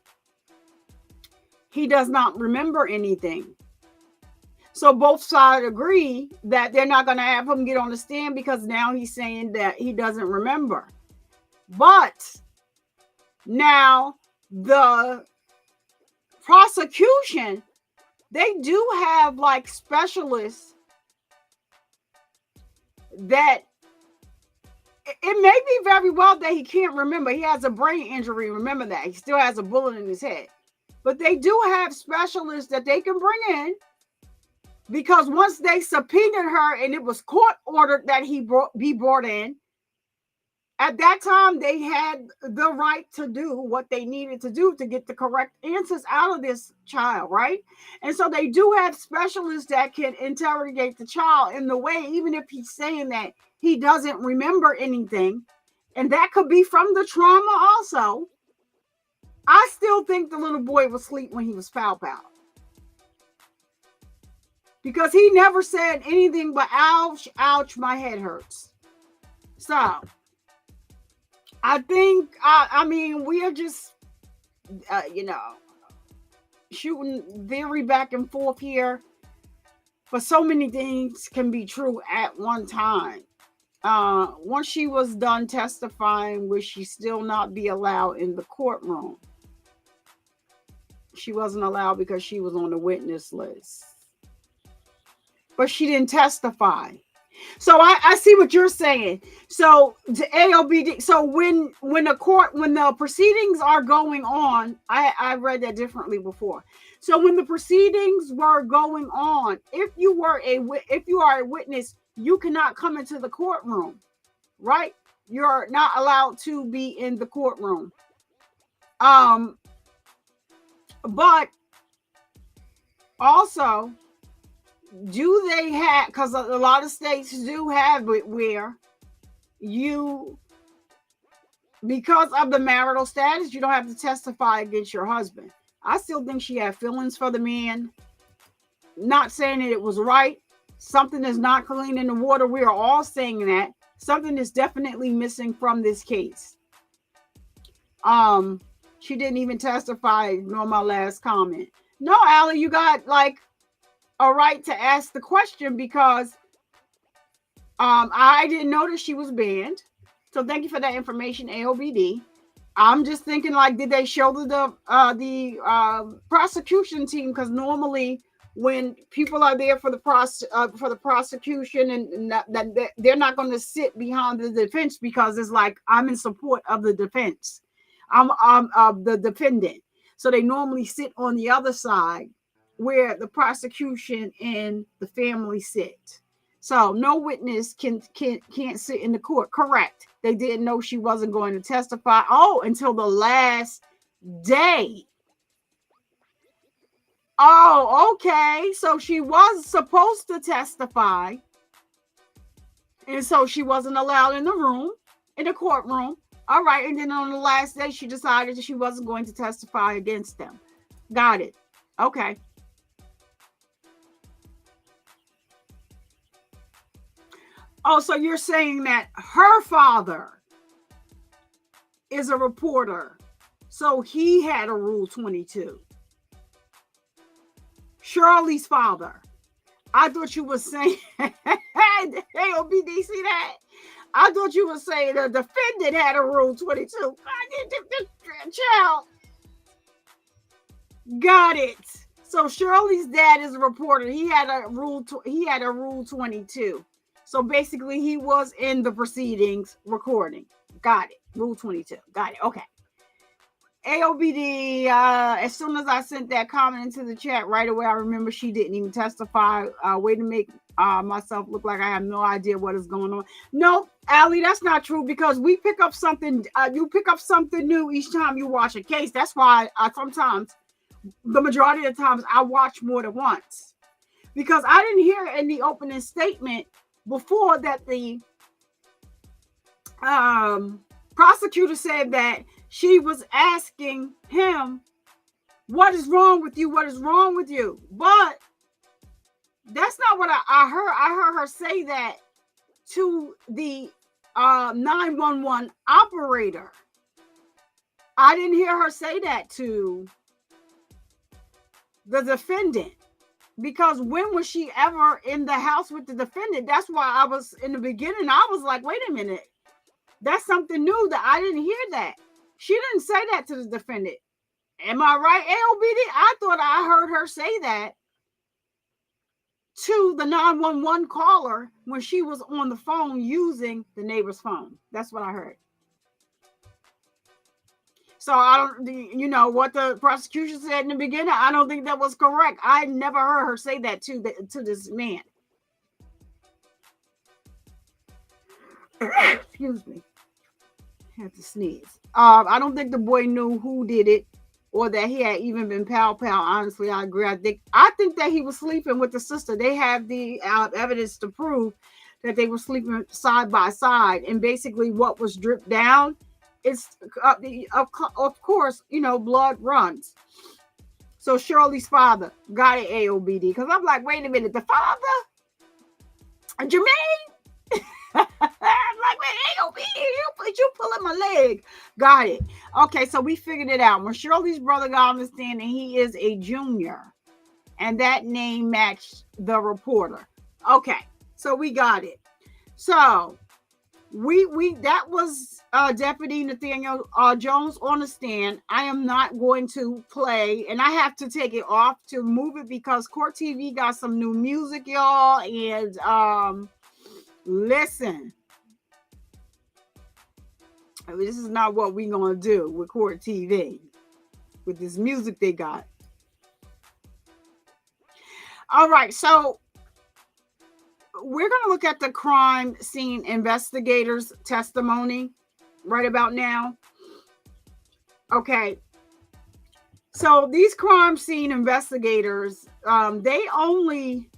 he does not remember anything. So both sides agree that they're not going to have him get on the stand, because now he's saying that he doesn't remember. But now the prosecution, they do have like specialists that it may be very well that he can't remember. He has a brain injury. Remember that. He still has a bullet in his head. But they do have specialists that they can bring in, because once they subpoenaed her and it was court ordered that he be brought in, at that time, they had the right to do what they needed to do to get the correct answers out of this child, right? And so they do have specialists that can interrogate the child in the way, even if he's saying that he doesn't remember anything, and that could be from the trauma also. I still think the little boy was asleep when he was pow, because he never said anything but ouch, ouch, my head hurts. So I think, we are just, shooting very back and forth here. but so many things can be true at one time. Once she was done testifying, would she still not be allowed in the courtroom? She wasn't allowed because she was on the witness list. But she didn't testify. So I see what you're saying. So the AOBD, so when the proceedings are going on, I read that differently before. So when the proceedings were going on, if you are a witness, you cannot come into the courtroom, right? You're not allowed to be in the courtroom. But also, do they have, because a lot of states do have it where you, because of the marital status, you don't have to testify against your husband. I still think she had feelings for the man. Not saying that it was right. Something is not clean in the water. We are all saying that. Something is definitely missing from this case. She didn't even testify, ignore my last comment. No, Allie, you got like a right to ask the question because I didn't notice she was banned. So thank you for that information, AOBD. I'm just thinking, like, did they show the prosecution team? Because normally when people are there for the prosecution and that they're not going to sit behind the defense because it's like I'm in support of the defense. I'm the defendant. So they normally sit on the other side where the prosecution and the family sit. So no witness can't sit in the court. Correct. They didn't know she wasn't going to testify. Oh, until the last day. Oh, okay. So she was supposed to testify. And so she wasn't allowed in the courtroom. All right. And then on the last day, she decided that she wasn't going to testify against them. Got it. Okay. Oh, so you're saying that her father is a reporter. So he had a Rule 22. Shirley's father. I thought you were saying, hey, OBD, see that? I thought you were saying the defendant had a Rule 22. Child. Got it. So Shirley's dad is a reporter. He had a Rule 22. So basically, he was in the proceedings recording. Got it. Rule 22. Got it. Okay. AOBD, as soon as I sent that comment into the chat, right away, I remember she didn't even testify. Way to make myself look like I have no idea what is going on. No, Allie, that's not true because we pick up something. You pick up something new each time you watch a case. That's why sometimes, the majority of the times, I watch more than once. Because I didn't hear in the opening statement before that the prosecutor said that she was asking him, what is wrong with you? What is wrong with you? But that's not what I heard. I heard her say that to the 911 operator. I didn't hear her say that to the defendant. Because when was she ever in the house with the defendant? That's why I was in the beginning. I was like, wait a minute. That's something new that I didn't hear that. She didn't say that to the defendant. Am I right, AOBD? I thought I heard her say that to the 911 caller when she was on the phone using the neighbor's phone. That's what I heard. So I don't, you know, what the prosecution said in the beginning, I don't think that was correct. I never heard her say that to this man. Excuse me. Had to sneeze. I don't think the boy knew who did it or that he had even been pal. Honestly, I agree. I think that he was sleeping with the sister. They have the evidence to prove that they were sleeping side by side. And basically what was dripped down, it's of course, you know, blood runs. So Shirley's father got an AOBD because I'm like, wait a minute, the father? Jermaine? I'm like, wait, AOBD, you pulling my leg. Got it. Okay, so we figured it out. When Shirley's brother got on the stand and he is a junior, and that name matched the reporter. Okay, so we got it. So that was Deputy Nathaniel Jones on the stand. I am not going to play, and I have to take it off to move it because Court TV got some new music, y'all. And listen, this is not what we're gonna do with Court TV with this music they got. All right, so we're going to look at the crime scene investigator's testimony right about now. Okay. So these crime scene investigators, they only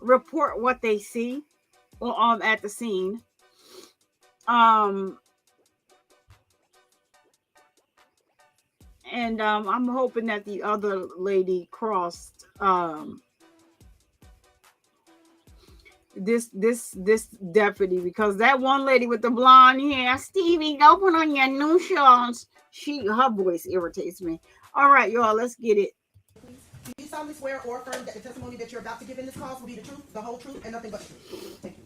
report what they see at the scene. And I'm hoping that the other lady crossed this deputy, because that one lady with the blonde hair, Stevie, go put on your new shorts. Her voice irritates me. All right, y'all, let's get it. Do you solemnly swear or affirm that the testimony that you're about to give in this cause will be the truth, the whole truth, and nothing but the truth? Thank you.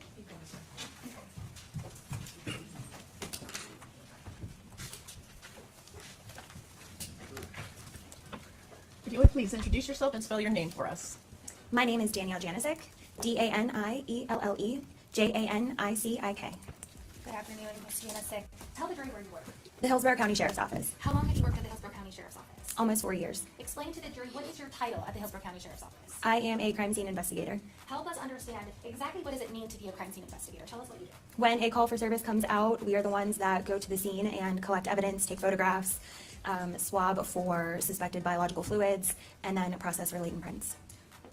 If you would please introduce yourself and spell your name for us. My name is Danielle Janicic, DANIELLE JANICIK. Good afternoon, Ms. Janicic. Tell the jury where you work. The Hillsborough County Sheriff's Office. How long have you worked at the Hillsborough County Sheriff's Office? Almost 4 years. Explain to the jury, what is your title at the Hillsborough County Sheriff's Office? I am a crime scene investigator. Help us understand exactly what does it mean to be a crime scene investigator. Tell us what you do. When a call for service comes out, we are the ones that go to the scene and collect evidence, take photographs, swab for suspected biological fluids, and then process for latent prints.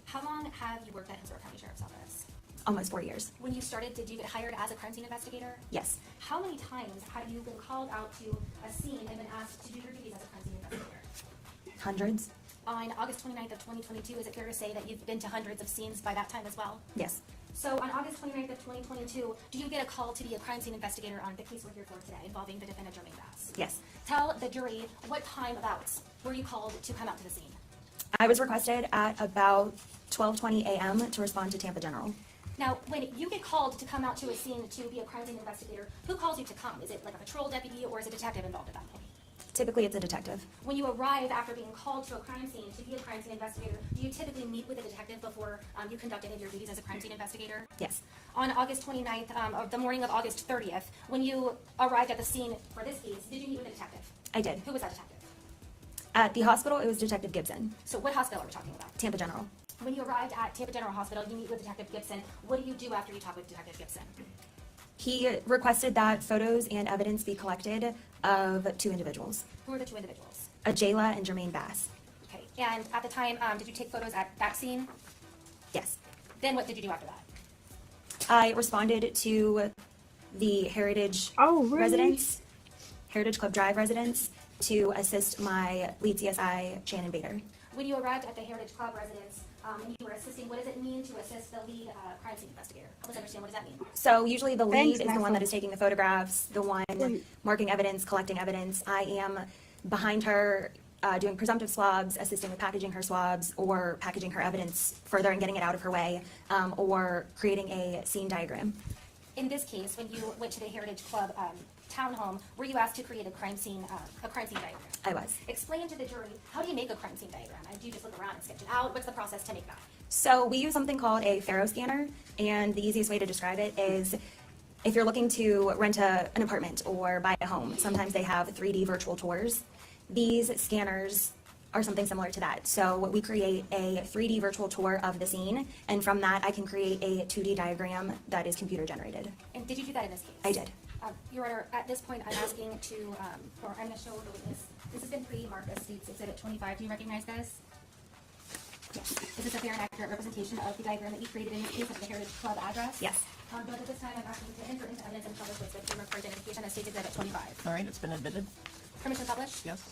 How long have you worked at Hillsborough County Sheriff's Office? Almost 4 years. When you started, did you get hired as a crime scene investigator? Yes. How many times have you been called out to a scene and been asked to do your duties as a crime scene investigator? Hundreds. On August 29th of 2022, is it fair to say that you've been to hundreds of scenes by that time as well? Yes. So on August 29th of 2022, do you get a call to be a crime scene investigator on the case we're here for today involving the defendant Jermaine Bass? Yes. Tell the jury, what time about were you called to come out to the scene? I was requested at about 12:20 a.m. to respond to Tampa General. Now, when you get called to come out to a scene to be a crime scene investigator, who calls you to come? Is it like a patrol deputy or is a detective involved at that point? Typically, it's a detective. When you arrive after being called to a crime scene to be a crime scene investigator, do you typically meet with a detective before you conduct any of your duties as a crime scene investigator? Yes. On August 29th, of the morning of August 30th, when you arrived at the scene for this case, did you meet with a detective? I did. Who was that detective? At the hospital, it was Detective Gibson. So what hospital are we talking about? Tampa General. When you arrived at Tampa General Hospital, you meet with Detective Gibson. What do you do after you talk with Detective Gibson? He requested that photos and evidence be collected of 2 individuals. Who are the 2 individuals? Jayla and Jermaine Bass. Okay, and at the time, did you take photos at that scene? Yes. Then what did you do after that? I responded to the Heritage residents, Heritage Club Drive residents, to assist my lead CSI, Shannon Bader. When you arrived at the Heritage Club residence and you were assisting, what does it mean to assist the lead crime scene investigator? Help us understand, what does that mean? So usually the lead is the one that is taking the photographs, the one marking evidence, collecting evidence. I am behind her doing presumptive swabs, assisting with packaging her swabs, or packaging her evidence further and getting it out of her way, or creating a scene diagram. In this case, when you went to the Heritage Club townhome, were you asked to create a crime scene diagram? I was. Explain to the jury, how do you make a crime scene diagram? Do you just look around and sketch it out? What's the process to make that? So we use something called a Faro scanner, and the easiest way to describe it is if you're looking to rent an apartment or buy a home, sometimes they have 3D virtual tours. These scanners are something similar to that. So we create a 3D virtual tour of the scene, and from that I can create a 2D diagram that is computer generated. And did you do that in this case? I did. Your Honor, at this point I'm asking to, or I'm going to show the witness. This has been pre-marked as State's Exhibit 25. Do you recognize this? Yes. Is this a fair and accurate representation of the diagram that you created in this case at the Heritage Club address? Yes. But at this time I'm asking to enter into evidence and publish this with framework for identification as State's Exhibit 25. All right, it's been admitted. Permission to publish? Yes.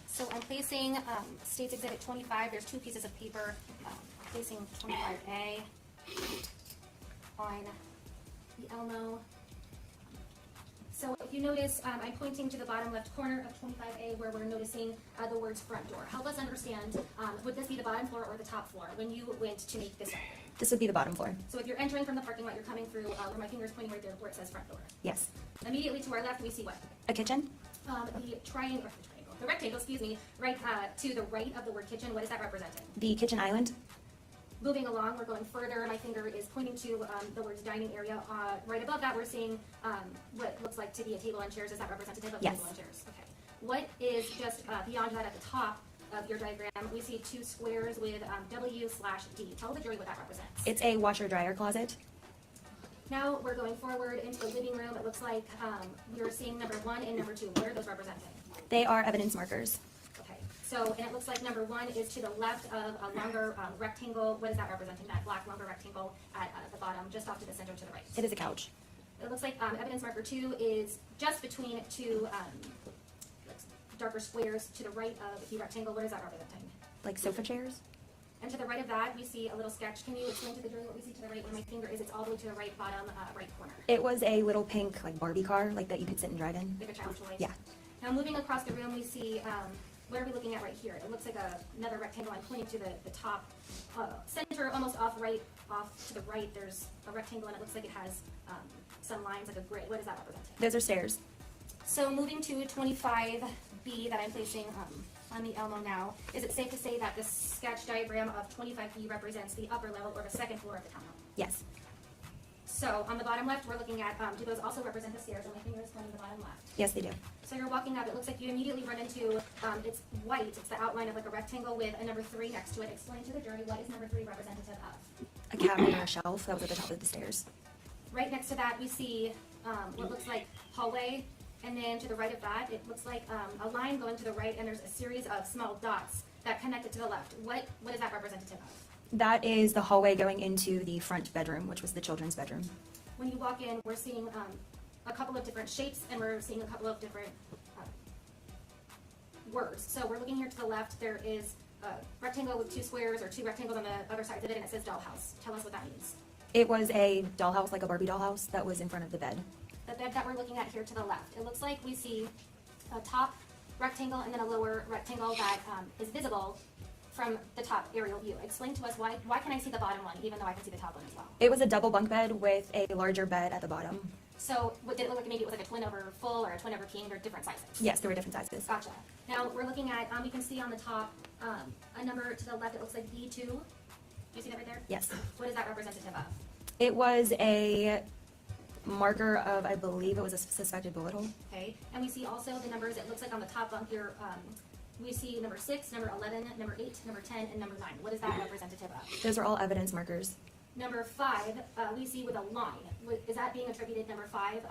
So I'm placing State's Exhibit 25. There's 2 pieces of paper. Placing 25A on the Elmo. So if you notice, I'm pointing to the bottom left corner of 25A where we're noticing the words front door. Help us understand, would this be the bottom floor or the top floor when you went to make this diagram? This would be the bottom floor. So if you're entering from the parking lot, you're coming through where my finger is pointing right there where it says front door. Yes. Immediately to our left, we see what? A kitchen? The rectangle, excuse me, right to the right of the word kitchen. What is that representing? The kitchen island? Moving along, we're going further. My finger is pointing to the words dining area. Right above that, we're seeing what looks like to be a table and chairs. Is that representative of Yes. table and chairs? Okay. What is just beyond that at the top of your diagram? We see two squares with W/D. Tell the jury what that represents. It's a washer dryer closet. Now we're going forward into the living room. It looks like we're seeing number 1 and number 2. What are those representing? They are evidence markers. Okay. So, and it looks like number 1 is to the left of a longer rectangle. What is that representing? That black longer rectangle at the bottom, just off to the center to the right. It is a couch. It looks like evidence marker 2 is just between two darker squares to the right of the rectangle. What is that representing? Like sofa chairs? And to the right of that, we see a little sketch. Can you explain to the jury what we see to the right where my finger is? It's all the way to the right bottom right corner. It was a little pink like Barbie car, like that you could sit and drive in. Like a child's toy? Yeah. Now moving across the room, we see, what are we looking at right here? It looks like another rectangle. I'm pointing to the top center, almost off to the right. There's a rectangle and it looks like it has some lines like a grid. What is that representing? Those are stairs. So moving to 25B that I'm placing on the Elmo now, is it safe to say that this sketch diagram of 25B represents the upper level or the second floor of the townhome? Yes. So on the bottom left, we're looking at, do those also represent the stairs? And my finger is pointing to the bottom left. Yes, they do. So you're walking up, it looks like you immediately run into, it's white, it's the outline of like a rectangle with a number 3 next to it. Explain to the jury, what is number 3 representative of? A cabinet or a shelf that was at the top of the stairs. Right next to that, we see what looks like hallway, and then to the right of that, it looks like a line going to the right, and there's a series of small dots that connect it to the left. What is that representative of? That is the hallway going into the front bedroom, which was the children's bedroom. When you walk in, we're seeing a couple of different shapes, and we're seeing a couple of different words. So we're looking here to the left, there is a rectangle with 2 squares, or 2 rectangles on the other side of it, and it says dollhouse. Tell us what that means. It was a dollhouse, like a Barbie dollhouse, that was in front of the bed. The bed that we're looking at here to the left, it looks like we see a top rectangle and then a lower rectangle that is visible from the top aerial view. Explain to us why can I see the bottom one even though I can see the top one as well? It was a double bunk bed with a larger bed at the bottom. So did it look like maybe it was like a twin over full or a twin over king or different sizes? Yes, there were different sizes. Gotcha. Now we're looking at, you can see on the top a number to the left, it looks like B2. Do you see that right there? Yes. What is that representative of? It was a marker of, I believe it was a suspected bullet hole. Okay, and we see also the numbers, it looks like on the top bunk here, we see number 6, number 11, number 8, number 10, and number 9. What is that representative of? Those are all evidence markers. Number 5, we see with a line. Is that being attributed, number 5,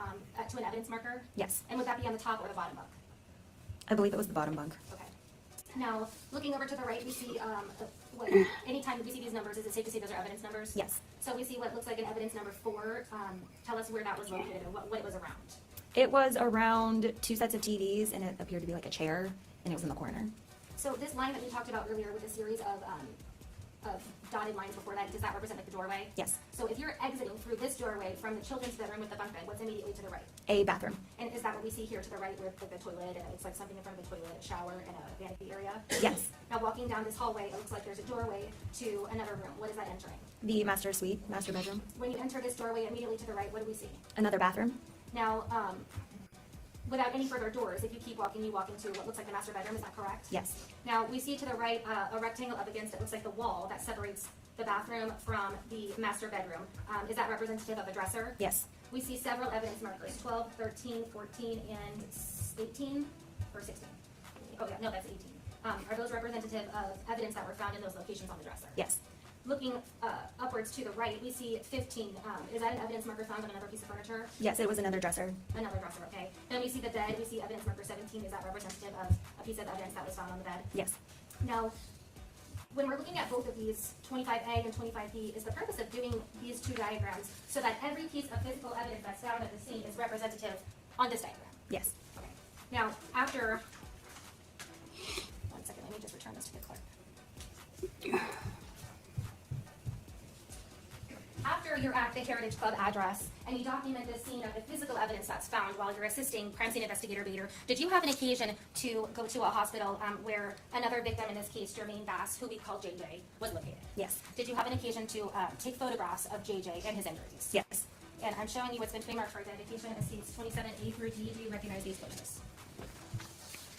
to an evidence marker? Yes. And would that be on the top or the bottom bunk? I believe it was the bottom bunk. Okay. Now, looking over to the right, we see, anytime we see these numbers, is it safe to say those are evidence numbers? Yes. So we see what looks like an evidence number 4. Tell us where that was located or what it was around. It was around 2 sets of TVs, and it appeared to be like a chair, and it was in the corner. So this line that we talked about earlier with a series of dotted lines before that, does that represent like the doorway? Yes. So if you're exiting through this doorway from the children's bedroom with the bunk bed, what's immediately to the right? A bathroom. And is that what we see here to the right with like the toilet, and it's like something in front of the toilet, a shower, and a vanity area? Yes. Now walking down this hallway, it looks like there's a doorway to another room. What is that entering? The master suite, master bedroom. When you enter this doorway immediately to the right, what do we see? Another bathroom. Now, without any further doors, if you keep walking, you walk into what looks like the master bedroom, is that correct? Yes. Now, we see to the right a rectangle up against it looks like the wall that separates the bathroom from the master bedroom. Is that representative of a dresser? Yes. We see several evidence markers, 12, 13, 14, and 18, or 16. Oh yeah, no, that's 18. Are those representative of evidence that were found in those locations on the dresser? Yes. Looking upwards to the right, we see 15. Is that an evidence marker found on another piece of furniture? Yes, it was another dresser. Another dresser, okay. Then we see the bed, we see evidence marker 17. Is that representative of a piece of evidence that was found on the bed? Yes. Now, when we're looking at both of these, 25A and 25B, is the purpose of doing these 2 diagrams so that every piece of physical evidence that's found at the scene is representative on this diagram? Yes. Okay. Now, after, 1 second, let me just return this to the clerk. After you're at the Heritage Club address and you document the scene of the physical evidence that's found while you're assisting crime scene investigator Bader, did you have an occasion to go to a hospital where another victim, in this case Jermaine Bass, who we call JJ, was located? Yes. Did you have an occasion to take photographs of JJ and his injuries? Yes. And I'm showing you what's been trademarked for identification as states 27A through D. Do you recognize these photos?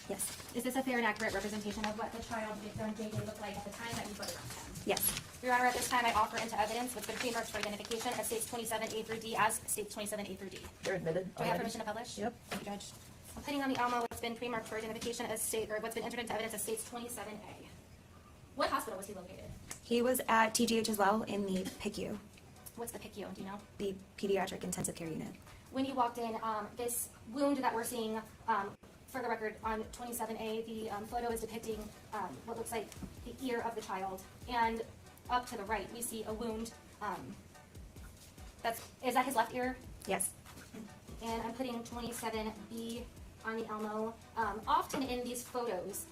Yes. Is this a fair and accurate representation of what the child victim JJ looked like at the time that you photographed him? Yes. Your Honor, at this time I offer into evidence what's been trademarked for identification as states 27A through D as states 27A through D. They're admitted. Do I have permission to publish? Yep. Thank you, Judge. I'm putting on the Almo what's been trademarked for identification as what's been entered into evidence as states 27A. What hospital was he located? He was at TGH as well in the PICU, What's the PICU? Do you know? the Pediatric Intensive Care Unit. When you walked in, this wound that we're seeing, for the record, on 27A, the photo is depicting what looks like the ear of the child. And up to the right, we see a wound. Is that his left ear? Yes. And I'm putting 27B on the Elmo. Often in these photos,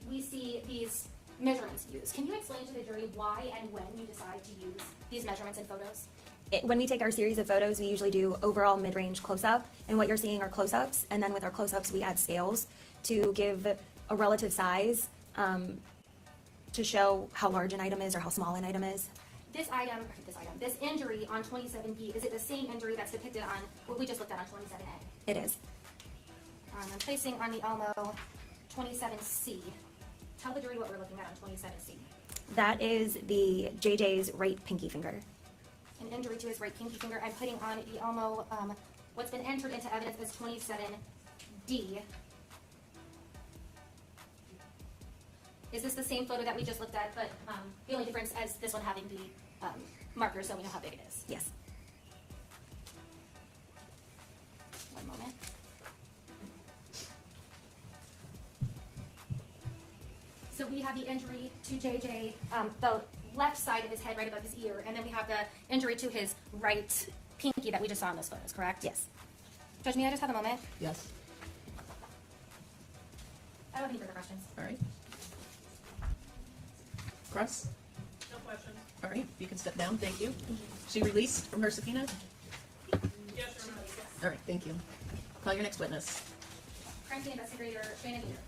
we see these measurements used. Can you explain to the jury why and when you decide to use these measurements in photos? When we take our series of photos, we usually do overall mid-range close-up, and what you're seeing are close-ups, and then with our close-ups, we add scales to give a relative size to show how large an item is or how small an item is. This injury on 27B, is it the same injury that's depicted on what we just looked at on 27A? It is. I'm placing on the Elmo 27C. Tell the jury what we're looking at on 27C. That is the JJ's right pinky finger. An injury to his right pinky finger. I'm putting on the Elmo what's been entered into evidence as 27D. Is this the same photo that we just looked at, but the only difference as this one having the marker so we know how big it is? Yes. One moment. So we have the injury to JJ, the left side of his head right above his ear, and then we have the injury to his right pinky that we just saw in those photos, correct? Yes. Judge, may I just have a moment? Yes. I don't have any further questions. All right. Cross? No questions. All right, you can step down. Thank you. She released from her subpoena? Yes, Your Honor. All right, thank you. Call your next witness. Crime scene investigator Shayna Bader.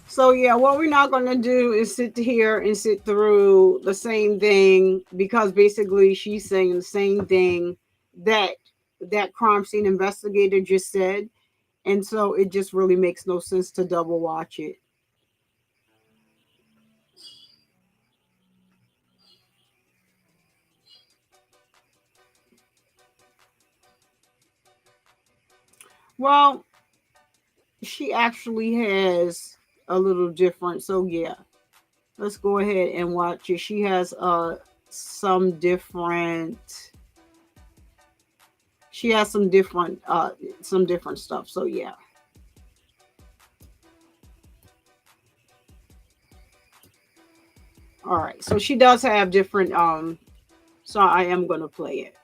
So yeah, what we're not going to do is sit here and sit through the same thing, because basically she's saying the same thing that that crime scene investigator just said, and so it just really makes no sense to double watch it. Well, she actually has a little different. So yeah, let's go ahead and watch it. She has some different stuff. So yeah. All right. So she does have different so I am going to play it.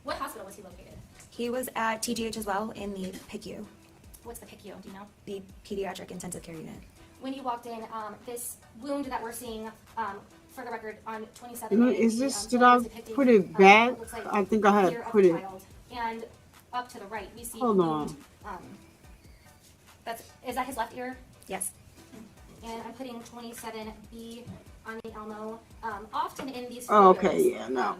What hospital was he located? He was at TGH as well in the PICU, What's the PICU? Do you know? the Pediatric Intensive Care Unit. When you walked in, this wound that we're seeing, for the record, on 27. Is this, did I put it back? I think I had put it. And up to the right, we see. Hold on. Is that his left ear? Yes. And I'm putting 27B on the Elmo. Often in these Oh, photos, okay, yeah, no.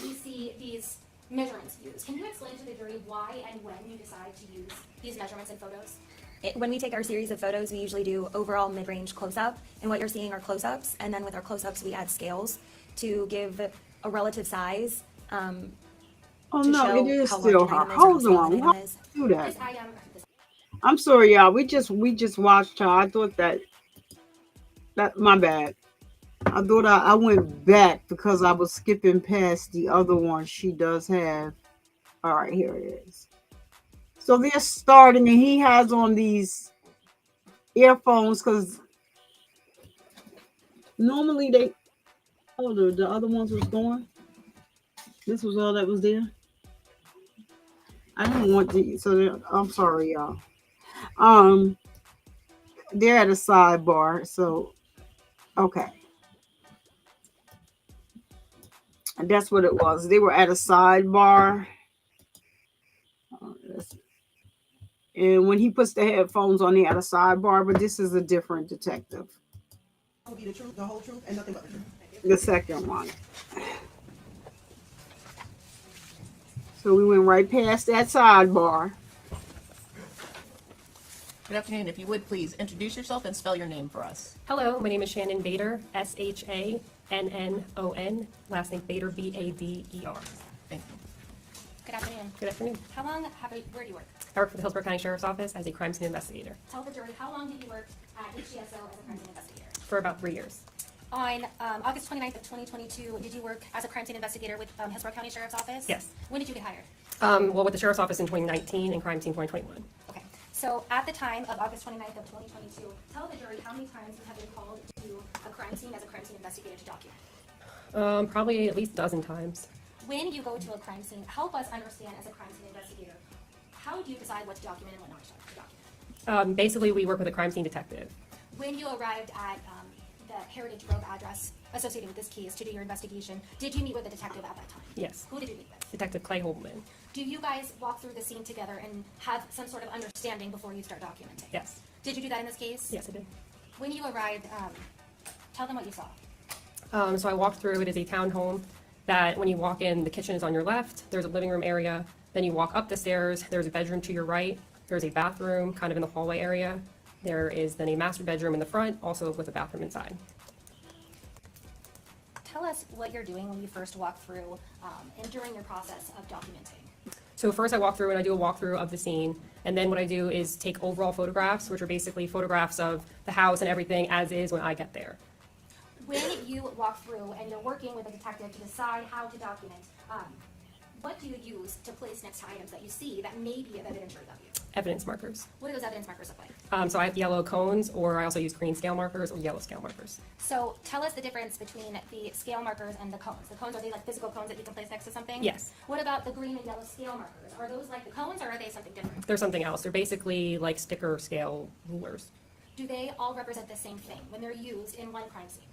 we see these measurements used. Can you explain to the jury why and when you decide to use these measurements in photos? When we take our series of photos, we usually do overall mid-range close-up, and what you're seeing are close-ups, and then with our close-ups, we add scales to give a relative size. Oh to no, show it is how large still an her. item is or how Hold small on, an why item is. do that? This item, I'm sorry, y'all. We just watched her. I thought that my bad. I thought I went back because I was skipping past the other one she does have. All right, here it is. So they're starting, and he has on these earphones because normally they. Oh, the other ones was going. This was all that was there. I didn't want to. So I'm sorry, y'all. they're at a sidebar. So, okay. And that's what it was. They were at a sidebar. And when he puts the headphones on, they at a sidebar, but this is a different detective. Will be the truth, the whole truth, and nothing but the truth. The second one. So we went right past that sidebar. Good afternoon. If you would please introduce yourself and spell your name for us. Hello, my name is Shannon Bader, Shannon, last name Bader, Bader. Thank you. Good afternoon. Good afternoon. How long where do you work? I work for the Hillsborough County Sheriff's Office as a crime scene investigator Tell the jury, how long did you work at HCSO as a crime scene investigator? for about 3 years. On August 29th of 2022, did you work as a crime scene investigator with Hillsborough County Sheriff's Office? Yes. When did you get hired? Well, with the Sheriff's Office in 2019 and crime scene 2021. Okay. So at the time of August 29th of 2022, tell the jury how many times you have been called to a crime scene as a crime scene investigator to document. Probably at least a dozen times. When you go to a crime scene, help us understand as a crime scene investigator, how do you decide what to document and what not to document? Basically, we work with a crime scene detective. When you arrived at the Heritage Grove address associated with this case to do your investigation, did you meet with a detective at that time? Yes. Who did you meet with? Detective Clay Holman. Do you guys walk through the scene together and have some sort of understanding before you start documenting? Yes. Did you do that in this case? Yes, I did. When you arrived, tell them what you saw. So I walked through. It is a townhome that when you walk in, the kitchen is on your left. There's a living room area. Then you walk up the stairs. There's a bedroom to your right. There's a bathroom kind of in the hallway area. There is then a master bedroom in the front, also with a bathroom inside. Tell us what you're doing when you first walk through and during your process of documenting. So first I walk through and I do a walkthrough of the scene. And then what I do is take overall photographs, which are basically photographs of the house and everything as is when I get there. When you walk through and you're working with a detective to decide how to document, what do you use to place next to items that you see that may be of evidentiary value? Evidence markers. What do those evidence markers look like? So I have yellow cones, or I also use green scale markers or yellow scale markers. So tell us the difference between the scale markers and the cones. The cones, are they like physical cones that you can place next to something? Yes. What about the green and yellow scale markers? Are those like the cones or are they something different? They're something else. They're basically like sticker scale rulers. Do they all represent the same thing when they're used in one crime scene?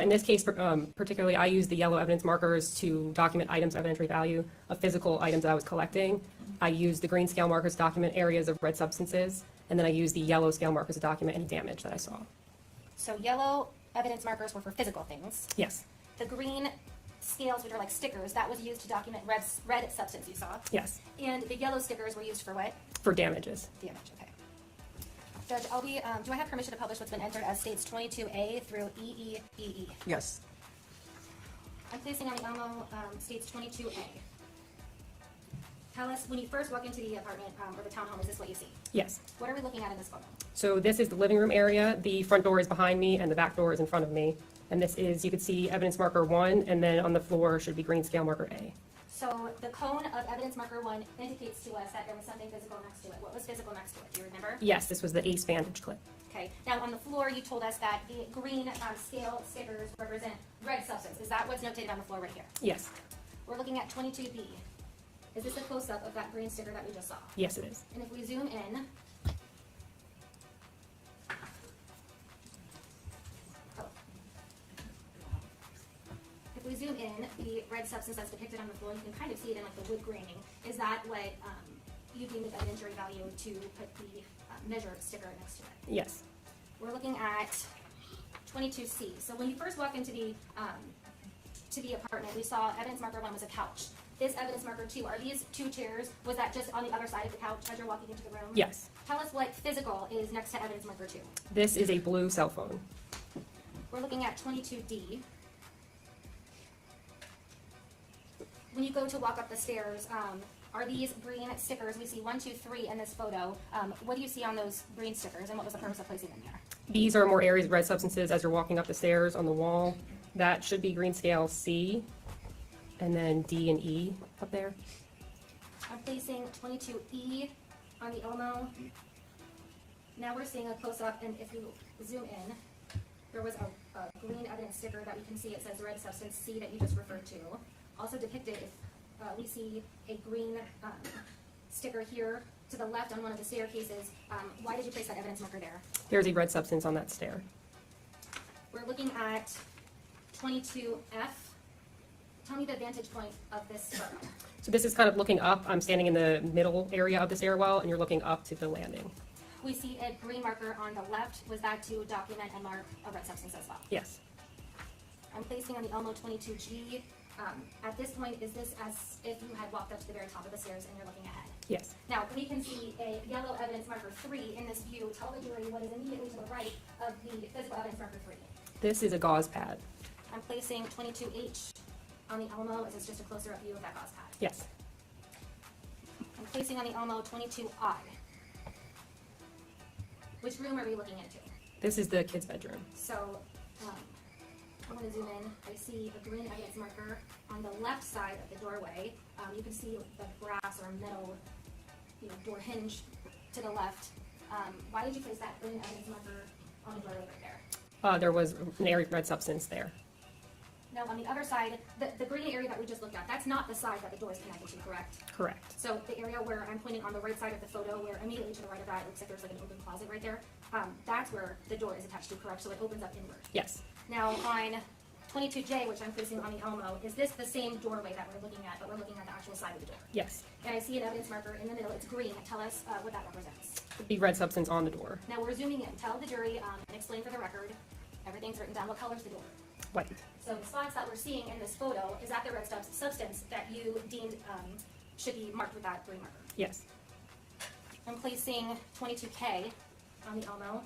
In this case, particularly, I use the yellow evidence markers to document items of evidentiary value of physical items that I was collecting. I use the green scale markers to document areas of red substances, and then I use the yellow scale markers to document any damage that I saw. So yellow evidence markers were for physical things. Yes. The green scales, which are like stickers, that was used to document red substance you saw. Yes. And the yellow stickers were used for what? For damages. Damage, okay. Judge, do I have permission to publish what's been entered as states 22A through EEEE? Yes. I'm placing on the memo states 22A. Tell us, when you first walk into the apartment or the townhome, is this what you see? Yes. What are we looking at in this photo? So this is the living room area. The front door is behind me, and the back door is in front of me. And this is, you could see evidence marker 1, and then on the floor should be green scale marker A. So the cone of evidence marker 1 indicates to us that there was something physical next to it. What was physical next to it? Do you remember? Yes, this was the Ace Vantage clip. Okay. Now on the floor, you told us that the green scale stickers represent red substance. Is that what's notated on the floor right here? Yes. We're looking at 22B. Is this a close-up of that green sticker that we just saw? Yes, it is. And if we zoom in, if we zoom in, the red substance that's depicted on the floor, you can kind of see it in like the wood graining. Is that what you deem as evidentiary value to put the measure sticker next to it? Yes. We're looking at 22C. So when you first walk into the apartment, we saw evidence marker 1 was a couch. This evidence marker 2, are these 2 chairs? Was that just on the other side of the couch as you're walking into the room? Yes. Tell us what physical is next to evidence marker 2. This is a blue cell phone. We're looking at 22D. When you go to walk up the stairs, are these green stickers? We see 1, 2, 3 in this photo. What do you see on those green stickers, and what was the purpose of placing them there? These are more areas of red substances as you're walking up the stairs on the wall. That should be green scale C, and then D and E up there. I'm placing 22E on the Elmo. Now we're seeing a close-up, and if you zoom in, there was a green evidence sticker that we can see. It says red substance C that you just referred to. Also depicted, we see a green sticker here to the left on one of the staircases. Why did you place that evidence marker there? There's a red substance on that stair. We're looking at 22F. Tell me the vantage point of this photo. So this is kind of looking up. I'm standing in the middle area of the stairwell, and you're looking up to the landing. We see a green marker on the left. Was that to document and mark a red substance as well? Yes. I'm placing on the Elmo 22G. At this point, is this as if you had walked up to the very top of the stairs and you're looking ahead? Yes. Now, we can see a yellow evidence marker 3 in this view. Tell the jury what is immediately to the right of the physical evidence marker 3. This is a gauze pad. I'm placing 22H on the Elmo. Is this just a closer up view of that gauze pad? Yes. I'm placing on the Elmo 22I. Which room are we looking into? This is the kids' bedroom. So, I'm going to zoom in. I see a green evidence marker on the left side of the doorway. You can see the brass or metal, door hinge to the left. Why did you place that green evidence marker on the doorway right there? There was an area of red substance there. Now, on the other side, the green area that we just looked at, that's not the side that the door is connected to, correct? Correct. So the area where I'm pointing on the right side of the photo, where immediately to the right of that, it looks like there's like an open closet right there. That's where the door is attached to, correct? So it opens up inward. Yes. Now, on 22J, which I'm placing on the Elmo, is this the same doorway that we're looking at, but we're looking at the actual side of the door? Yes. And I see an evidence marker in the middle. It's green. Tell us what that represents. The red substance on the door. Now, we're zooming in. Tell the jury and explain for the record. Everything's written down. What color is the door? White. So the spots that we're seeing in this photo, is that the red substance that you deemed should be marked with that green marker? Yes. I'm placing 22K on the Elmo.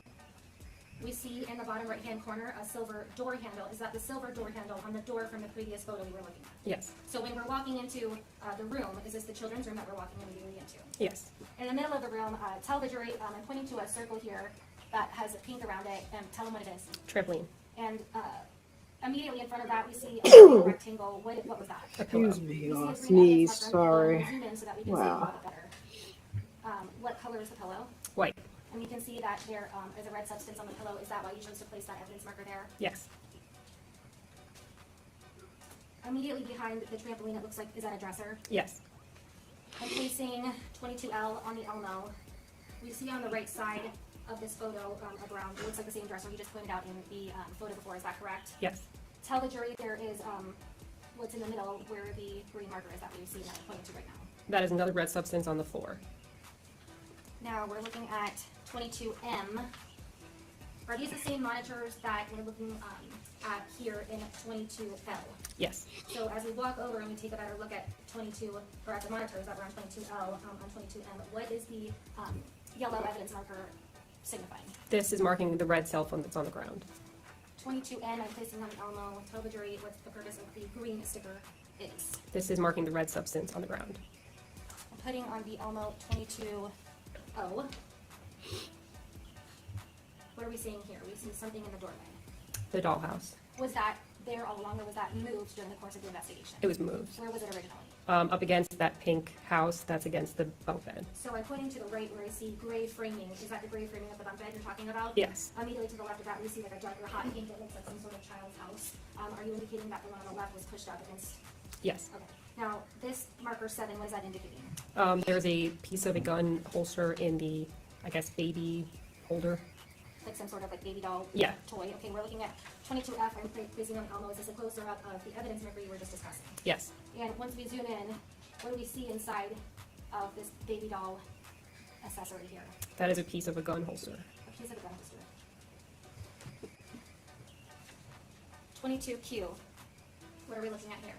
We see in the bottom right-hand corner a silver door handle. Is that the silver door handle on the door from the previous photo we were looking at? Yes. So when we're walking into the room, is this the children's room that we're walking immediately into? Yes. In the middle of the room, tell the jury, I'm pointing to a circle here that has a pink around it, and tell them what it is. Trampoline. And immediately in front of that, we see a rectangle. What was that? Excuse me, We see a I'll green sneeze. evidence marker. Sorry. Zoom in so that we can see it a Wow. little bit better. What color is the pillow? White. And you can see that there is a red substance on the pillow. Is that why you chose to place that evidence marker there? Yes. Immediately behind the trampoline, it looks like, is that a dresser? Yes. I'm placing 22L on the Elmo. We see on the right side of this photo a brown, it looks like the same dresser you just pointed out in the photo before. Is that correct? Yes. Tell the jury there is what's in the middle where the green marker is that we see that I'm pointing to right now. That is another red substance on the floor. Now we're looking at 22M. Are these the same monitors that we're looking at here in 22L? Yes. So as we walk over and we take a better look at 22, or at the monitors that were on 22L, on 22M, what is the yellow evidence marker signifying? This is marking the red cell phone that's on the ground. 22N, I'm placing on the Elmo. Tell the jury what the purpose of the green sticker is. This is marking the red substance on the ground. I'm putting on the Elmo 22O. What are we seeing here? We see something in the doorway. The dollhouse. Was that there all along, or was that moved during the course of the investigation? It was moved. Where was it originally? Up against that pink house that's against the bunk bed. So I'm pointing to the right where I see gray framing. Is that the gray framing of the bunk bed you're talking about? Yes. Immediately to the left of that, we see like a darker hot pink that looks like some sort of child's house. Are you indicating that the one on the left was pushed up against? Yes. Okay. Now, this marker 7, what is that indicating? There's a piece of a gun holster in the, I guess, baby holder. Like some sort of like baby doll toy. Okay, we're looking at 22F. I'm placing on Elmo. Is this a closer up of the evidence marker you were just discussing? Yes. And once we zoom in, what do we see inside of this baby doll accessory here? That is a piece of a gun holster. A piece of a gun holster. 22Q. What are we looking at here?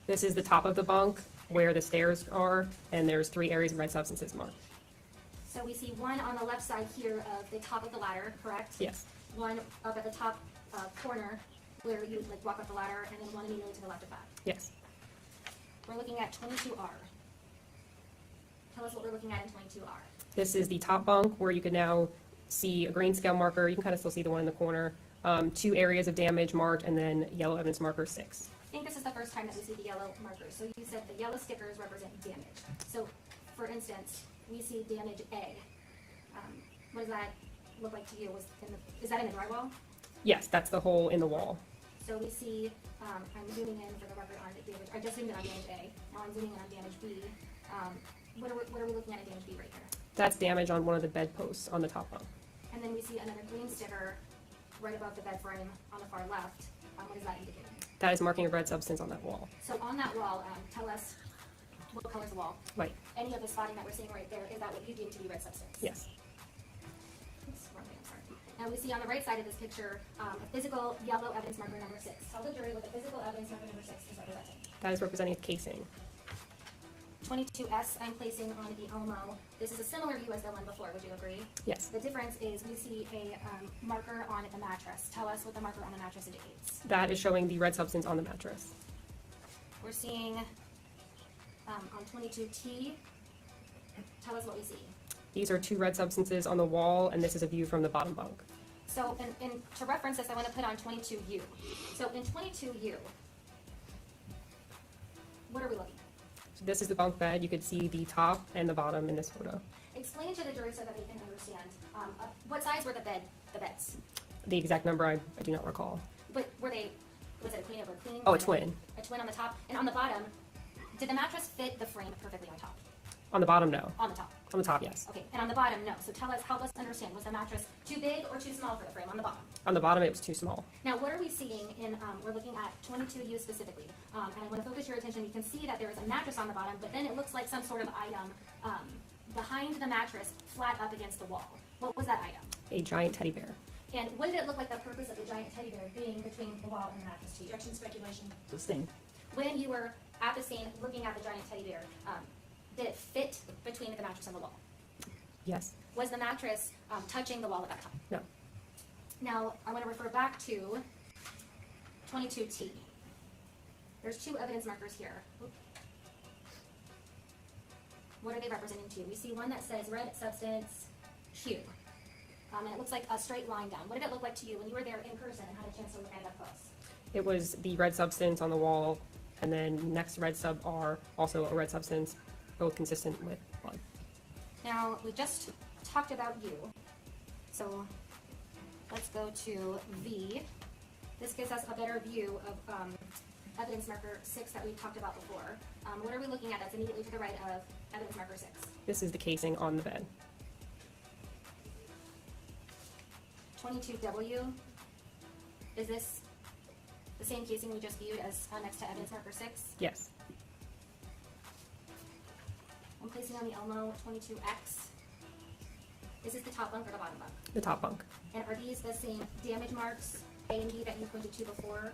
This is the top of the bunk where the stairs are, and there's 3 areas of red substances marked. So we see one on the left side here of the top of the ladder, correct? Yes. One up at the top corner where you like walk up the ladder, and then one immediately to the left of that. Yes. We're looking at 22R. Tell us what we're looking at in 22R. This is the top bunk where you can now see a green scale marker. You can kind of still see the one in the corner. 2 areas of damage marked, and then yellow evidence marker 6. I think this is the first time that we see the yellow markers. So you said the yellow stickers represent damage. So, for instance, we see damage A. What does that look like to you? Is that in the drywall? Yes, that's the hole in the wall. So we see, I'm zooming in for the record on damage. I just zoomed in on damage A. Now I'm zooming in on damage B. What are we looking at in damage B right here? That's damage on one of the bedposts on the top bunk. And then we see another green sticker right above the bed frame on the far left. What does that indicate? That is marking a red substance on that wall. So on that wall, tell us what color is the wall? White. Any of the spotting that we're seeing right there, is that what you deem to be red substance? Yes. Oops, wrong thing, I'm sorry. Now we see on the right side of this picture, a physical yellow evidence marker number 6. Tell the jury what the physical evidence marker number 6 is representing. That is representing a casing. 22S I'm placing on the Elmo. This is a similar view as the one before, would you agree? Yes. The difference is we see a marker on the mattress. Tell us what the marker on the mattress indicates. That is showing the red substance on the mattress. We're seeing on 22T, tell us what we see. These are 2 red substances on the wall, and this is a view from the bottom bunk. So, and to reference this, I want to put on 22U. So in 22U, what are we looking at? So this is the bunk bed. You could see the top and the bottom in this photo. Explain to the jury so that they can understand. What size were the beds? The exact number I do not recall. But was it a queen over a queen? Oh, a twin. A twin on the top. And on the bottom, did the mattress fit the frame perfectly on top? On the bottom, no. On the top. On the top, yes. Okay, and on the bottom, no. So help us understand. Was the mattress too big or too small for the frame on the bottom? On the bottom, it was too small. Now, what are we seeing in, we're looking at 22U specifically, and I want to focus your attention. You can see that there is a mattress on the bottom, but then it looks like some sort of item behind the mattress, flat up against the wall. What was that item? A giant teddy bear. And what did it look like the purpose of the giant teddy bear being between the wall and the mattress to you? Objection, speculation. Sustain. When you were at the scene looking at the giant teddy bear, did it fit between the mattress and the wall? Yes. Was the mattress touching the wall at that time? No. Now, I want to refer back to 22T. There's 2 evidence markers here. What are they representing to you? We see one that says red substance Q. And it looks like a straight line down. What did it look like to you when you were there in person and had a chance to look at it up close? It was the red substance on the wall, and then next red sub R, also a red substance, both consistent with blood. Now, we just talked about U. So let's go to V. This gives us a better view of evidence marker 6 that we talked about before. What are we looking at that's immediately to the right of evidence marker 6? This is the casing on the bed. 22W. Is this the same casing we just viewed as next to evidence marker 6? Yes. I'm placing on the Elmo 22X. Is this the top bunk or the bottom bunk? The top bunk. And are these the same damage marks, A and B, that you pointed to before,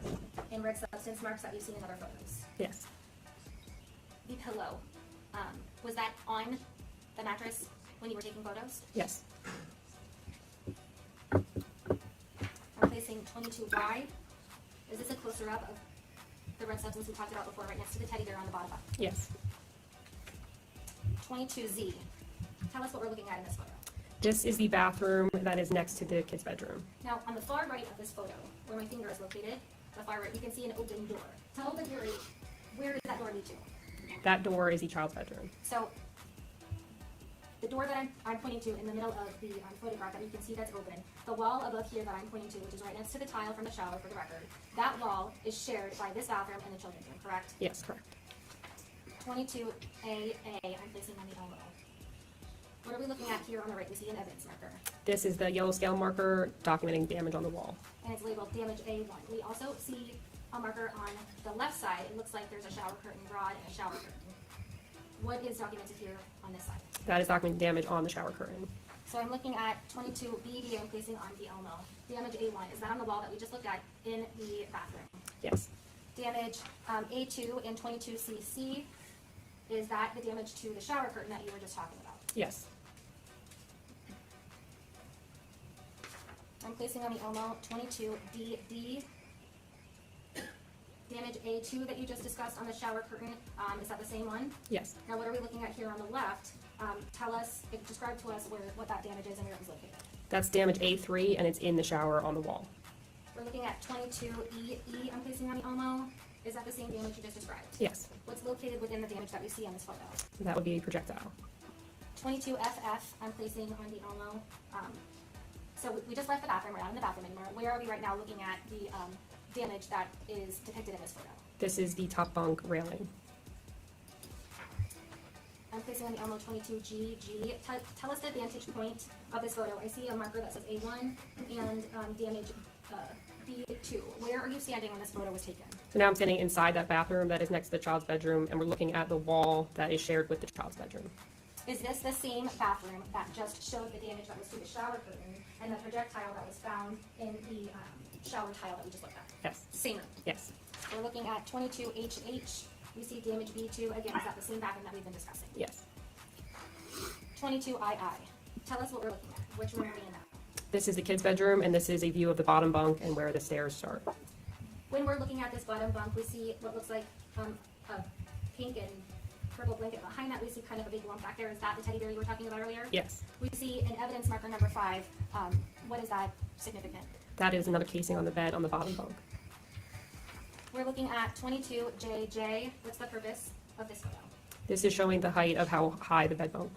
and red substance marks that you've seen in other photos? Yes. The pillow, was that on the mattress when you were taking photos? Yes. I'm placing 22Y. Is this a closer up of the red substance we talked about before, right next to the teddy bear on the bottom bunk? Yes. 22Z. Tell us what we're looking at in this photo. This is the bathroom that is next to the kids' bedroom. Now, on the far right of this photo, where my finger is located, the far right, you can see an open door. Tell the jury, where does that door lead to? That door is the child's bedroom. So, the door that I'm pointing to in the middle of the photograph that you can see that's open, the wall above here that I'm pointing to, which is right next to the tile from the shower for the record, that wall is shared by this bathroom and the children's room, correct? Yes, correct. 22AA, I'm placing on the Elmo. What are we looking at here on the right? We see an evidence marker. This is the yellow scale marker documenting damage on the wall. And it's labeled damage A1. We also see a marker on the left side. It looks like there's a shower curtain rod and a shower curtain. What is documented here on this side? That is documenting damage on the shower curtain. So I'm looking at 22B, I'm placing on the Elmo. Damage A1, is that on the wall that we just looked at in the bathroom? Yes. Damage A2 and 22CC, is that the damage to the shower curtain that you were just talking about? Yes. I'm placing on the Elmo 22DD. Damage A2 that you just discussed on the shower curtain, is that the same one? Yes. Now what are we looking at here on the left? Tell us, describe to us what that damage is and where it was located. That's damage A3, and it's in the shower on the wall. We're looking at 22EE, I'm placing on the Elmo. Is that the same damage you just described? Yes. What's located within the damage that we see on this photo? That would be a projectile. 22FF, I'm placing on the Elmo. So we just left the bathroom, we're not in the bathroom anymore. Where are we right now looking at the damage that is depicted in this photo? This is the top bunk railing. I'm placing on the Elmo 22GG. Tell us the vantage point of this photo. I see a marker that says A1 and damage B2. Where are you standing when this photo was taken? So now I'm standing inside that bathroom that is next to the child's bedroom, and we're looking at the wall that is shared with the child's bedroom. Is this the same bathroom that just showed the damage that was to the shower curtain and the projectile that was found in the shower tile that we just looked at? Yes. Same room. Yes. We're looking at 22HH. We see damage B2. Again, is that the same bathroom that we've been discussing? Yes. 22II. Tell us what we're looking at. Which room are we in now? This is the kid's bedroom, and this is a view of the bottom bunk and where the stairs start. When we're looking at this bottom bunk, we see what looks like a pink and purple blanket. Behind that, we see kind of a big lump back there. Is that the teddy bear you were talking about earlier? Yes. We see an evidence marker number 5. What is that significant? That is another casing on the bed on the bottom bunk. We're looking at 22JJ. What's the purpose of this photo? This is showing the height of how high the bunk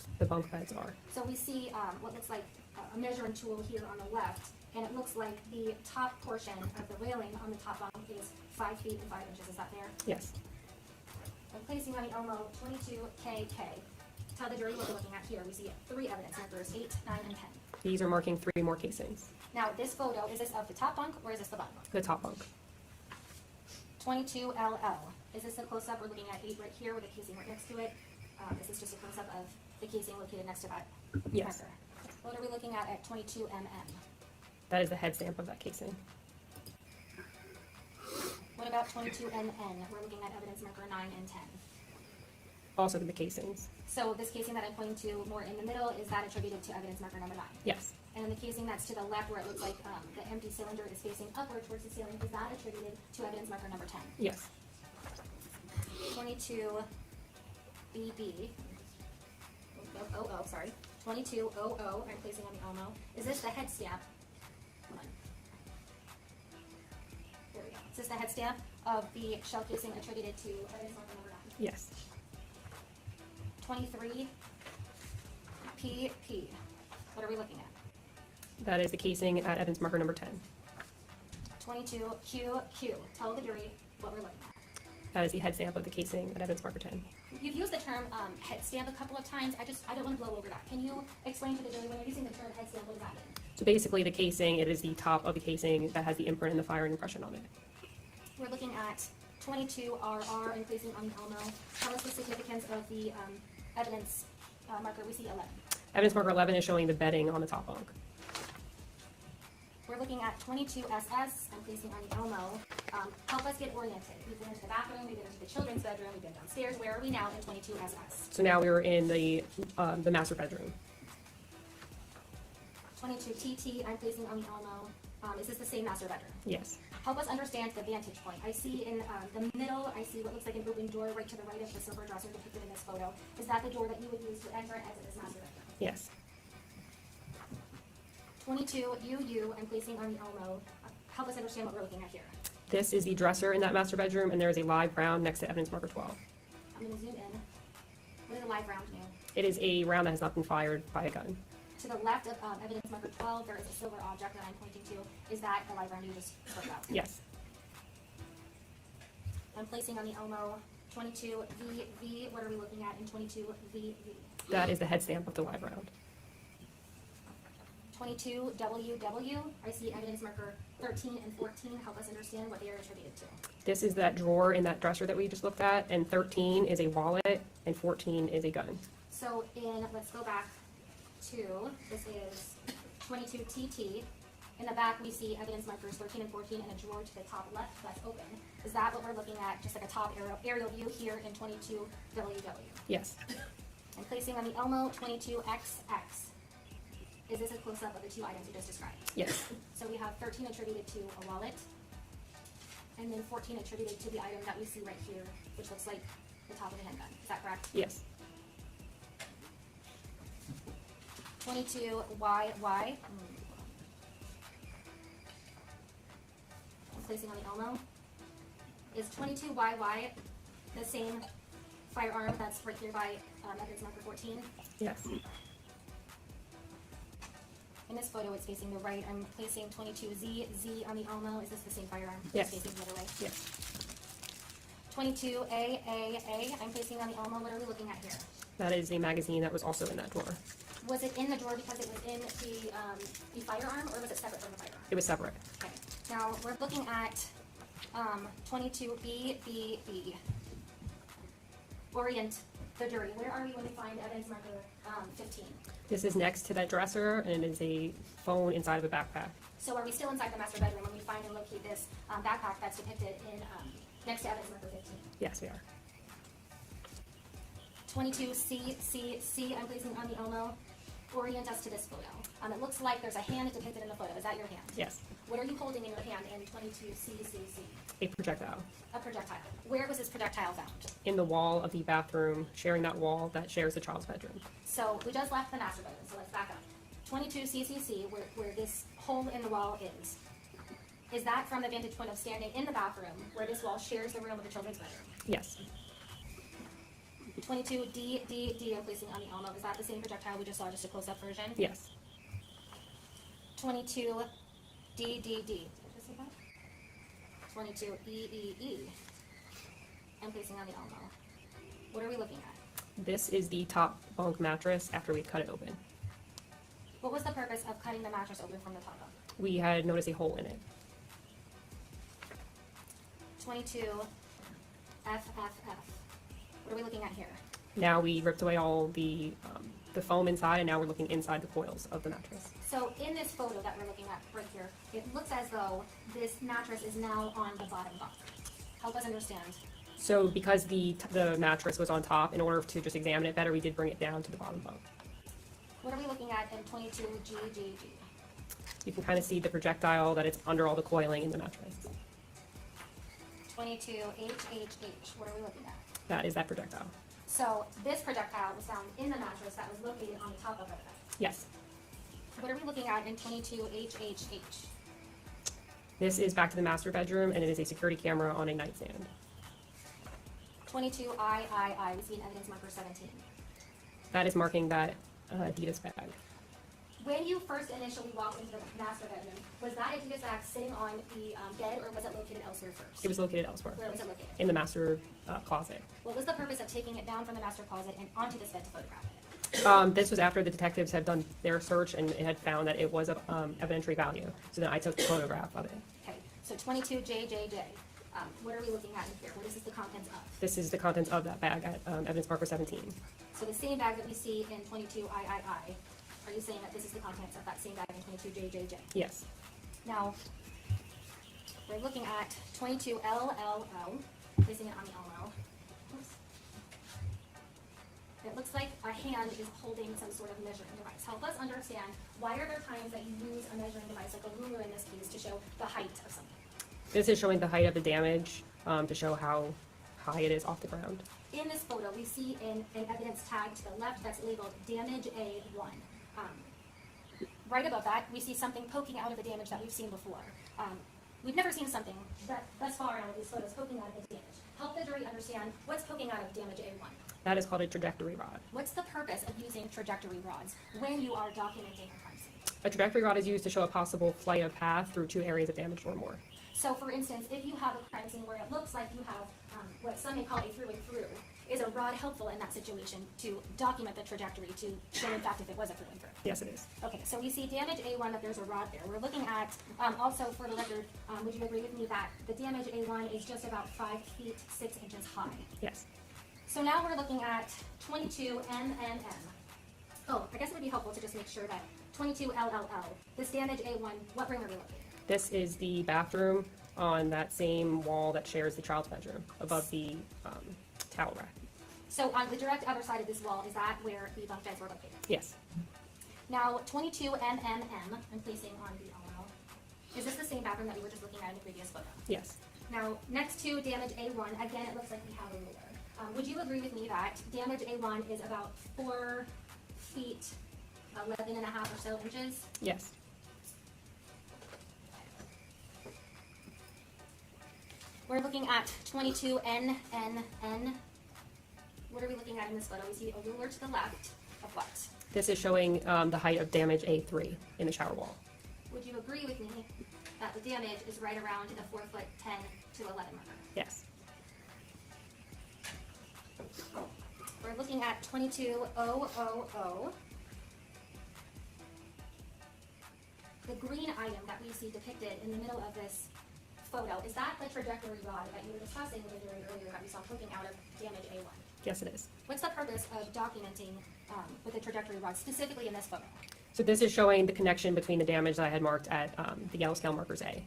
beds are. So we see what looks like a measuring tool here on the left, and it looks like the top portion of the railing on the top bunk is 5 feet and 5 inches. Is that fair? Yes. I'm placing on the Elmo 22KK. Tell the jury what we're looking at here. We see 3 evidence markers, 8, 9, and 10. These are marking 3 more casings. Now, this photo, is this of the top bunk or is this the bottom bunk? The top bunk. 22LL. Is this a close-up? We're looking at 8 right here with a casing right next to it. Is this just a close-up of the casing located next to that Yes. marker? What are we looking at 22MM? That is the head stamp of that casing. What about 22NN? We're looking at evidence marker 9 and 10. Also the casings. So this casing that I'm pointing to more in the middle, is that attributed to evidence marker number 9? Yes. And then the casing that's to the left where it looks like the empty cylinder is facing upward towards the ceiling, is that attributed to evidence marker number 10? Yes. 22BB. Sorry. 2200, I'm placing on the Elmo. Is this the head stamp? Hold on. There we go. Is this the head stamp of the shell casing attributed to evidence marker number 9? Yes. 23PP. What are we looking at? That is the casing at evidence marker number 10. 22QQ. Tell the jury what we're looking at. That is the head stamp of the casing at evidence marker 10. You've used the term head stamp a couple of times. I don't want to blow over that. Can you explain to the jury when you're using the term head stamp, what does that mean? So basically the casing, it is the top of the casing that has the imprint and the firing impression on it. We're looking at 22RR and placing on the Elmo. Tell us the significance of the evidence marker. We see 11. Evidence marker 11 is showing the bedding on the top bunk. We're looking at 22SS and placing on the Elmo. Help us get oriented. We've been into the bathroom, we've been into the children's bedroom, we've been downstairs. Where are we now in 22SS? So now we were in the master bedroom. 22TT, I'm placing on the Elmo. Is this the same master bedroom? Yes. Help us understand the vantage point. I see in the middle, I see what looks like an open door right to the right of the silver dresser depicted in this photo. Is that the door that you would use to enter and exit this master bedroom? Yes. 22UU, I'm placing on the Elmo. Help us understand what we're looking at here. This is the dresser in that master bedroom, and there is a live round next to evidence marker 12. I'm going to zoom in. What does a live round mean? It is a round that has not been fired by a gun. To the left of evidence marker 12, there is a silver object that I'm pointing to. Is that the live round you just spoke about? Yes. I'm placing on the Elmo 22VV. What are we looking at in 22VV? That is the head stamp of the live round. 22WW. I see evidence marker 13 and 14. Help us understand what they are attributed to. This is that drawer in that dresser that we just looked at, and 13 is a wallet, and 14 is a gun. So let's go back to, this is 22TT. In the back, we see evidence markers 13 and 14 and a drawer to the top left that's open. Is that what we're looking at, just like a top aerial view here in 22WW? Yes. I'm placing on the Elmo 22XX. Is this a close-up of the 2 items you just described? Yes. So we have 13 attributed to a wallet, and then 14 attributed to the item that we see right here, which looks like the top of a handgun. Is that correct? Yes. 22YY. I'm placing on the Elmo. Is 22YY the same firearm that's right here by evidence marker 14? Yes. In this photo, it's facing the right. I'm placing 22Z on the Elmo. Is this the same firearm? Yes. It's facing the other way? Yes. 22AAA. I'm placing on the Elmo. What are we looking at here? That is a magazine that was also in that drawer. Was it in the drawer because it was in the firearm, or was it separate from the firearm? It was separate. Okay. Now, we're looking at 22B. Orient the jury. Where are we when we find evidence marker 15? This is next to that dresser, and it is a phone inside of a backpack. So are we still inside the master bedroom when we find and locate this backpack that's depicted in next to evidence marker 15? Yes, we are. 22C, I'm placing on the Elmo. Orient us to this photo. It looks like there's a hand depicted in the photo. Is that your hand? Yes. What are you holding in your hand in 22C? A projectile. A projectile. Where was this projectile found? In the wall of the bathroom, sharing that wall that shares the child's bedroom. So we just left the master bedroom, so let's back up. 22C, where this hole in the wall is that from the vantage point of standing in the bathroom where this wall shares the room with the children's bedroom? Yes. 22D, I'm placing on the Elmo. Is that the same projectile we just saw, just a close-up version? Yes. 22D. 22E. I'm placing on the Elmo. What are we looking at? This is the top bunk mattress after we cut it open. What was the purpose of cutting the mattress open from the top up? We had noticed a hole in it. 22FFF. What are we looking at here? Now we ripped away all the foam inside, and now we're looking inside the coils of the mattress. So in this photo that we're looking at right here, it looks as though this mattress is now on the bottom bunk. Help us understand. So because the mattress was on top, in order to just examine it better, we did bring it down to the bottom bunk. What are we looking at in 22GGG? You can kind of see the projectile that it's under all the coiling in the mattress. 22HHH. What are we looking at? That is that projectile. So this projectile was found in the mattress that was located on the top of it. Yes. What are we looking at in 22HHH? This is back to the master bedroom, and it is a security camera on a nightstand. 22III. We see an evidence marker 17. That is marking that Adidas bag. When you first initially walked into the master bedroom, was that Adidas bag sitting on the bed, or was it located elsewhere first? It was located elsewhere. Where was it located? In the master closet. What was the purpose of taking it down from the master closet and onto this bed to photograph it? This was after the detectives had done their search and it had found that it was of evidentiary value. So then I took the photograph of it. Okay, so 22JJJ. What are we looking at in here? What is this the contents of? This is the contents of that bag at evidence marker 17. So the same bag that we see in 22III. Are you saying that this is the contents of that same bag in 22JJJ? Yes. Now, we're looking at 22LLL, placing it on the Elmo. Oops. It looks like a hand is holding some sort of measuring device. Help us understand, why are there times that you use a measuring device, like a ruler in this case, to show the height of something? This is showing the height of the damage to show how high it is off the ground. In this photo, we see an evidence tag to the left that's labeled damage A1. Right above that, we see something poking out of the damage that we've seen before. We've never seen something that thus far out of these photos poking out of the damage. Help the jury understand what's poking out of damage A1. That is called a trajectory rod. What's the purpose of using trajectory rods when you are documenting a crime scene? A trajectory rod is used to show a possible flight of path through 2 areas of damage or more. So for instance, if you have a crime scene where it looks like you have what some may call a through and through, is a rod helpful in that situation to document the trajectory to show in fact if it was a through and through? Yes, it is. Okay, so we see damage A1 that there's a rod there. We're looking at, also for the record, would you agree with me that the damage A1 is just about 5 feet 6 inches high? Yes. So now we're looking at 22MMM. Oh, I guess it would be helpful to just make sure that 22LLL, this damage A1, what room are we looking at? This is the bathroom on that same wall that shares the child's bedroom, above the towel rack. So on the direct other side of this wall, is that where the bunk beds were located? Yes. Now, 22MMM, I'm placing on the Elmo. Is this the same bathroom that we were just looking at in the previous photo? Yes. Now, next to damage A1, again, it looks like we have a ruler. Would you agree with me that damage A1 is about 4 feet, 11 and a half or so inches? Yes. We're looking at 22NNN. What are we looking at in this photo? We see a ruler to the left of what? This is showing the height of damage A3 in the shower wall. Would you agree with me that the damage is right around the 4 foot 10 to 11 marker? Yes. We're looking at at 22000, the green item that we see depicted in the middle of this photo, is that the trajectory rod that you were discussing with Jerry earlier that we saw poking out of damage A1? Yes, it is. What's the purpose of documenting with the trajectory rod, specifically in this photo? So this is showing the connection between the damage that I had marked at the yellow scale markers A.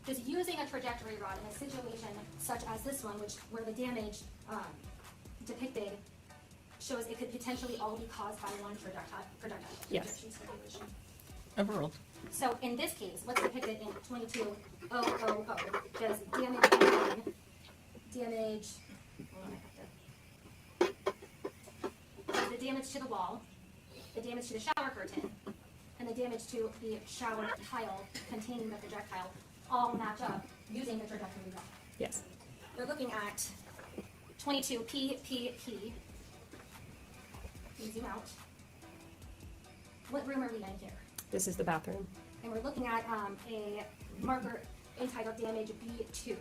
Does using a trajectory rod in a situation such as this one, where the damage depicted shows it could potentially all be caused by one projectile? Yes. Overruled. So in this case, what's depicted in 22000, does damage A1, the damage to the wall, the damage to the shower curtain, and the damage to the shower tile containing the projectile all match up using the trajectory rod? Yes. We're looking at 22PPP. Zoom out. What room are we in here? This is the bathroom. And we're looking at a marker entitled damage B2.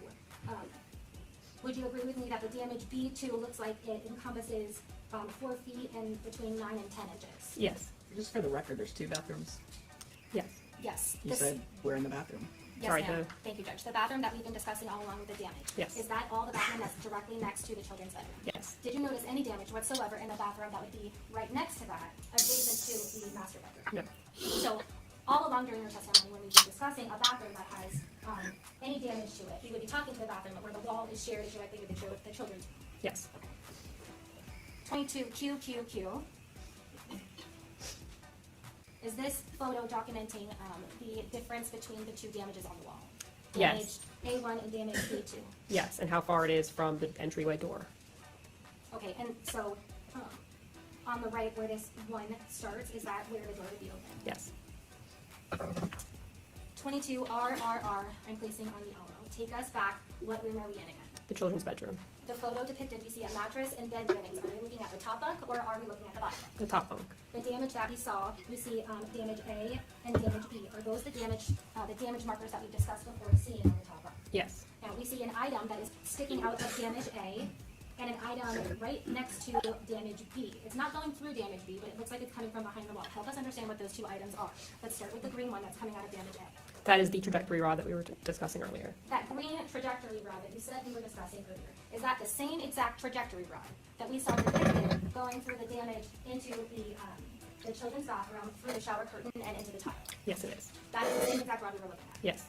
Would you agree with me that the damage B2 looks like it encompasses 4 feet and between 9 and 10 inches? Yes. Just for the record, there's 2 bathrooms. Yes. Yes. You said we're in the bathroom. Yes, Sorry, ma'am. Thank you, Judge. The bathroom that we've been discussing all along with the damage. Yes. Is that all the bathroom that's directly next to the children's bedroom? Yes. Did you notice any damage whatsoever in the bathroom that would be right next to that, adjacent to the master bedroom? No. So, all along during your testimony, when we've been discussing a bathroom that has any damage to it, we would be talking to the bathroom where the wall is shared directly with the children's room. Yes. 22QQQ. Is this photo documenting the difference between the 2 damages on the wall? Yes. Damage A1 and damage A2. Yes, and how far it is from the entryway door. Okay, and so on the right where this one starts, is that where the door would be open? Yes. 22RRR, I'm placing on the elbow. Take us back. What room are we in again? The children's bedroom. The photo depicted, we see a mattress and bed linens. Are we looking at the top bunk or are we looking at the bottom? The top bunk. The damage that we saw, we see damage A and damage B. Are those the damage markers that we discussed before seen on the top bunk? Yes. Now we see an item that is sticking out of damage A and an item right next to damage B. It's not going through damage B, but it looks like it's coming from behind the wall. Help us understand what those 2 items are. Let's start with the green one that's coming out of damage A. That is the trajectory rod that we were discussing earlier. That green trajectory rod that you said we were discussing earlier, is that the same exact trajectory rod that we saw depicted going through the damage into the children's bathroom, through the shower curtain, and into the tile? Yes, it is. That is the same exact rod we were looking at? Yes.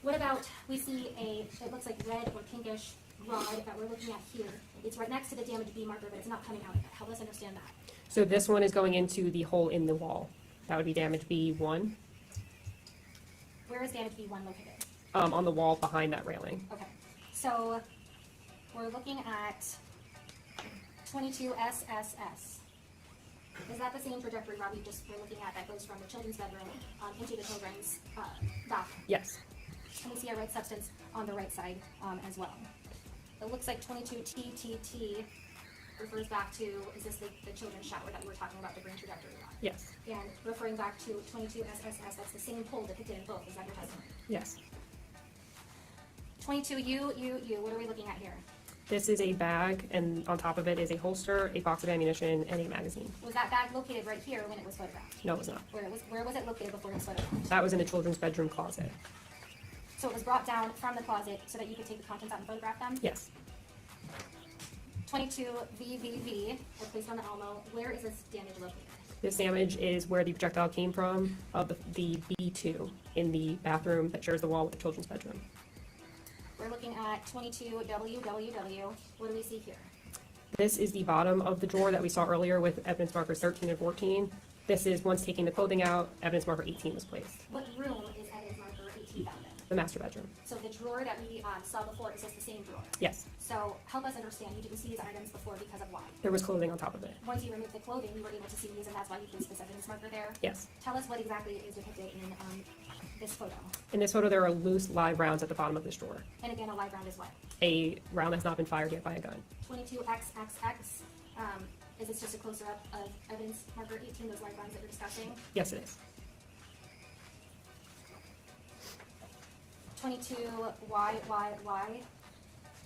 What about, we see it looks like red or pinkish rod that we're looking at here. It's right next to the damage B marker, but it's not coming out of it. Help us understand that. So this one is going into the hole in the wall. That would be damage B1. Where is damage B1 located? On the wall behind that railing. Okay, so we're looking at 22SSS. Is that the same trajectory rod we just were looking at that goes from the children's bedroom into the children's bathroom? Yes. And we see a red substance on the right side as well. It looks like 22TTT refers back to, is this the children's shower that we were talking about, the green trajectory rod? Yes. And referring back to 22SSS, that's the same pole depicted in both. Is that your testimony? Yes. 22UUU, what are we looking at here? This is a bag, and on top of it is a holster, a box of ammunition, and a magazine. Was that bag located right here when it was photographed? No, it was not. Where was it located before it was photographed? That was in the children's bedroom closet. So it was brought down from the closet so that you could take the contents out and photograph them? Yes. 22VVV, or placed on the elbow. Where is this damage located? This damage is where the projectile came from, of the B2 in the bathroom that shares the wall with the children's bedroom. We're looking at 22WWW. What do we see here? This is the bottom of the drawer that we saw earlier with evidence markers 13 and 14. This is once taking the clothing out, evidence marker 18 was placed. What room is evidence marker 18 found in? The master bedroom. So the drawer that we saw before, is this the same drawer? Yes. So help us understand, you didn't see these items before because of why? There was clothing on top of it. Once you removed the clothing, you were able to see these, and that's why you placed this evidence marker there? Yes. Tell us what exactly is depicted in this photo. In this photo, there are loose live rounds at the bottom of this drawer. And again, a live round is what? A round that's not been fired yet by a gun. 22XXX. Is this just a closer up of evidence marker 18, those live rounds that we're discussing? Yes, it is. 22YYY.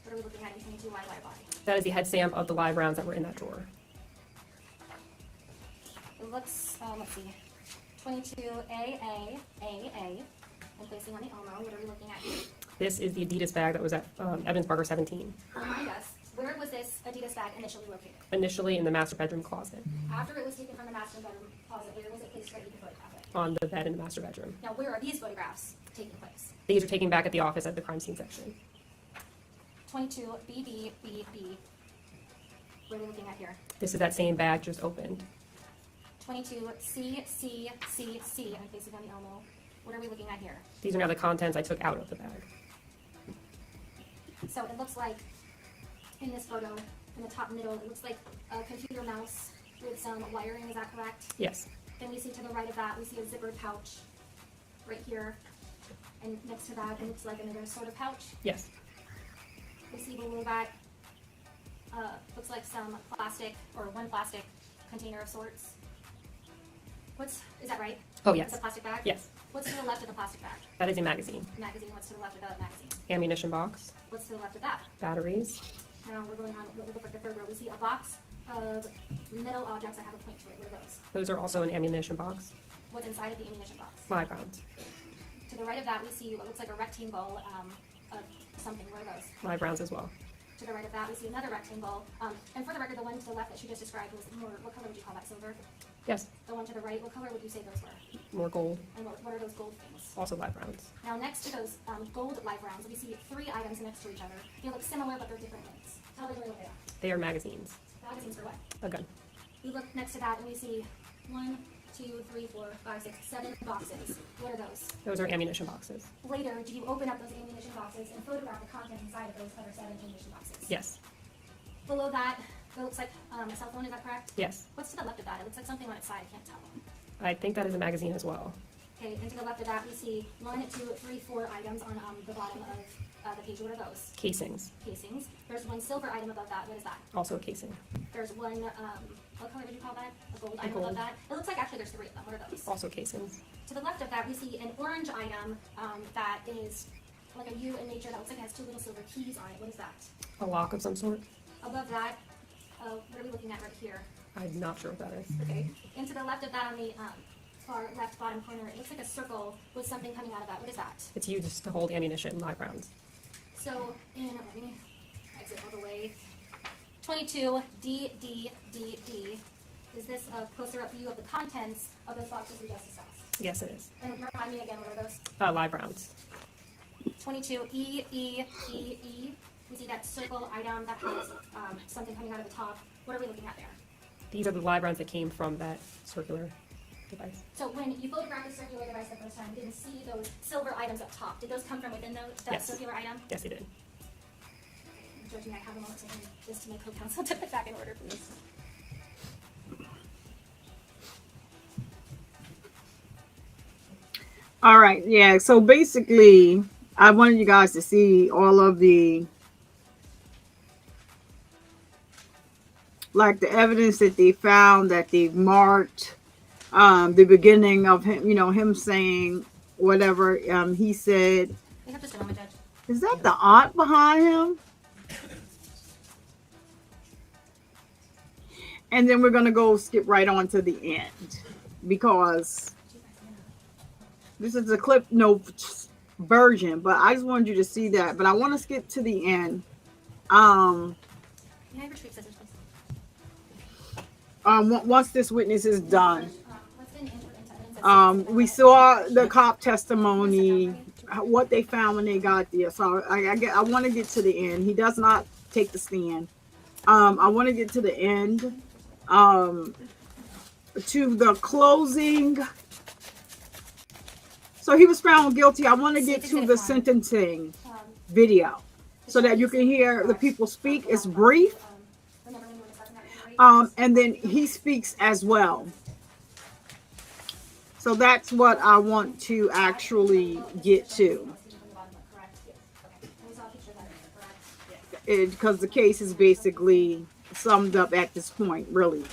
What are we looking at in 22YYY? That is the head stamp of the live rounds that were in that drawer. It looks, let's see, 22AA, and placing on the Elmo. What are we looking at here? This is the Adidas bag that was at Evans Barker 17. Remind us, where was this Adidas bag initially located? Initially in the master bedroom closet, After it was taken from the master bedroom closet, where was it placed so that you can photograph it? on the bed in the master bedroom. Now, where are these photographs taking place? These are taken back at the office at the crime scene section. 22BB. What are we looking at here? This is that same bag just opened. 22CCCC, and placing on the Elmo. What are we looking at here? These are now the contents I took out of the bag. So it looks like, in this photo, in the top middle, it looks like a computer mouse with some wiring, is that correct? Yes. Then we see to the right of that, we see a zippered pouch right here. And next to that, it looks like another sort of pouch. Yes. We see below that, looks like some plastic, or one plastic container of sorts. Is that right? Oh, yes. It's a plastic bag? Yes. What's to the left of the plastic bag? That is a magazine. Magazine, what's to the left of that magazine? Ammunition box, What's to the left of that? batteries, Now we're going on, we'll look like the third row. We see a box of metal objects that have a point to it. What are those? those are also an ammunition box, What's inside of the ammunition box? 5 rounds, To the right of that, we see what looks like a rectangle of something. What are those? 5 rounds as well. To the right of that, we see another rectangle. And for the record, the one to the left that she just described was more, what color would you call that? Silver? Yes, The one to the right, what color would you say those were? more gold, And what are those gold things? also 5 rounds. Now, next to those gold live rounds, we see 3 items next to each other. They look similar, but they're different things. Tell me what they are. They are magazines, Magazines for what? a gun. We look next to that and we see 1, 2, 3, 4, 5, 6, 7 boxes. What are those? Those are ammunition boxes. Later, did you open up those ammunition boxes and photograph the contents inside of those other 7 ammunition boxes? Yes, Below that, it looks like a cell phone, is that correct? yes. What's to the left of that? It looks like something on its side, I can't tell. I think that is a magazine as well. Okay, and to the left of that, we see 1, 2, 3, 4 items on the bottom of the page. What are those? Casings, Casings. There's 1 silver item above that. What is that? also a casing, There's 1, what color would you call that? A gold item gold. above that? It looks like actually there's 3 of them. What are those? also casings, To the left of that, we see an orange item that is like a U in nature that looks like it has 2 little silver keys on it. What is that? a lock of some sort. Above that, what are we looking at right here? I'm not sure what that is. Okay. And to the left of that on the far left bottom corner, it looks like a circle with something coming out of that. What is that? It's used to hold ammunition, 5 rounds. So, let me exit all the way. 22 D. Is this a closer up view of the contents of those boxes we just discussed? Yes, it is. And remind me again, what are those? 5 rounds. 22 E. We see that circle item that has something coming out of the top. What are we looking at there? These are the live rounds that came from that circular device. So when you photographed the circular device the first time, you didn't see those silver items up top. Did those come from within that Yes. circular item? Yes, they did. Judge, may I have a moment just to make co-counsel to put back in order, please? All right, yeah. So basically, I wanted you guys to see all of the evidence that they found, that they've marked, the beginning of him, him saying whatever he said. We have just a moment, Judge. Is that the aunt behind him? And then we're going to go skip right on to the end, because this is a clip notes version, but I just wanted you to see that. But I want to skip to the end. May I retrieve scissors, please? Once this witness is done. What's been entered into evidence? We saw the cop testimony, what they found when they got there. So I want to get to the end. He does not take the stand. I want to get to the end, to the closing. So he was found guilty. I want to get to the sentencing video so that you can hear the people speak. It's brief. And then he speaks as well. So that's what I want to actually get to. Because the case is basically summed up at this point, really.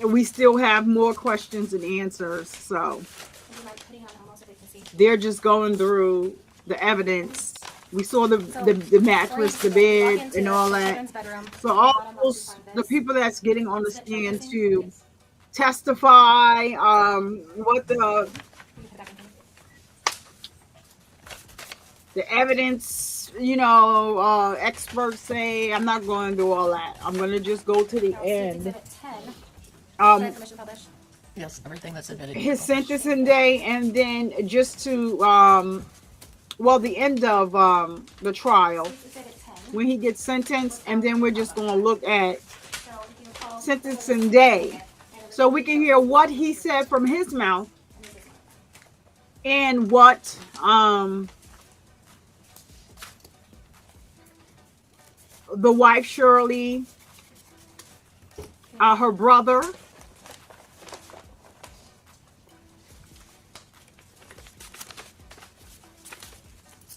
We still have more questions and answers, so they're just going through the evidence We saw the mattress, the bed, and all that. So all those the people that's getting on the stand to testify, what the evidence, experts say. I'm not going to do all that. I'm going to just go to the end. Yes, everything that's admitted. His sentencing day, and then just to the end of the trial when he gets sentenced, and then we're just going to look at sentencing day so we can hear what he said from his mouth and what the wife Shirley, her brother,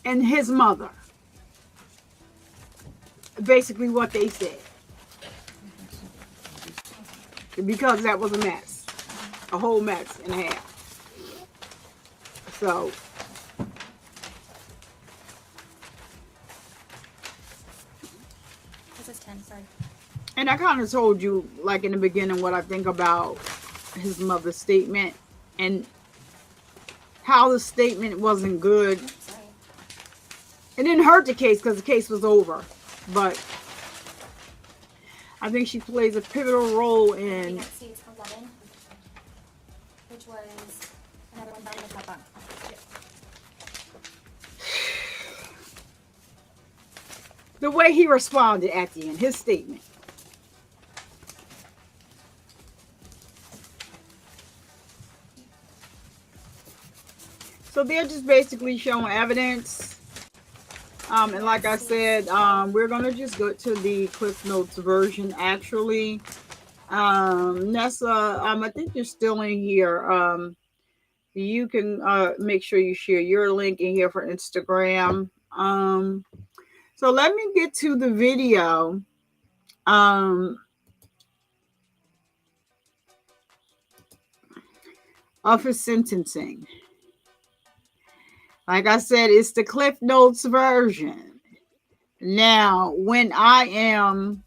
and his mother, basically what they said, because that was a mess, a whole mess and a half. So this is 10, sorry. and I kind of told you, like in the beginning, what I think about his mother's statement and how the statement wasn't good. It didn't hurt the case because the case was over, but I think she plays a pivotal role in Which was another one down the top on. the way he responded at the end, his statement. So they're just basically showing evidence. And like I said, we're going to just go to the Cliff Notes version, actually. Nessa, I think you're still in here. You can make sure you share your link in here for Instagram. So let me get to the video. Of his sentencing. Like I said, it's the Cliff Notes version. Now, when I am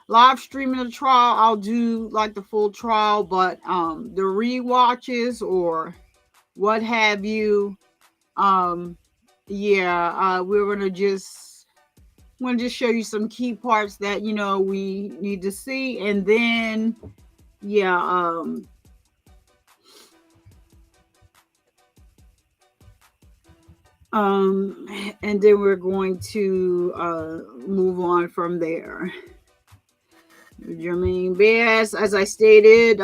live streaming the trial, I'll do like the full trial, but the rewatches or what have you, we're gonna just show you some key parts that we need to see, and then and then we're going to move on from there. Jermaine Bass, as I stated,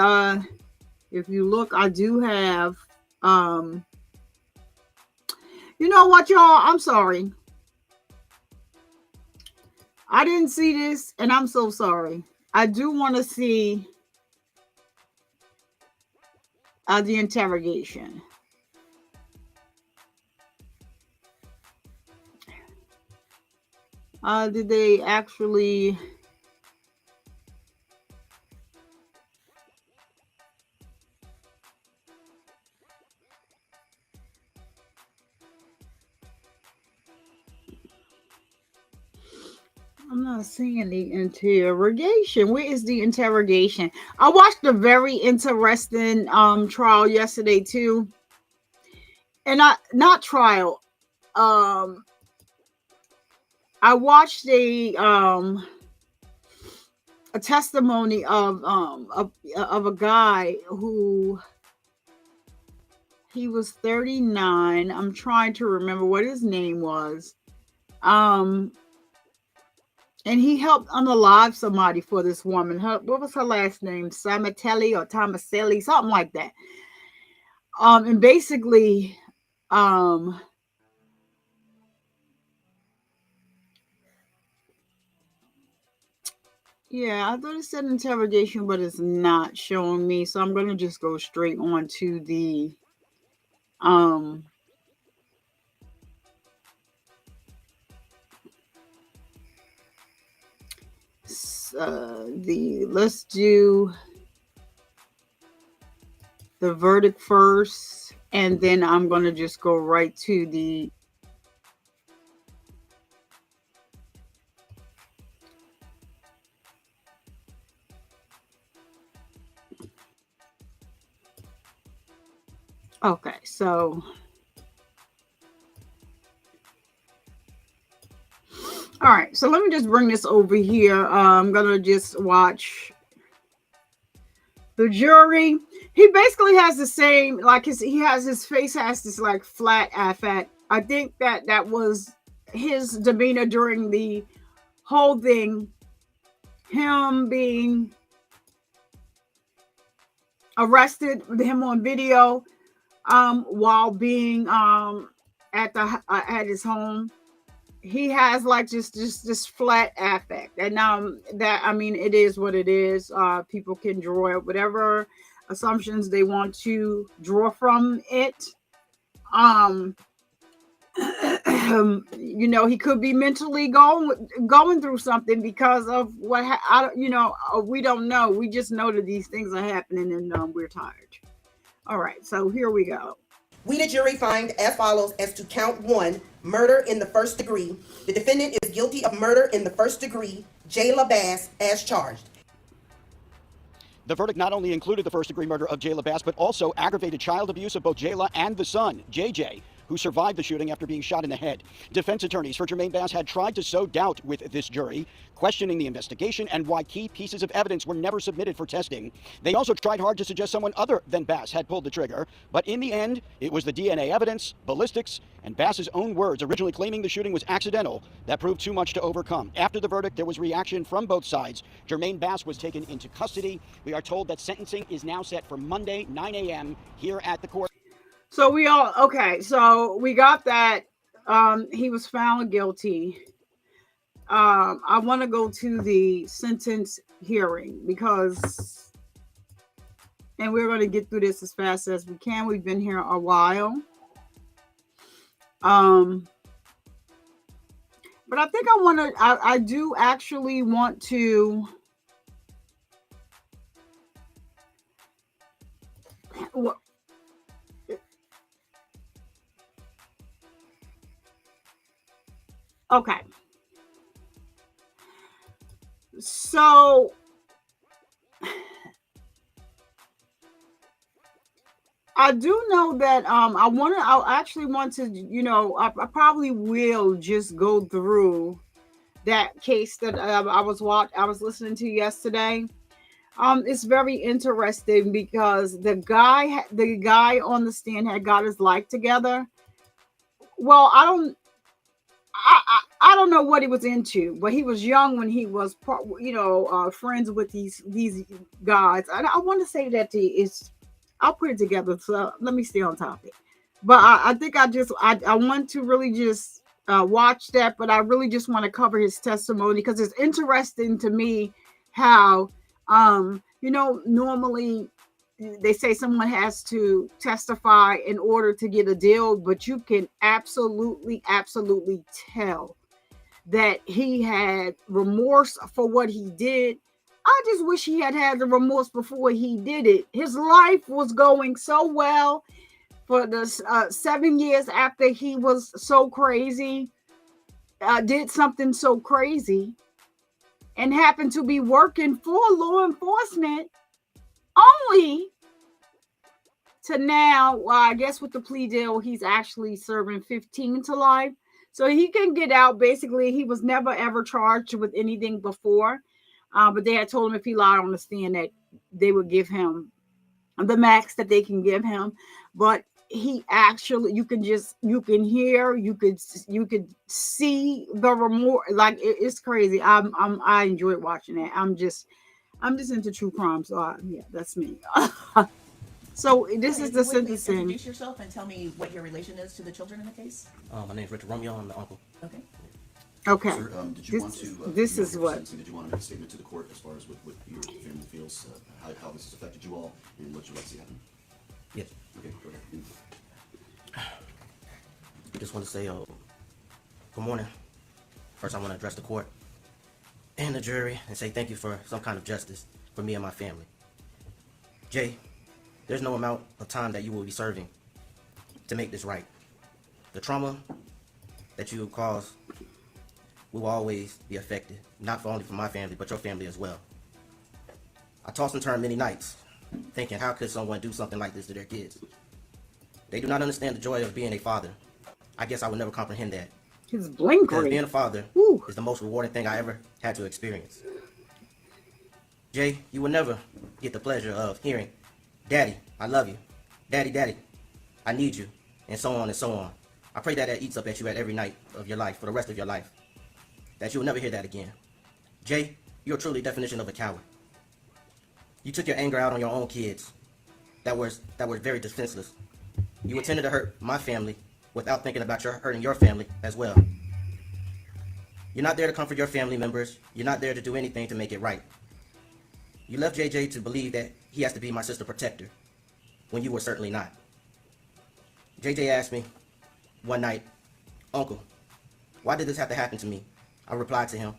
if you look, I do have you know what, y'all, I'm sorry, I didn't see this, and I'm so sorry. I do want to see the interrogation. Did they actually... I'm not seeing the interrogation. Where is the interrogation? I watched a very interesting trial yesterday too. And not trial. I watched a testimony of a guy who, he was 39. I'm trying to remember what his name was. And he helped unalive somebody for this woman. What was her last name? Samatelli or Tomaselli, something like that. And basically, I thought it said interrogation, but it's not showing me. So I'm going to just go straight on to the let's do the verdict first, and then I'm going to just go right to the okay, so all right, so let me just bring this over here. I'm going to just watch the jury. He basically has the same, like his face has this like flat affect. I think that was his demeanor during the whole thing. Him being arrested, with him on video, while being at his home. He has like just this flat affect, and that, I mean, it is what it is. People can draw whatever assumptions they want to draw from it. You know, he could be mentally going through something because of what we don't know. We just know that these things are happening, and we're tired. All right, so here we go. We, the jury, find as follows as to count 1, murder in the first degree. The defendant is guilty of murder in the first degree, Jayla Bass, as charged. The verdict not only included the first-degree murder of Jayla Bass, but also aggravated child abuse of both Jayla and the son, JJ, who survived the shooting after being shot in the head. Defense attorneys for Jermaine Bass had tried to sow doubt with this jury, questioning the investigation and why key pieces of evidence were never submitted for testing. They also tried hard to suggest someone other than Bass had pulled the trigger, but in the end, it was the DNA evidence, ballistics, and Bass's own words, originally claiming the shooting was accidental, that proved too much to overcome. After the verdict, there was reaction from both sides. Jermaine Bass was taken into custody. We are told that sentencing is now set for Monday, 9 a.m. here at the court. So so we got that. He was found guilty. I want to go to the sentence hearing and we're going to get through this as fast as we can. We've been here a while. But I think I do actually want to. Okay. So I do know that I actually want to, I probably will just go through that case that I was listening to yesterday. It's very interesting because the guy on the stand had got his life together. Well, I don't know what he was into, but he was young when he was, friends with these guys. I want to say that I'll put it together. So let me stay on topic. But I think I want to really just watch that, but I really just want to cover his testimony because it's interesting to me how, normally they say someone has to testify in order to get a deal, but you can absolutely tell that he had remorse for what he did. I just wish he had the remorse before he did it. His life was going so well for the 7 years after he was so crazy, did something so crazy, and happened to be working for law enforcement only to now, I guess with the plea deal, he's actually serving 15 to life. So he can get out. Basically, he was never, ever charged with anything before. But they had told him if he lied on the stand that they would give him the max that they can give him. But he actually, you can hear, you could see the remorse. Like it's crazy. I enjoyed watching that. I'm just into true crime. So yeah, that's me. So this is the sentencing. Introduce yourself and tell me what your relation is to the children in the case. My name is Richard Romeo. I'm the uncle. Okay. Okay. Sir, did you want to? This is what. Did you want to make a statement to the court as far as what your family feels, how this has affected you all, and what you'd like to see happen? Yes. Okay, go ahead. I just want to say, good morning. First, I want to address the court and the jury and say thank you for some kind of justice for me and my family. Jay, There's no amount of time that you will be serving to make this right. The trauma that you cause will always be affected, not only for my family, but your family as well. I tossed and turned many nights, thinking, how could someone do something like this to their kids? They do not understand the joy of being a father. I guess I would never comprehend that. His blink Because rate. being a father is the most rewarding thing I ever had to experience. Jay, you will never get the pleasure of hearing, Daddy, I love you. Daddy, Daddy, I need you. And so on and so on. I pray that eats up at you at every night of your life, for the rest of your life. That you will never hear that again. Jay, you're truly the definition of a coward. You took your anger out on your own kids that were very defenseless. You intended to hurt my family without thinking about hurting your family as well. You're not there to comfort your family members. You're not there to do anything to make it right. You left JJ to believe that he has to be my sister protector, when you were certainly not. JJ asked me one night, Uncle, why did this have to happen to me? I replied to him,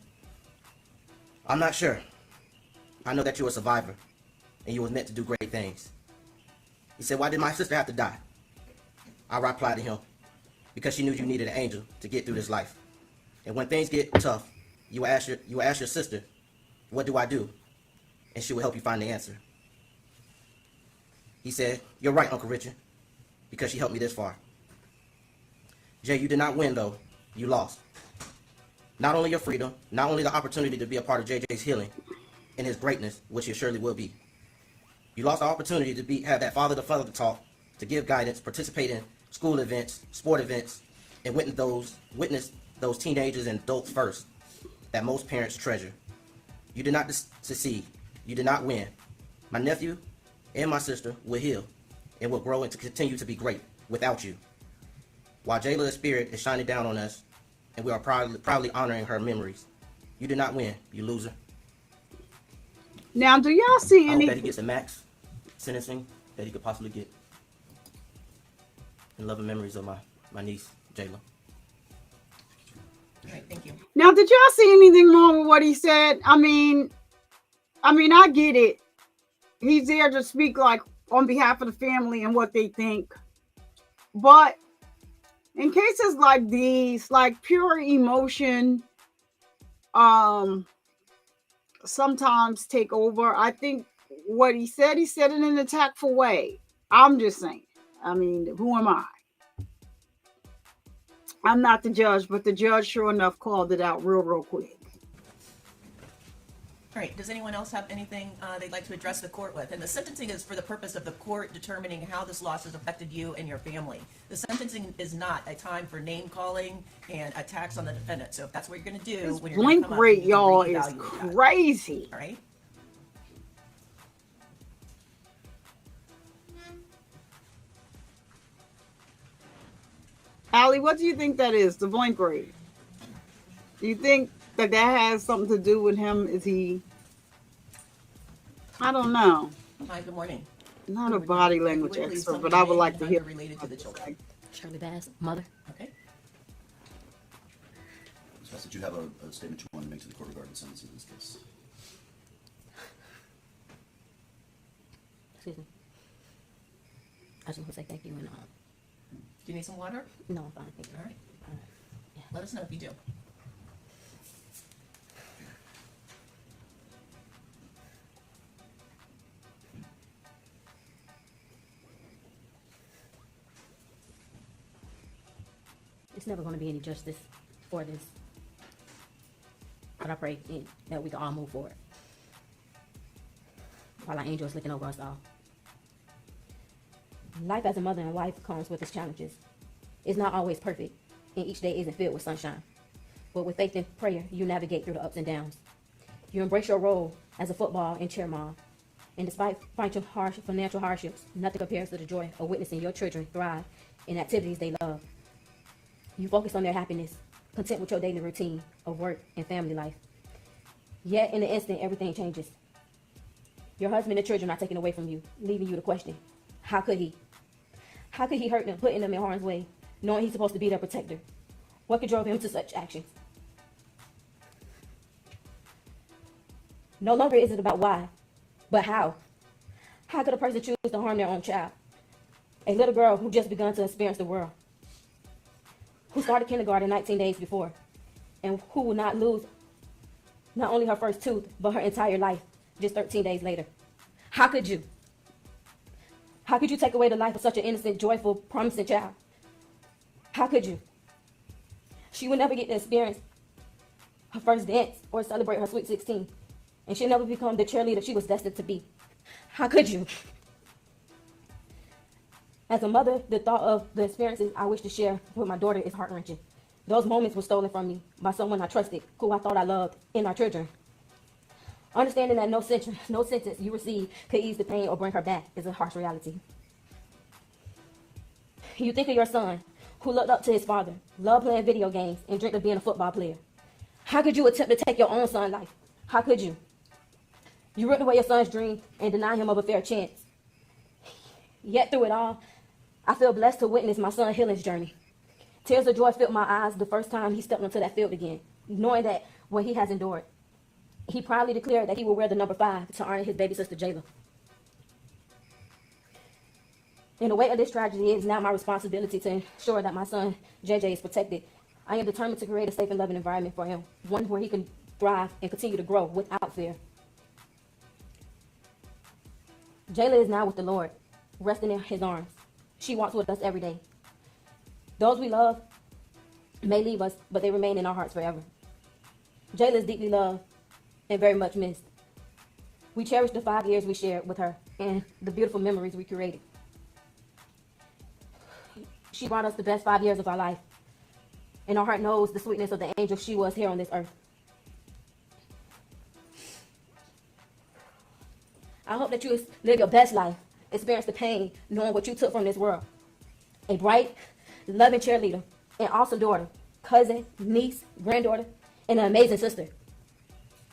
I'm not sure. I know that you're a survivor, and you was meant to do great things. He said, why did my sister have to die? I replied to him, because she knew you needed an angel to get through this life. And when things get tough, you will ask your sister, what do I do? And she will help you find the answer. He said, you're right, Uncle Richard, because she helped me this far. Jay, you did not win, though. You lost. Not only your freedom, not only the opportunity to be a part of JJ's healing and his greatness, which he surely will be. You lost the opportunity to have that father-to-father talk, to give guidance, participate in school events, sport events, and witness those teenagers and adults first that most parents treasure. You did not succeed. You did not win. My nephew and my sister will heal and will grow and to continue to be great without you. While Jayla's spirit is shining down on us, and we are proudly honoring her memories. You did not win, you loser. Now, do y'all see I hope any? that he gets the max sentencing that he could possibly get. And loving memories of my niece, Jayla. All right, thank you. Now, did y'all see anything wrong with what he said? I mean, I get it. He's there to speak like on behalf of the family and what they think. But in cases like these, like pure emotion, sometimes take over. I think what he said it in a tactful way. I'm just saying. I mean, who am I? I'm not the judge, but the judge sure enough called it out real quick. All right, does anyone else have anything they'd like to address the court with? And the sentencing is for the purpose of the court determining how this loss has affected you and your family. The sentencing is not a time for name calling and attacks on the defendant. So if that's what you're going to do, when you're gonna Blink come up, rate, you need to y'all, is reevaluate that. crazy. All right. Allie, what do you think that is, the blink rate? Do you think that has something to do with him? Is he, I don't know. Hi, good morning. Not a body language Would please expert, tell but me I your would name like and to how hear. you're related to the children. Shirley Bass, mother. Okay. Ms. Bass, did you have a statement you want to make to the court regarding the sentencing in this case? Excuse me. I just want to say thank you and Do you need some water? no, I'm fine. Thank you. All right. Let us know if you do. It's never going to be any justice for this, but I pray that we can all move forward while our angel is looking over us all. Life as a mother and wife comes with its challenges. It's not always perfect, and each day isn't filled with sunshine. But with faith and prayer, you navigate through the ups and downs. You embrace your role as a football and cheer mom. And despite financial hardships, nothing compares to the joy of witnessing your children thrive in activities they love. You focus on their happiness, content with your daily routine of work and family life. Yet in an instant, everything changes. Your husband and children are taken away from you, leaving you to question, how could he? How could he hurt them, putting them in harm's way, knowing he's supposed to be their protector? What could drove him to such actions? No longer is it about why, but how. How could a person choose to harm their own child? A little girl who just begun to experience the world, who started kindergarten 19 days before, and who will not lose not only her first tooth, but her entire life just 13 days later. How could you? How could you take away the life of such an innocent, joyful, promising child? How could you? She will never get to experience her first dance or celebrate her sweet 16, and she'll never become the cheerleader she was destined to be. How could you? As a mother, the thought of the experiences I wish to share with my daughter is heart-wrenching. Those moments were stolen from me by someone I trusted, who I thought I loved, in our children. Understanding that no sentence you receive could ease the pain or bring her back is a harsh reality. You think of your son, who looked up to his father, loved playing video games, and dreamed of being a football player. How could you attempt to take your own son's life? How could you? You ripped away your son's dream and deny him of a fair chance. Yet through it all, I feel blessed to witness my son's healing journey. Tears of joy filled my eyes the first time he stepped onto that field again, knowing that what he has endured. He proudly declared that he will wear the number 5 to honor his baby sister, Jayla. In the weight of this tragedy, it is now my responsibility to ensure that my son, JJ, is protected. I am determined to create a safe and loving environment for him, one where he can thrive and continue to grow without fear. Jayla is now with the Lord, resting in his arms. She walks with us every day. Those we love may leave us, but they remain in our hearts forever. Jayla is deeply loved and very much missed. We cherish the 5 years we shared with her and the beautiful memories we created. She brought us the best 5 years of our life, and our heart knows the sweetness of the angel she was here on this earth. I hope that you live your best life, experience the pain, knowing what you took from this world. A bright, loving cheerleader, an awesome daughter, cousin, niece, granddaughter, and an amazing sister.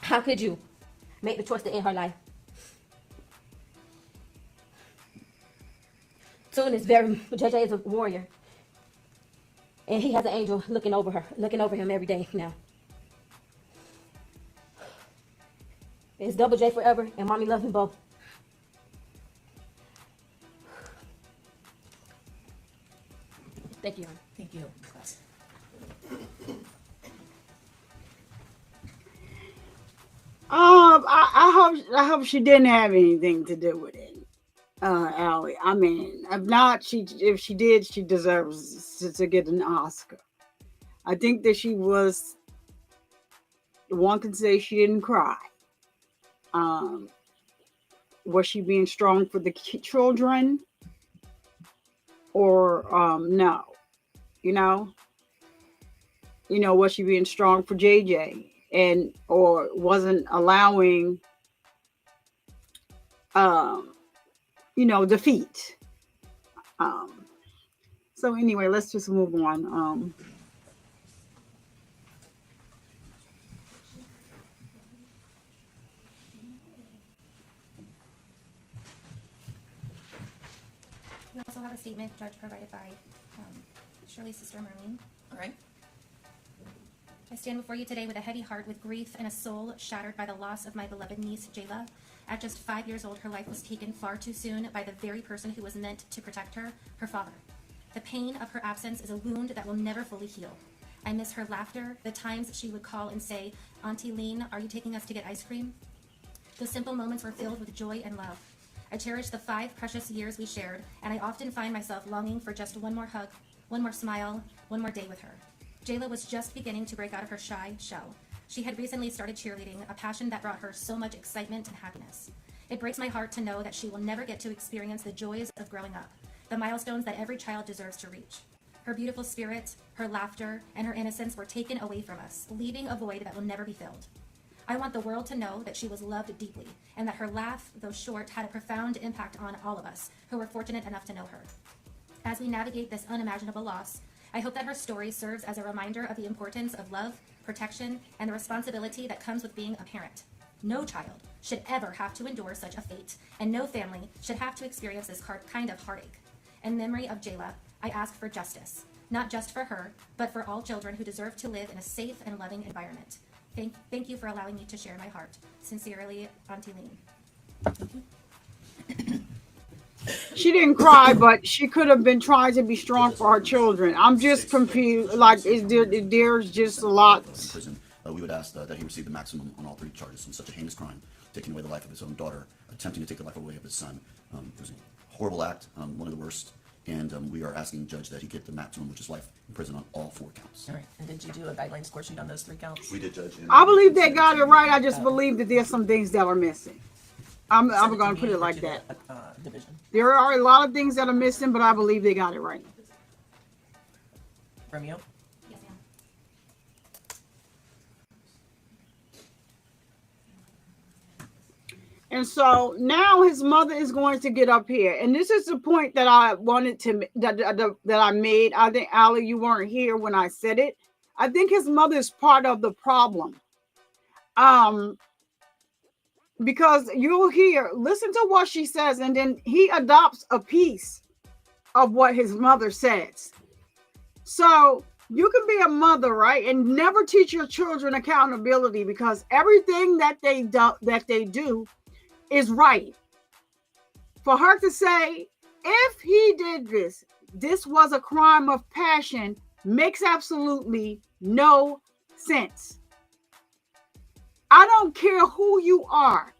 How could you make the choice to end her life? JJ is a warrior, and he has an angel looking over him every day now. It's Double J forever, and Mommy loves them both. Thank you. Thank you. I hope she didn't have anything to do with it, Allie. I mean, if she did, she deserves to get an Oscar. I think that one can say she didn't cry. Was she being strong for the children, or no? Was she being strong for JJ? Or wasn't allowing defeat. So anyway, let's just move on. We also have a statement, Judge, provided by Shirley's sister, Marlene. All right. I stand before you today with a heavy heart, with grief and a soul shattered by the loss of my beloved niece, Jayla. At just 5 years old, her life was taken far too soon by the very person who was meant to protect her, her father. The pain of her absence is a wound that will never fully heal. I miss her laughter, the times she would call and say, "Auntie Lean, are you taking us to get ice cream?" Those simple moments were filled with joy and love. I cherish the 5 precious years we shared, and I often find myself longing for just one more hug, one more smile, one more day with her. Jayla was just beginning to break out of her shy shell. She had recently started cheerleading, a passion that brought her so much excitement and happiness. It breaks my heart to know that she will never get to experience the joys of growing up, the milestones that every child deserves to reach. Her beautiful spirit, her laughter, and her innocence were taken away from us, leaving a void that will never be filled. I want the world to know that she was loved deeply, and that her laugh, though short, had a profound impact on all of us who were fortunate enough to know her. As we navigate this unimaginable loss, I hope that her story serves as a reminder of the importance of love, protection, and the responsibility that comes with being a parent. No child should ever have to endure such a fate, and no family should have to experience this kind of heartache. In memory of Jayla, I ask for justice, not just for her, but for all children who deserve to live in a safe and loving environment. Thank you for allowing me to share my heart. Sincerely, Auntie Lean. She didn't cry, but she could have been trying to be strong for her children. I'm just confused. Like, there's just a lot. In prison, we would ask that he receive the maximum on all 3 charges in such a heinous crime, taking away the life of his own daughter, attempting to take the life away of his son. It was a horrible act, one of the worst, and we are asking the judge that he get the maximum, which is life in prison on all 4 counts. All right. And did you do a guideline score sheet on those 3 counts? We did, Judge. I believe they got it right. I just believe that there's some things that are missing. I'm going to put it like that. Division. There are a lot of things that are missing, but I believe they got it right. Romeo? Yes, ma'am. And so now his mother is going to get up here. And this is the point that I wanted to, that I made. I think, Allie, you weren't here when I said it. I think his mother is part of the problem. Because you'll hear, listen to what she says, and then he adopts a piece of what his mother says. So you can be a mother, right, and never teach your children accountability, because everything that they do is right. For her to say, if he did this, this was a crime of passion, makes absolutely no sense. I don't care who you are.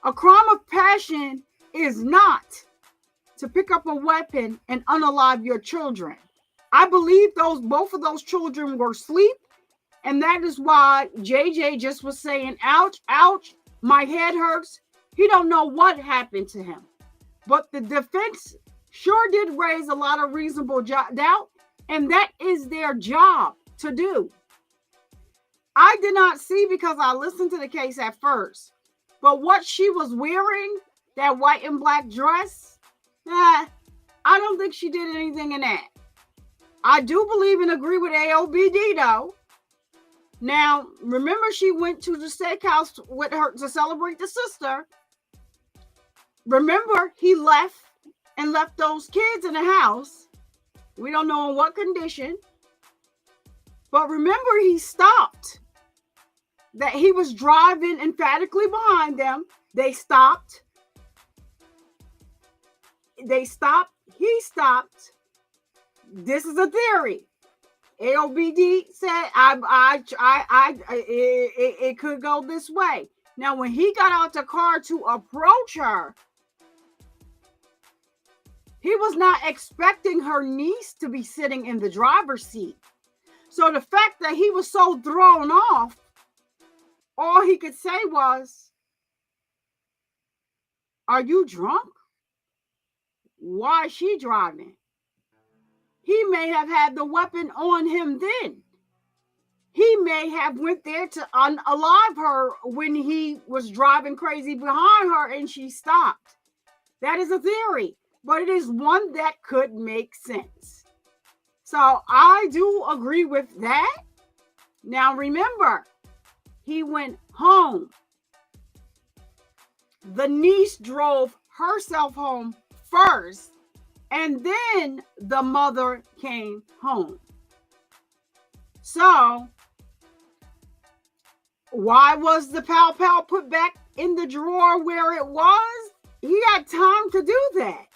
A crime of passion is not to pick up a weapon and unalive your children. I believe both of those children were asleep, and that is why JJ just was saying, ouch, ouch, my head hurts. He don't know what happened to him. But the defense sure did raise a lot of reasonable doubt, and that is their job to do. I did not see, because I listened to the case at first, but what she was wearing, that white and black dress, I don't think she did anything in that. I do believe and agree with AOBD though. Now, remember, she went to the steakhouse with her to celebrate the sister. Remember, he left those kids in the house. We don't know in what condition. But remember, he stopped. That he was driving emphatically behind them. They stopped. He stopped. This is a theory. AOBD said it could go this way. Now, when he got out the car to approach her, he was not expecting her niece to be sitting in the driver's seat. So the fact that he was so thrown off, all he could say was, "Are you drunk? Why is she driving?" He may have had the weapon on him then. He may have went there to unalive her when he was driving crazy behind her and she stopped. That is a theory, but it is one that could make sense. So I do agree with that. Now remember, he went home. The niece drove herself home first, and then the mother came home. So why was the pow put back in the drawer where it was? He had time to do that.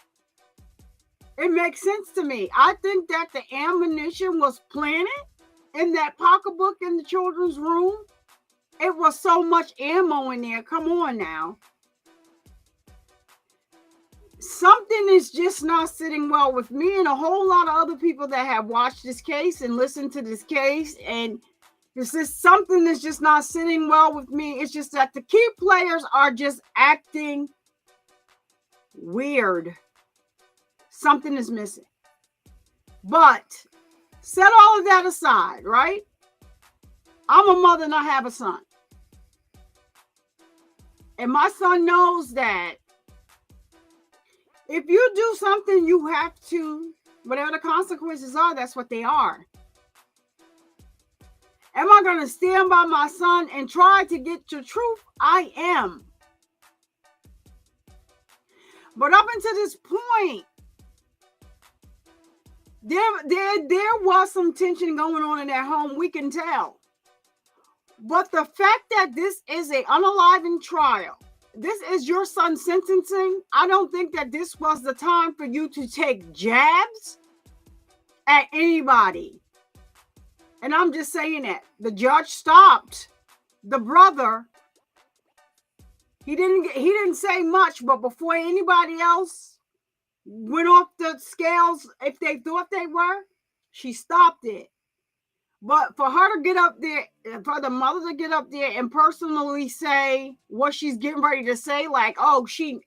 It makes sense to me. I think that the ammunition was planted in that pocketbook in the children's room. It was so much ammo in there. Come on now. Something is just not sitting well with me and a whole lot of other people that have watched this case and listened to this case. And it's just something that's just not sitting well with me. It's just that the key players are just acting weird. Something is missing. But set all of that aside, right? I'm a mother and I have a son. And my son knows that if you do something, you have to, whatever the consequences are, that's what they are. Am I going to stand by my son and try to get to truth? I am. But up until this point, there was some tension going on in that home, we can tell. But the fact that this is an unaliving trial, this is your son's sentencing. I don't think that this was the time for you to take jabs at anybody. And I'm just saying that. The judge stopped the brother. He didn't say much, but before anybody else went off the scales, if they thought they were, she stopped it. But for her to get up there, for the mother to get up there and personally say what she's getting ready to say, like, oh, you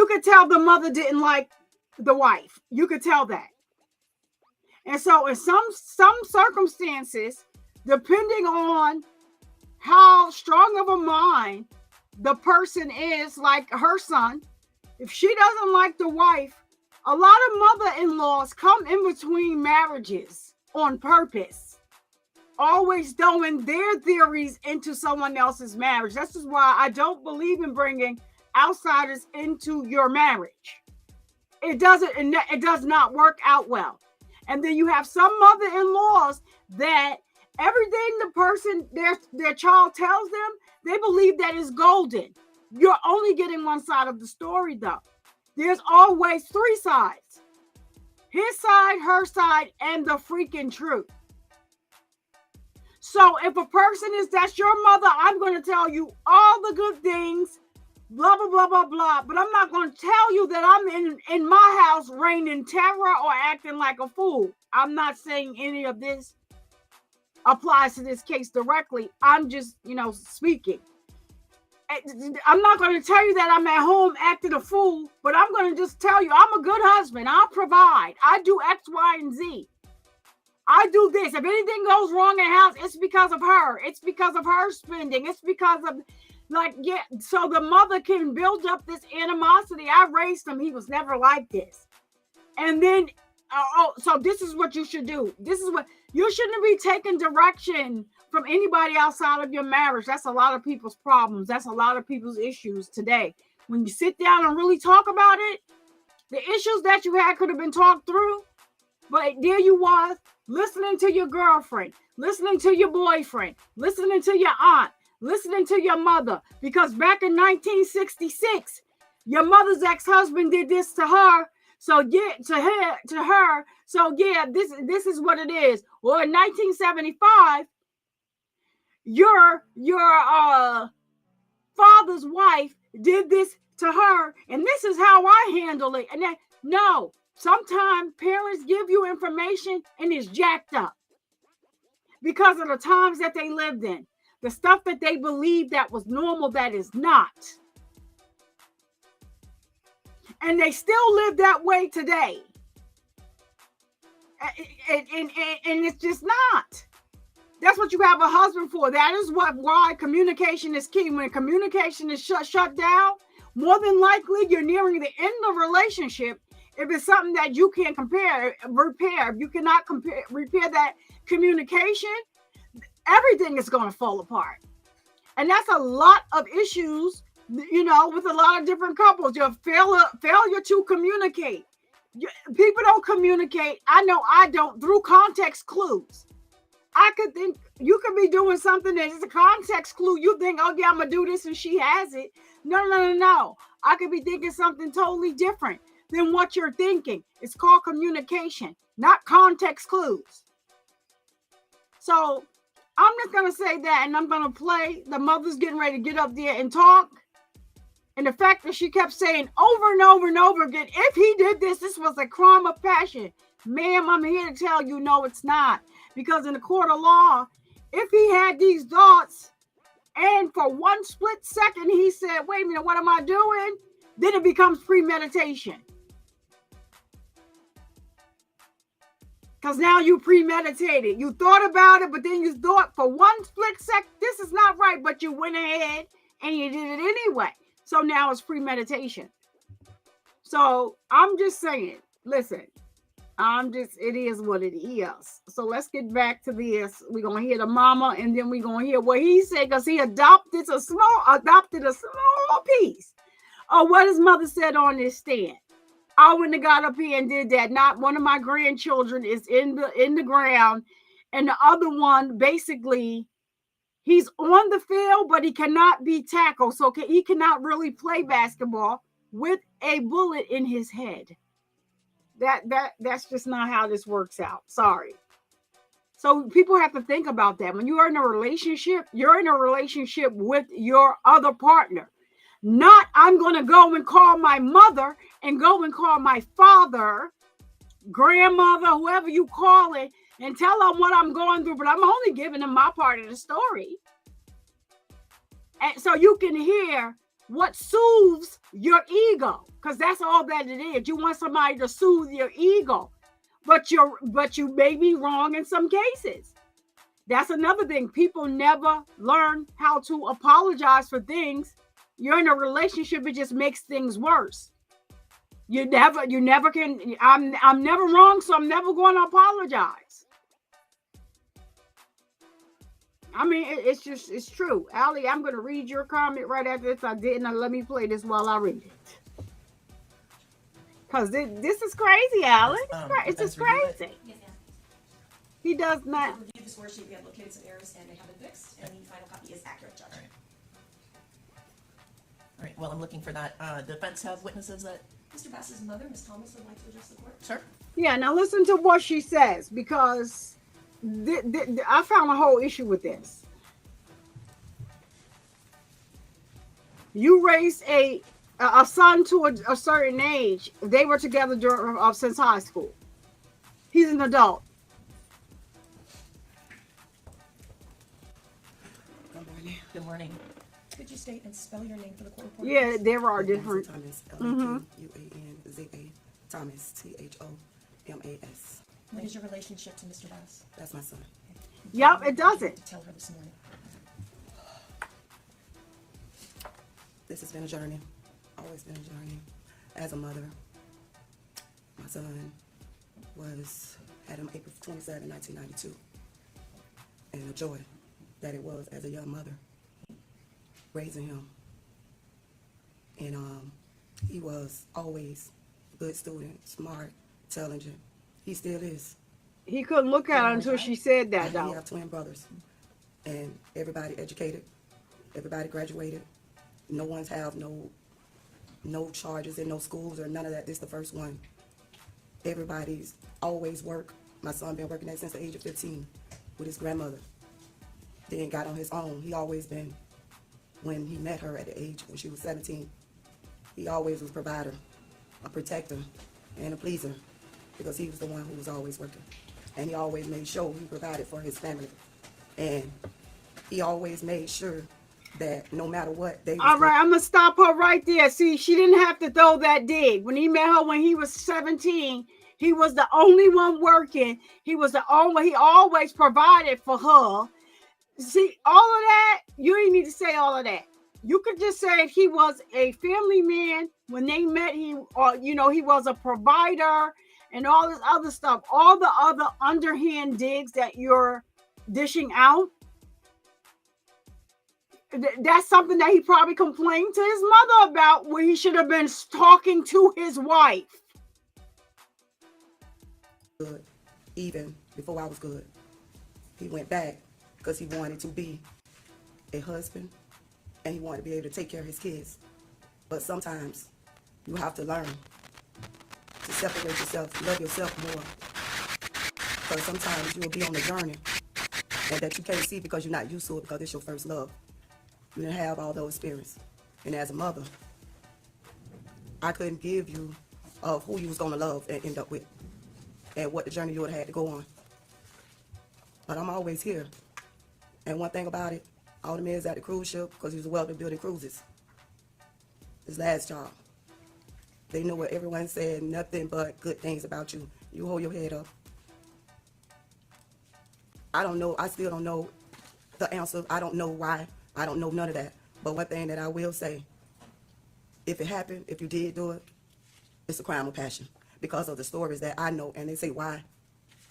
could tell the mother didn't like the wife. You could tell that. And so in some circumstances, depending on how strong of a mind the person is, like her son, if she doesn't like the wife, a lot of mother-in-laws come in between marriages on purpose, always throwing their theories into someone else's marriage. This is why I don't believe in bringing outsiders into your marriage. It does not work out well. And then you have some mother-in-laws that everything the person, their child tells them, they believe that is golden. You're only getting one side of the story, though. There's always three sides. His side, her side, and the freaking truth. So if a person that's your mother, I'm going to tell you all the good things, blah, blah, blah, blah, blah. But I'm not going to tell you that I'm in my house reigning terror or acting like a fool. I'm not saying any of this applies to this case directly. I'm just, speaking. I'm not going to tell you that I'm at home acting a fool, but I'm going to just tell you I'm a good husband. I'll provide. I do X, Y, and Z. I do this. If anything goes wrong in the house, it's because of her. It's because of her spending. It's because of, so the mother can build up this animosity. I raised him. He was never like this. And then, so this is what you should do. This is what, you shouldn't be taking direction from anybody outside of your marriage. That's a lot of people's problems. That's a lot of people's issues today. When you sit down and really talk about it, the issues that you had could have been talked through, but there you was, listening to your girlfriend, listening to your boyfriend, listening to your aunt, listening to your mother, because back in 1966, your mother's ex-husband did this to her. So yeah, to her. So yeah, this is what it is. Well, in 1975, your father's wife did this to her, and this is how I handle it. And no, sometimes parents give you information and it's jacked up because of the times that they lived in, the stuff that they believed that was normal that is not. And they still live that way today. And it's just not. That's what you have a husband for. That is why communication is key. When communication is shut down, more than likely you're nearing the end of a relationship. If it's something that you can't repair, if you cannot repair that communication, everything is going to fall apart. And that's a lot of issues, with a lot of different couples. Your failure to communicate. People don't communicate. I know I don't, through context clues. I could think you could be doing something that is a context clue. You think, oh yeah, I'm gonna do this, and she has it. No. I could be thinking something totally different than what you're thinking. It's called communication, not context clues. So I'm just gonna say that, and I'm gonna play the mother's getting ready to get up there and talk. And the fact that she kept saying over and over and over again, if he did this, this was a crime of passion. Ma'am, I'm here to tell you, no, it's not. Because in the court of law, if he had these thoughts and for one split second he said, wait a minute, what am I doing? Then it becomes premeditation. Because now you premeditated. You thought about it, but then you thought for one split second, this is not right, but you went ahead and you did it anyway. So now it's premeditation. So I'm just saying, listen, it is what it is. So let's get back to this. We're going to hear the mama, and then we're going to hear what he said, because he adopted a small piece of what his mother said on this stand. I wouldn't have got up here and did that. Not one of my grandchildren is in the ground, and the other one, basically, He's on the field, but he cannot be tackled. So he cannot really play basketball with a bullet in his head. That's just not how this works out. Sorry. So people have to think about that. When you are in a relationship, you're in a relationship with your other partner. Not, I'm going to go and call my mother and go and call my father, grandmother, whoever you call it, and tell them what I'm going through. But I'm only giving them my part of the story. And so you can hear what soothes your ego, because that's all that it is. You want somebody to soothe your ego. But you may be wrong in some cases. That's another thing. People never learn how to apologize for things. You're in a relationship, it just makes things worse. You never can. I'm never wrong, so I'm never going to apologize. I mean, it's true. Allie, I'm going to read your comment right after this. I didn't. Let me play this while I read it. Because this is crazy, Alan. It's just crazy. He does not. Review the score sheet. We have located some errors and they have been fixed. And the final copy is accurate, Judge. All right, well, I'm looking for that. Defense have witnesses that... Mr. Bass's mother, Ms. Thomas, would like to address the court. Sure. Yeah, now listen to what she says, because I found a whole issue with this. You raised a son to a certain age. They were together since high school. He's an adult. Good morning. Could you state and spell your name for the court report? Yeah, there are different. Thomas, L-A-K-U-A-N-Z-A, Thomas, T-H-O-M-A-S. What is your relationship to Mr. Bass? That's my son. Yep, it doesn't. Tell her this morning. This has been a journey. Always been a journey. As a mother, my son had him April 27, 1992. And the joy that it was as a young mother, raising him. And he was always a good student, smart, intelligent. He still is. He couldn't look at her until she said that, though. We have twin brothers. And everybody educated. Everybody graduated. No one's have no charges in no schools or none of that. This is the first one. Everybody's always work. My son been working there since the age of 15 with his grandmother. Then got on his own. He always been, when he met her at the age when she was 17, he always was a provider, a protector, and a pleaser, because he was the one who was always working. And he always made sure he provided for his family. And he always made sure that no matter what, they was all right, I'm going to stop her right there. See, she didn't have to throw that dig. When he met her when he was 17, he was the only one working. He always provided for her. See, all of that, you didn't need to say all of that. You could just say if he was a family man, when they met, he was a provider and all this other stuff. All the other underhand digs that you're dishing out, that's something that he probably complained to his mother about, where he should have been talking to his wife. Good, even before I was good. He went back because he wanted to be a husband and he wanted to be able to take care of his kids. But sometimes you have to learn to separate yourself, love yourself more. Because sometimes you will be on a journey and that you can't see because you're not used to it, because it's your first love. You didn't have all those experiences. And as a mother, I couldn't give you of who you was going to love and end up with and what the journey you would have had to go on. But I'm always here. And one thing about it, all the men at the cruise ship, because he was a welder building cruises. His last job. They know what everyone said, nothing but good things about you. You hold your head up. I don't know, I still don't know the answer. I don't know why. I don't know none of that. But one thing that I will say, if it happened, if you did do it, it's a crime of passion. Because of the stories that I know, and they say, why?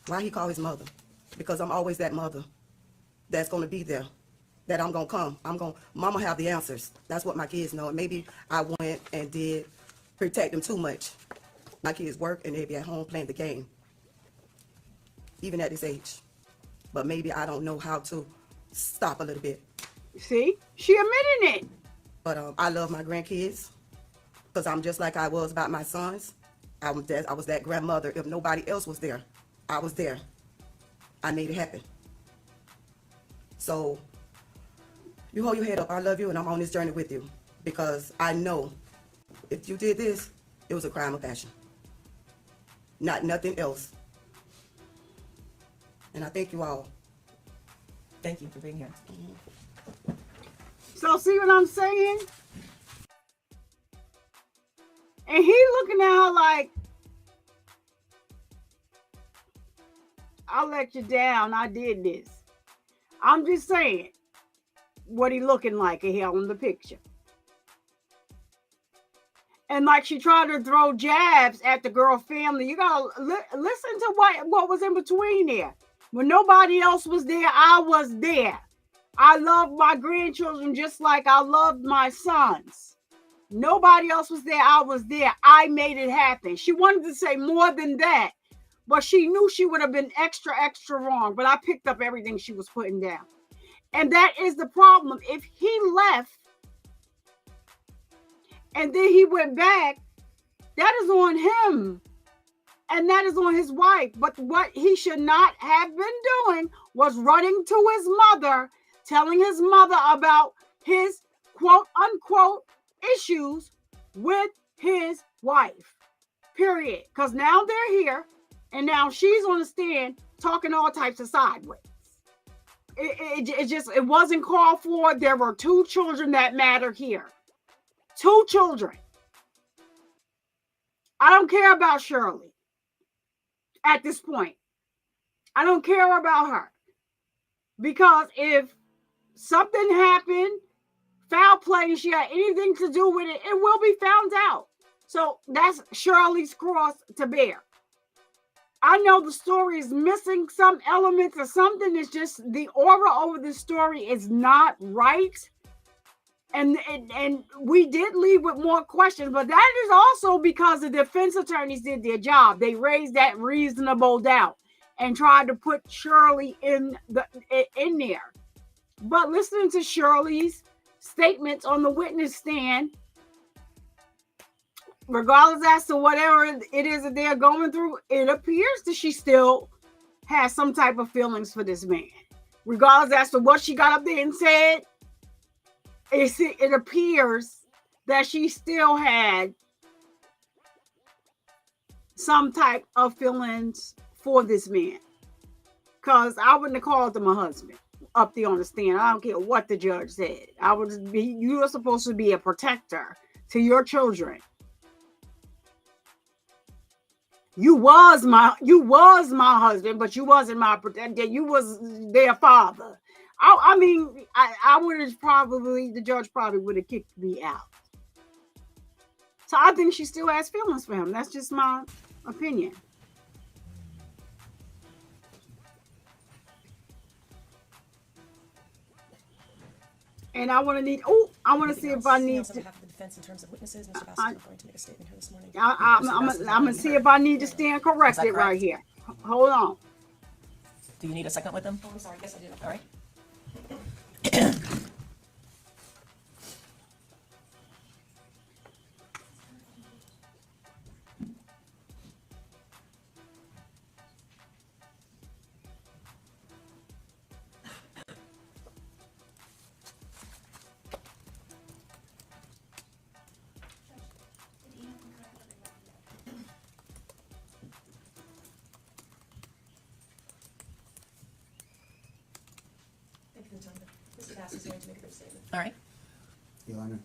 Why he called his mother? Because I'm always that mother that's going to be there, that I'm going to come. Mama have the answers. That's what my kids know. And maybe I went and did protect them too much. My kids work and they be at home playing the game, even at this age. But maybe I don't know how to stop a little bit. See, she admitting it. But I love my grandkids because I'm just like I was about my sons. I was that grandmother. If nobody else was there, I was there. I made it happen. So you hold your head up. I love you, and I'm on this journey with you because I know if you did this, it was a crime of passion. Nothing else. And I thank you all. Thank you for being here. So see what I'm saying? And he looking at her like, I let you down. I did this. I'm just saying what he looking like here on the picture. And like she tried to throw jabs at the girl family. You gotta listen to what was in between there. When nobody else was there, I was there. I love my grandchildren just like I loved my sons. Nobody else was there. I was there. I made it happen. She wanted to say more than that, but she knew she would have been extra wrong. But I picked up everything she was putting down. And that is the problem. If he left and then he went back, that is on him. And that is on his wife. But what he should not have been doing was running to his mother, telling his mother about his quote unquote issues with his wife. Period. Because now they're here and now she's on the stand talking all types of sideways. It wasn't called for. There were 2 children that matter here. 2 children. I don't care about Shirley at this point. I don't care about her. Because if something happened, foul play, and she had anything to do with it, it will be found out. So that's Shirley's cross to bear. I know the story is missing some elements or something. It's just the aura over the story is not right. And we did leave with more questions, but that is also because the defense attorneys did their job. They raised that reasonable doubt and tried to put Shirley in there. But listening to Shirley's statements on the witness stand, regardless as to whatever it is that they're going through, it appears that she still has some type of feelings for this man. Regardless as to what she got up there and said, it appears that she still had some type of feelings for this man. Because I wouldn't have called him a husband up there on the stand. I don't care what the judge said. You are supposed to be a protector to your children. You was my husband, but you wasn't my protector. You was their father. I mean, I would have the judge probably would have kicked me out. So I think she still has feelings for him. That's just my opinion. And I want to see if I need to. On behalf of the defense in terms of witnesses, Mr. Bass is going to make a statement here this morning. I'm going to see if I need to stand corrected right here. Hold on. Do you need a second with them? Oh, I'm sorry. Yes, I do. All right. Thank you for the time. Mr. Bass is going to make a brief statement. All right. Your Honor,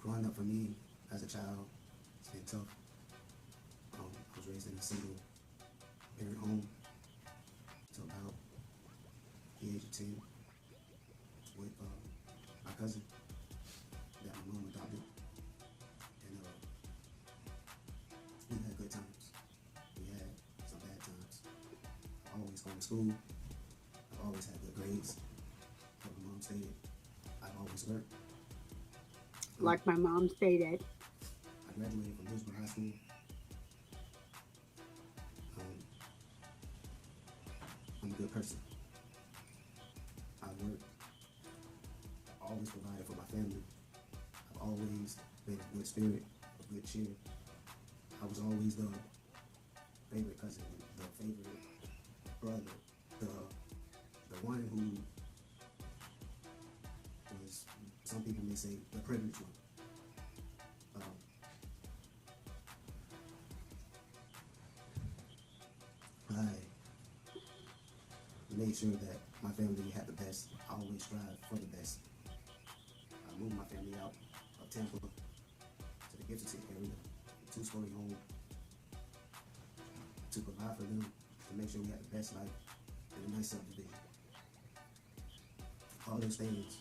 growing up for me as a child, it's been tough. I was raised in a single parent home until about the age of 10 with my cousin that my mom adopted. And we had good times. We had some bad times. I always gone to school. I've always had good grades. Like my mom stated, I've always worked. Like my mom stated. I graduated from Hillsborough High School. I'm a good good person. I work. I've always provided for my family. I've always been a good spirit, a good cheer. I was always the favorite cousin, the favorite brother, the one who was, some people may say, the privileged one. I made sure that my family had the best. I always strive for the best. I moved my family out of Tampa to the Gibson City area, a 2-story home, to provide for them, to make sure we had the best life in a nice subdivision. All those things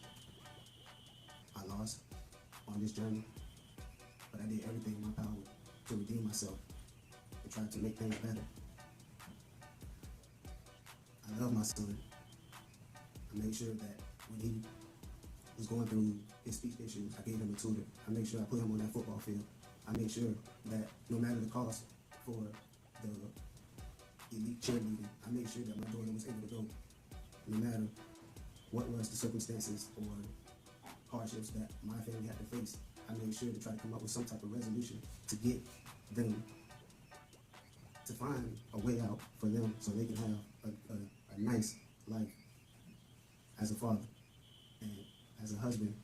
I lost on this journey, but I did everything in my power to redeem myself and try to make things better. I love my son. I made sure that when he was going through his speech issues, I gave him a tutor. I made sure I put him on that football field. I made sure that no matter the cost for the elite cheerleading, I made sure that my daughter was able to go, no matter what was the circumstances or hardships that my family had to face. I made sure to try to come up with some type of resolution to get them to find a way out for them so they can have a nice life as a father and as a husband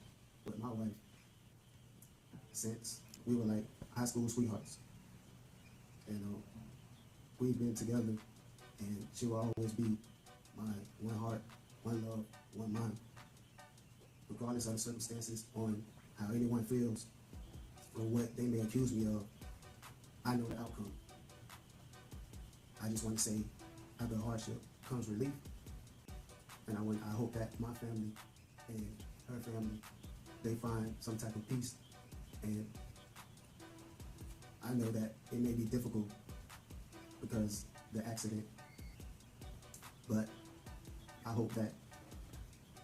with my wife, since we were like high school sweethearts. You know, we've been together, and she will always be my one heart, one love, one mind. Regardless of the circumstances on how anyone feels or what they may accuse me of, I know the outcome. I just want to say, after hardship comes relief, and I hope that my family and her family, they find some type of peace. And I know that it may be difficult because the accident, but I hope that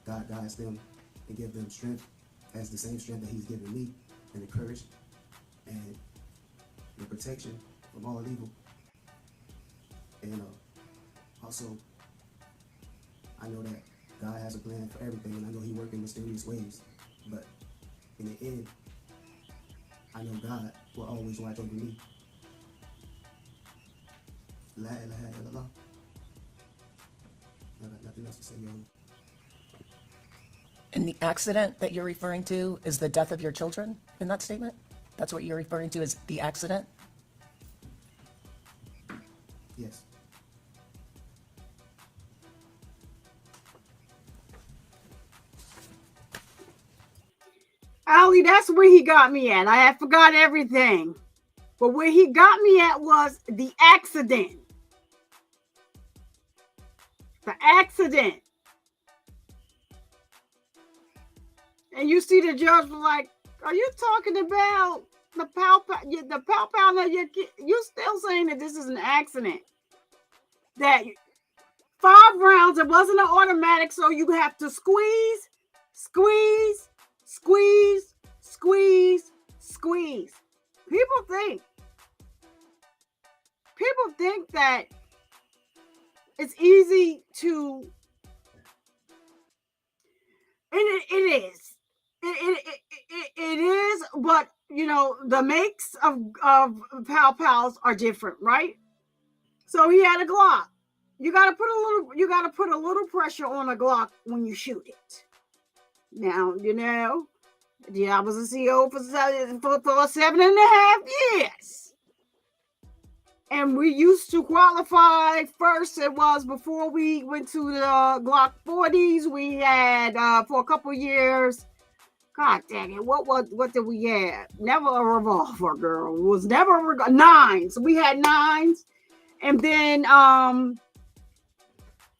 God guides them and give them strength, as the same strength that He's given me, and the courage and the protection from all evil. And also, I know that God has a plan for everything, and I know He works in mysterious ways. But in the end, I know God will always watch over me. La ilaha illallah. I got nothing else to say, yo. And the accident that you're referring to is the death of your children in that statement? That's what you're referring to as the accident? Yes. Ali, that's where he got me at. I had forgot everything. But where he got me at was the accident. The accident. And you see the judge was like, are you talking about the pow that you still saying that this is an accident? That 5 rounds, it wasn't an automatic, so you have to squeeze, squeeze, squeeze, squeeze, squeeze. People think that it's easy to, and it is. It is, but you know, the makes of Pow Pows are different, right? So he had a Glock. You gotta put a little pressure on a Glock when you shoot it. Now, you know, I was a CEO for 7.5 years. And we used to qualify first. It was before we went to the Glock 40s. We had for a couple years. God dang it! What did we have? Never a revolver, girl. It was never nines. We had nines, and then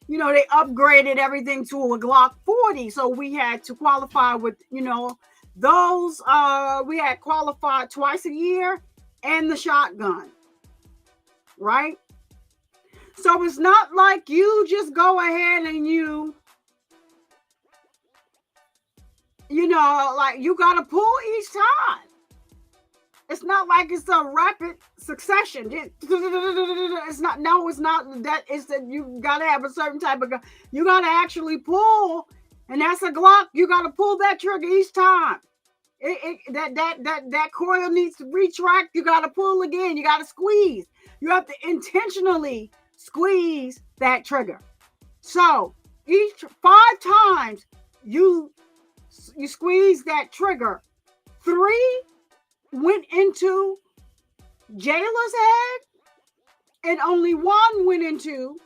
you know, they upgraded everything to a Glock 40. So we had to qualify with, you know, those. We had qualified twice a year, and the shotgun. Right? So it's not like you just go ahead and you know, like you got to pull each time. It's not like it's a rapid succession. It's not, no, it's not that. It's that you got to have a certain type of gun. You got to actually pull, and that's a Glock. You got to pull that trigger each time. That coil needs to retract. You got to pull again. You got to squeeze. You have to intentionally squeeze that trigger. So each 5 times you squeeze that trigger, 3 went into Jayla's head, and only 1 went into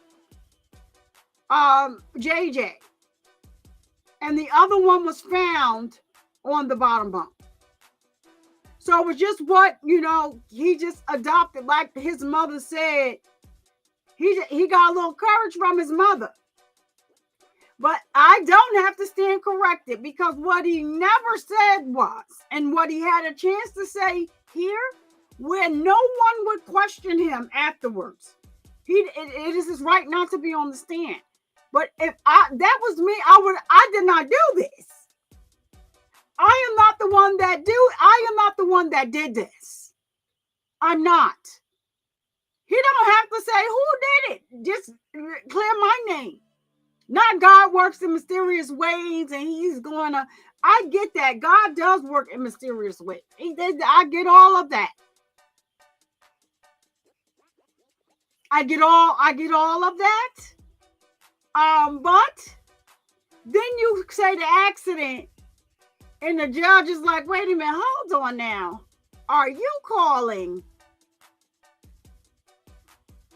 JJ, and the other one was found on the bottom bunk. So it was just what, he just adopted, like his mother said. He got a little courage from his mother. But I don't have to stand corrected, because what he never said was, and what he had a chance to say here, where no one would question him afterwards. It is his right not to be on the stand. But if that was me, I did not do this. I am not the one that did this. I'm not. He don't have to say who did it. Just clear my name. Not God works in mysterious ways and he's going to. I get that. God does work in mysterious ways. I get all of that. I get all of that. But then you say the accident, and the judge is like, wait a minute, hold on now. Are you calling?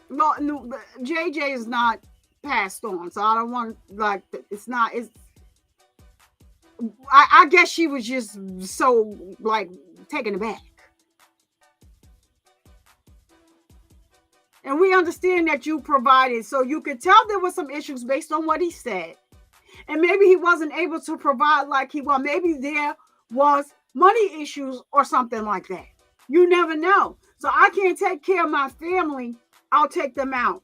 Well, no, JJ is not passed on, so I don't want, like, I guess she was just so, like, taken aback. And we understand that you provided, so you could tell there were some issues based on what he said. And maybe he wasn't able to provide like he was. Maybe there was money issues or something like that. You never know. So I can't take care of my family. I'll take them out.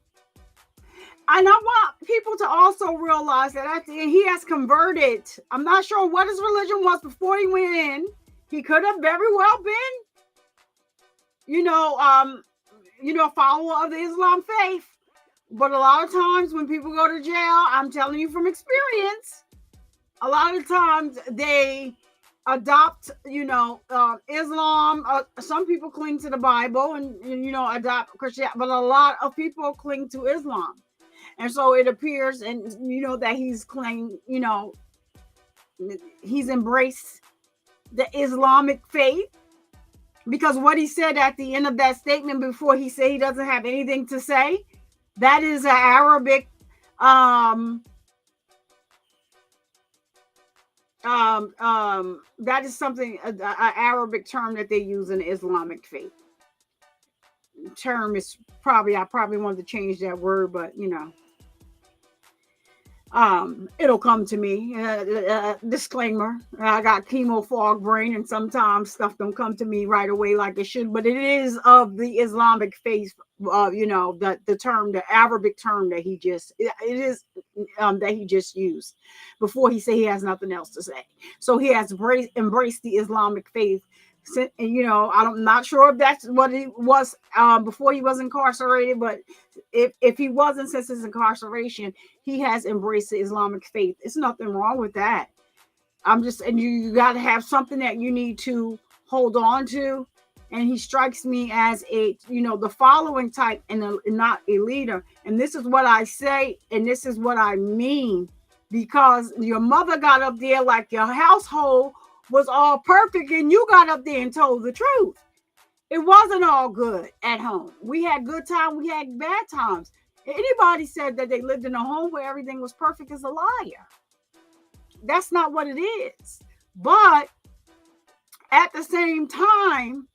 And I want people to also realize that at the end, he has converted. I'm not sure what his religion was before he went in. He could have very well been, a follower of the Islam faith. But a lot of times when people go to jail, I'm telling you from experience, a lot of times they adopt, Islam. Some people cling to the Bible and adopt Christianity, but a lot of people cling to Islam. And so it appears, and that he's claimed, he's embraced the Islamic faith, because what he said at the end of that statement before he said he doesn't have anything to say, that is an Arabic that is something, an Arabic term that they use in the Islamic faith. Term is I probably wanted to change that word, but it'll come to me. Disclaimer, I got chemo fog brain, and sometimes stuff don't come to me right away like it should, but it is of the Islamic faith, the term, the Arabic term that he just used before he said he has nothing else to say. So he has embraced the Islamic faith. I'm not sure if that's what he was before he was incarcerated, but if he wasn't, since his incarceration, he has embraced the Islamic faith. It's nothing wrong with that. And you got to have something that you need to hold on to. And he strikes me as the following type and not a leader. And this is what I say, and this is what I mean, because your mother got up there like your household was all perfect, and you got up there and told the truth. It wasn't all good at home. We had good times, we had bad times. Anybody said that they lived in a home where everything was perfect is a liar. That's not what it is. But at the same time,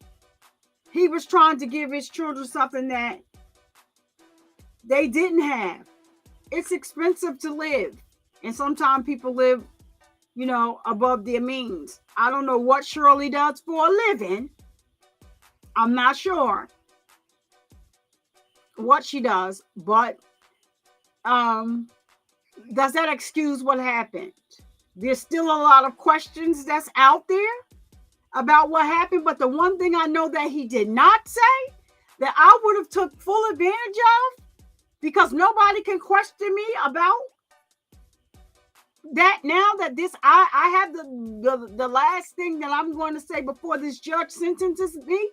he was trying to give his children something that they didn't have. It's expensive to live, and sometimes people live above their means. I don't know what Shirley does for a living. I'm not sure what she does, but does that excuse what happened? There's still a lot of questions that's out there about what happened, but the one thing I know that he did not say, that I would have took full advantage of because nobody can question me about that. Now that this, I have the last thing that I'm going to say before this judge sentences me.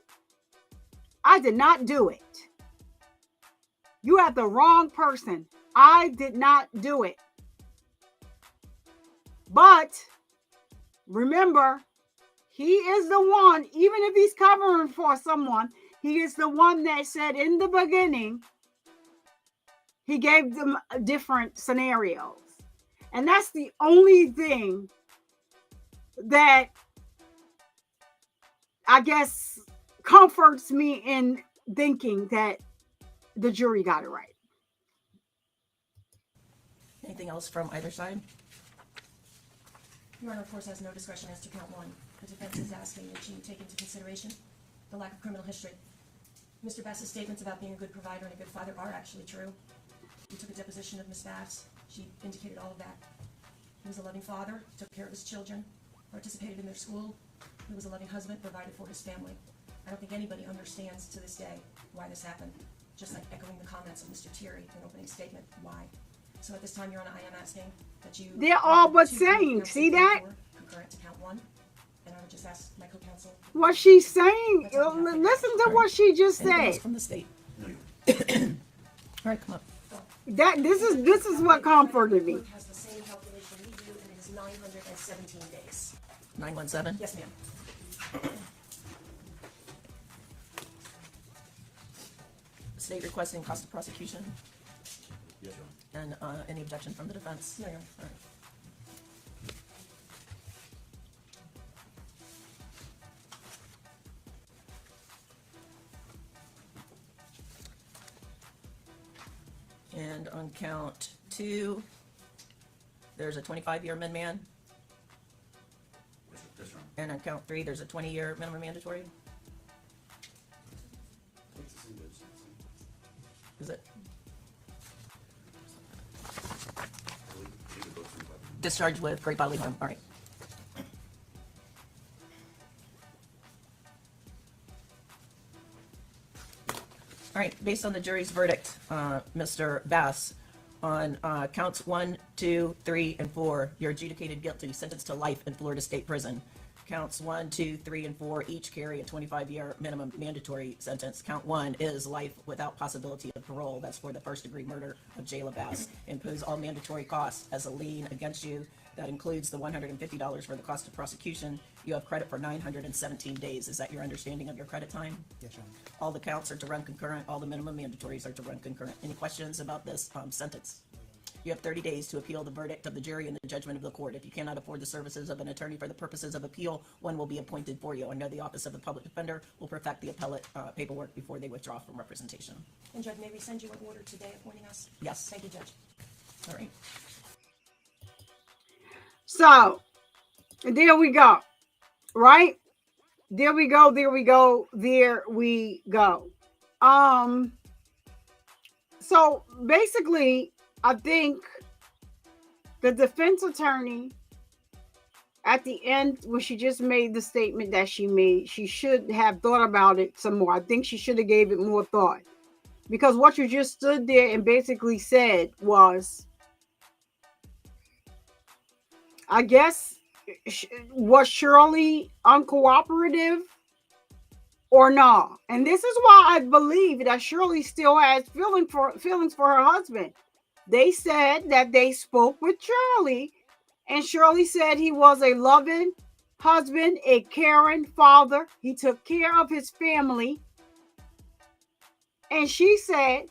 I did not do it. You have the wrong person. I did not do it. But remember, he is the one, even if he's covering for someone, he is the one that said in the beginning, he gave them different scenarios. And that's the only thing that I guess comforts me in thinking that the jury got it right. Anything else from either side? Your Honor, of course, has no discretion as to count one. The defense is asking that you take into consideration the lack of criminal history. Mr. Bass's statements about being a good provider and a good father are actually true. We took a deposition of Ms. Bass. She indicated all of that. He was a loving father, took care of his children, participated in their school. He was a loving husband, provided for his family. I don't think anybody understands to this day why this happened, just like echoing the comments of Mr. Thierry in opening statement, why. So at this time, Your Honor, I am asking that you... They're all but saying, see that? Concurrent to count one. And I would just ask my co-counsel... What she's saying, listen to what she just Anything said. else from the state? All right, come up. This is what comforted me. Has the same calculation we do, and it is 917 days. 917? Yes, ma'am. State requesting cost of prosecution? Yes, Your Honor. And any objection from the defense? No, Your Honor. All right. And on count 2, there's a 25-year min-man. Yes, Your Honor. And on count 3, there's a 20-year minimum mandatory. Is it? Discharged with great bodily harm. All right. All right, based on the jury's verdict, Mr. Bass, on counts 1, 2, 3, and 4, you're adjudicated guilty, sentenced to life in Florida State Prison. Counts 1, 2, 3, and 4 each carry a 25-year minimum mandatory sentence. Count 1 is life without possibility of parole. That's for the first-degree murder of Jayla Bass. Impose all mandatory costs as a lien against you. That includes the $150 for the cost of prosecution. You have credit for 917 days. Is that your understanding of your credit time? Yes, Your Honor. All the counts are to run concurrent. All the minimum mandatories are to run concurrent. Any questions about this sentence? You have 30 days to appeal the verdict of the jury and the judgment of the court. If you cannot afford the services of an attorney for the purposes of appeal, one will be appointed for you. I know the Office of the Public Defender will perfect the appellate paperwork before they withdraw from representation. And Judge, may we send you an order today appointing us? Yes. Thank you, Judge. All right. So, there we go. Right? There we go. There we go. There we go. So basically, I think the defense attorney at the end, when she just made the statement that she made, she should have thought about it some more. I think she should have gave it more thought, because what you just stood there and basically said was, I guess, was Shirley uncooperative or not? And this is why I believe that Shirley still has feelings for her husband. They said that they spoke with Shirley, and Shirley said he was a loving husband, a caring father. He took care of his family. And she said,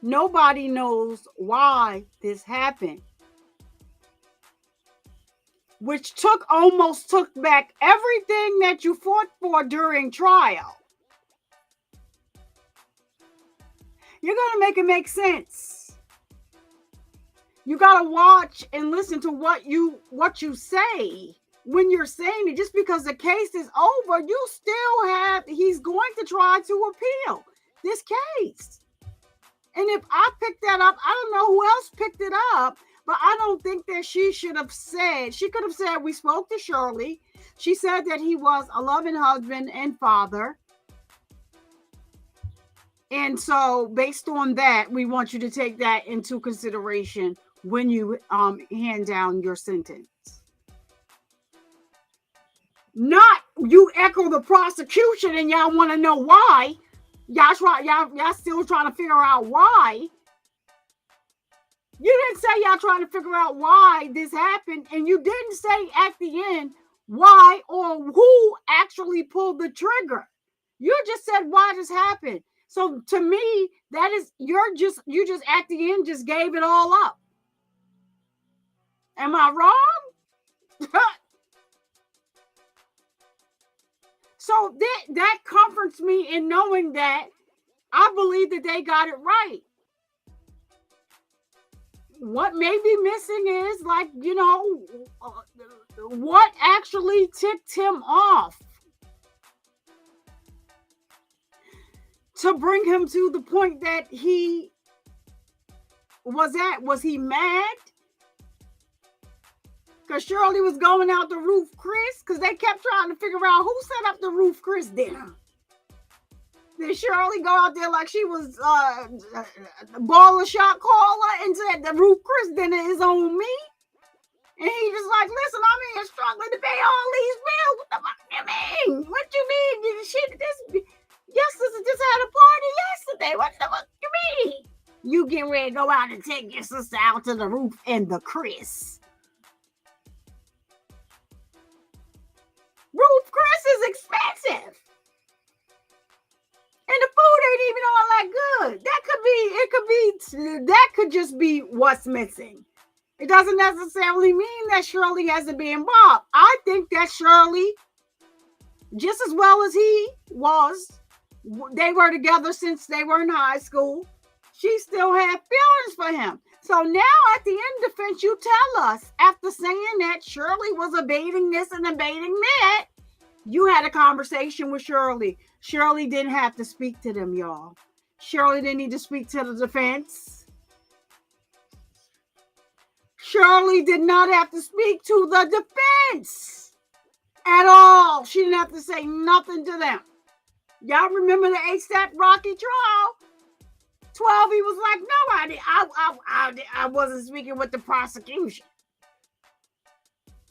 nobody knows why this happened. Which almost took back everything that you fought for during trial. You're going to make it make sense. You got to watch and listen to what you say when you're saying it. Just because the case is over, he's going to try to appeal this case. And if I picked that up, I don't know who else picked it up. But I don't think that she could have said, we spoke to Shirley. She said that he was a loving husband and father. And so based on that, we want you to take that into consideration when you hand down your sentence. Not you echo the prosecution and y'all want to know why. Y'all still trying to figure out why. You didn't say y'all trying to figure out why this happened, and you didn't say at the end why or who actually pulled the trigger. You just said why this happened. So to me, that is you just at the end just gave it all up. Am I wrong? So that comforts me in knowing that I believe that they got it right. What may be missing is, like, what actually ticked him off to bring him to the point that he was at. Was he mad because Shirley was going out the roof Chris? Because they kept trying to figure out who set up the roof Chris dinner. Did Shirley go out there like she was baller shot caller and said the roof Chris dinner is on me? And he just like, listen, I'm here struggling to pay all these bills. What the fuck you mean? What you mean? Your sister just had a party yesterday. What the fuck you mean? You getting ready to go out and take your sister out to the roof and the Chris. Roof Chris is expensive. And the food ain't even all that good. That could just be what's missing. It doesn't necessarily mean that Shirley has to be involved. I think that Shirley, just as well as he was, they were together since they were in high school. She still had feelings for him. So now at the end defense, you tell us, after saying that Shirley was evading this and evading that, you had a conversation with Shirley. Shirley didn't have to speak to them, y'all. Shirley didn't need to speak to the defense. Shirley did not have to speak to the defense at all. She didn't have to say nothing to them. Y'all remember the ASAP Rocky trial? 12, he was like, no, I wasn't speaking with the prosecution.